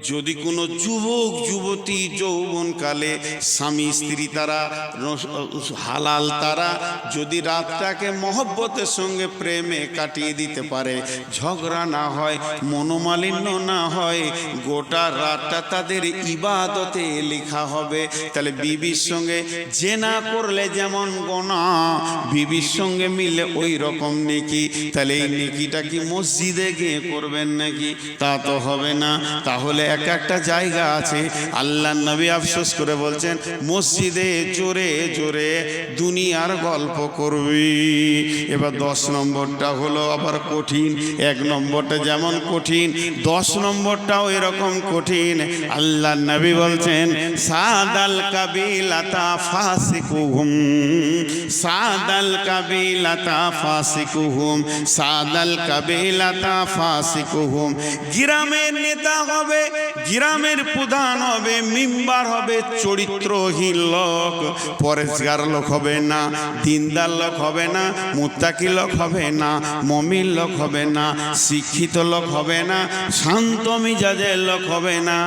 যদি কোনো যুবক যুবতী যৌবনকালে স্বামী স্ত্রী তারা হালাল তারা যদি রাতটাকে মহব্বতের সঙ্গে প্রেমে কাটিয়ে দিতে পারে, ঝগড়া না হয়, মনোমালিন্য না হয়, গোটা রাতটা তাদের ইবাদতে লেখা হবে। তাহলে বিবির সঙ্গে জেনা করলে যেমন গুনাহ, বিবির সঙ্গে মিলে ওই রকম নেকি। তাহলে এই নেকিটা কি মসজিদে গিয়ে করবেন নাকি? তা তো হবে না। তাহলে এক একটা জায়গা আছে, আল্লাহ নবী আফসোস করে বলছেন মসজিদে জোরে জোরে দুনিয়ার গল্প করবি। এবার 10 নম্বরটা হলো আবার কঠিন। 1 নম্বরটা যেমন কঠিন, 10 নম্বরটাও এরকম কঠিন। আল্লাহ নবী বলছেন সাদাল কাবিলাতা ফাসিকুহুম, সাদাল কাবিলাতা ফাসিকুহুম, সাদাল কাবিলাতা ফাসিকুহুম। গ্রামের নেতা হবে, গ্রামের প্রধান হবে, মেম্বার হবে, চরিত্রহীন লোক, পরেশগার লোক হবে না, দিনদার লোক হবে না, মুত্তাকি লোক হবে না, মুমিন লোক হবে না, শিক্ষিত লোক হবে না, শান্ত মিজাজের লোক হবে না।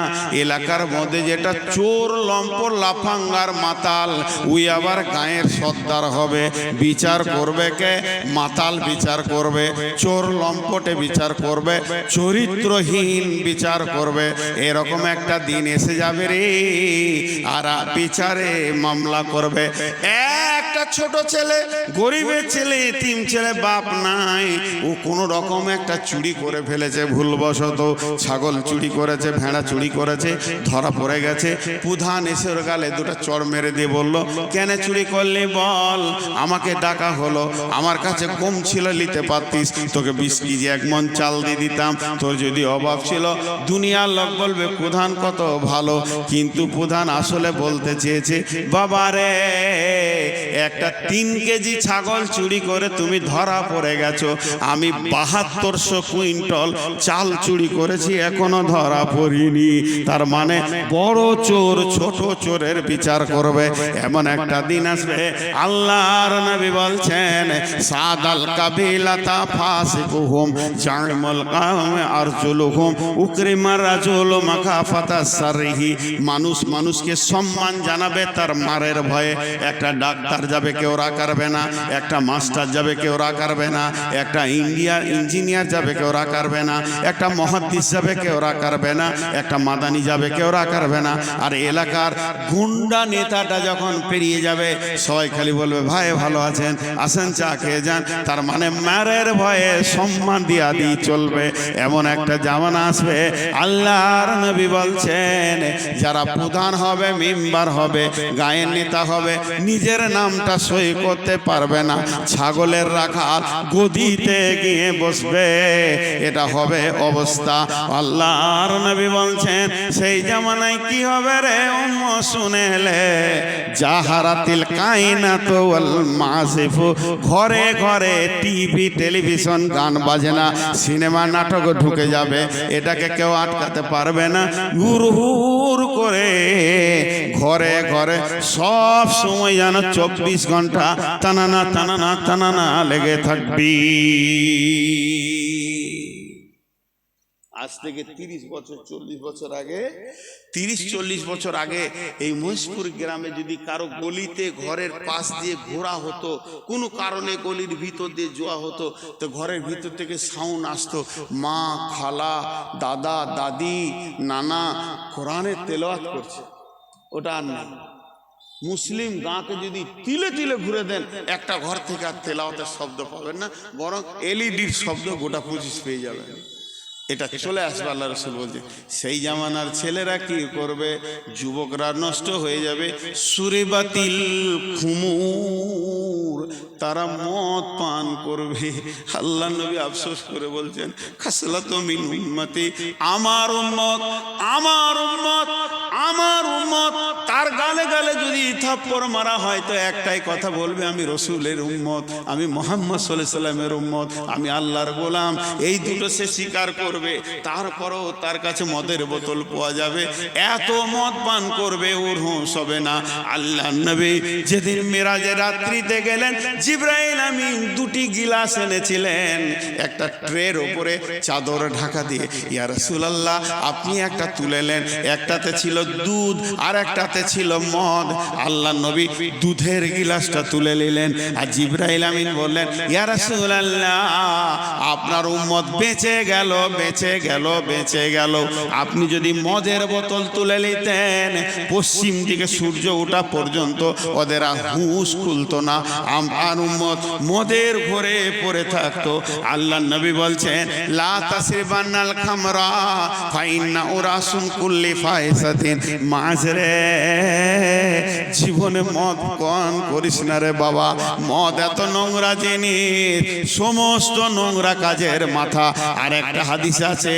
এলাকার মধ্যে যেটা চোর, লম্পট, লাফাঙ্গার, মাতাল, ওই আবার গায়ের সর্দার হবে। বিচার করবে কে? মাতাল বিচার করবে, চোর লম্পটে বিচার করবে, চরিত্রহীন বিচার করবে। এরকম একটা দিন এসে যাবে রে, আর বিচারে মামলা করবে। একটা ছোট ছেলে, গরিবের ছেলে, এতিম ছেলে, বাপ নাই, ও কোনো রকম একটা চুরি করে ফেলেছে ভুলবশত, ছাগল চুরি করেছে, ভেড়া চুরি করেছে, ধরা পড়ে গেছে। প্রধান এসে ওর গালে দুটো চড় মেরে দিয়ে বলল, কেন চুরি করলি বল? আমাকে ডাকা হলো, আমার কাছে কম ছিল, নিতে পারতিস, তোকে 20 কেজি 1 মণ চাল দিয়ে দিতাম। তোর যদি অভাব ছিল, দুনিয়ার লোক বলবে প্রধান কত ভালো, কিন্তু প্রধান আসলে বলতে চেয়েছে, বাবা রে, একটা 3 কেজি ছাগল চুরি করে তুমি ধরা পড়ে গেছো, আমি 7200 কুইন্টাল চাল চুরি করেছি, এখনো ধরা পড়িনি। তার মানে বড় চোর ছোট চোরের বিচার করবে, এমন একটা দিন আসবে। আল্লাহর নবী বলছেন, সাদাল কাবিলাতা ফাসিকুহুম, জাইমুল কাওমে আরজুলুহুম, উকরিমার রাজুল মাখাফাতা সারহি। মানুষ মানুষকে সম্মান জানাবে তার মারের ভয়ে। একটা ডাক্তার যাবে, কেউ রা করবে না, একটা মাস্টার যাবে, কেউ রা করবে না, একটা ইঞ্জিনিয়ার যাবে, কেউ রা করবে না, একটা মুহাদ্দিস যাবে, কেউ রা করবে না, একটা মাদানি যাবে, কেউ রা করবে না। আর এলাকার গুন্ডা নেতাটা যখন পেরিয়ে যাবে, সবাই খালি বলবে, ভাই ভালো আছেন, আসেন চা খেয়ে যান। তার মানে মারের ভয়ে সম্মান দিয়া দিয়ে চলবে। এমন একটা জামানা আসবে, আল্লাহর নবী বলছেন, যারা প্রধান হবে, মেম্বার হবে, গায়ের নেতা হবে, নিজের নামটা সই করতে পারবে না, ছাগলের রাখাল গদিতে গিয়ে বসবে। এটা হবে অবস্থা। আল্লাহর নবী বলছেন, সেই জামানায় কি হবে রে উম্মত শুনেলে, জাহারাতিল কায়নাত ওয়াল মাসিফু, ঘরে ঘরে টিভি, টেলিভিশন, গান বাজনা, সিনেমা, নাটক ঢুকে যাবে। এটাকে কেউ আটকাতে পারবে না। হুর করে ঘরে ঘরে সব সময় যেন 24 ঘন্টা টানানা টানানা টানানা লেগে থাকবি। আজ থেকে 30 বছর 40 বছর আগে, 30-40 বছর আগে এই মহেশপুর গ্রামে যদি কারো গলিতে ঘরের পাশ দিয়ে ঘোরা হতো, কোনো কারণে গলির ভিতর দিয়ে যাওয়া হতো, তো ঘরের ভিতর থেকে সাউন্ড আসতো, মা, খালা, দাদা, দাদি, নানা কোরআনের তেলাওয়াত করছে। ওটা আর না। মুসলিম গাঁকে যদি তিলে তিলে ঘুরে দেন, একটা ঘর থেকে আর তেলাওয়াতের শব্দ পাবেন না, বরং এলইডির শব্দ গোটা 25 পেয়ে যাবেন। এটা চলে আসবে। আল্লাহ রাসূল বলছে, সেই জামানার ছেলেরা কি করবে? যুবকরা নষ্ট হয়ে যাবে। সুরিবাতিল খুমুর, তারা মদ পান করবে। আল্লাহ নবী আফসোস করে বলছেন, খাসলাতু মিন উম্মতি, আমার উম্মত, আমার উম্মত, আমার উম্মত। তার গালে গালে যদি থাপ্পড় মারা হয় তো একটাই কথা বলবে, আমি রসুলের উম্মত, আমি মুহাম্মদ সাল্লাল্লাহু আলাইহি সাল্লামের উম্মত, আমি আল্লাহর গোলাম। এই দুটো সে স্বীকার করবে। তারপরও তার কাছে মদের বোতল পাওয়া যাবে, এত মদ পান করবে, ওর হুঁশ হবে না। আল্লাহ নবী যেদিন মেরাজের রাত্রিতে গেলেন, জিবরাইল আমিন 2টি গিলাস এনেছিলেন, একটা ট্রের উপরে চাদর ঢাকা দিয়ে। ইয়া রাসূলুল্লাহ, আপনি একটা তুলেলেন, একটাতে ছিল দুধ আর একটাতে ছিল মদ। আল্লাহ নবী দুধের গিলাসটা তুলে নিলেন, আর জিবরাইল আমিন বললেন, ইয়া রাসূলুল্লাহ, আপনার উম্মত বেঁচে গেল, বেঁচে গেল, বেঁচে গেল। আপনি যদি মদের বোতল তুলে নিতেন, পশ্চিম দিকে সূর্য ওঠা পর্যন্ত ওদের হুঁশ খুলতো না, আমার উম্মত মদের ঘরে পড়ে থাকতো। আল্লাহ নবী বলছেন, লা তাসরিবান্নাল খামরা ফাইন্না উরাসুন কুল্লি ফাইসাতিন। মাঝরে জীবনে মদ পান করিস না রে বাবা, মদ এত নোংরা জিনিস, সমস্ত নোংরা কাজের মাথা। আর একটা হাদিস আছে,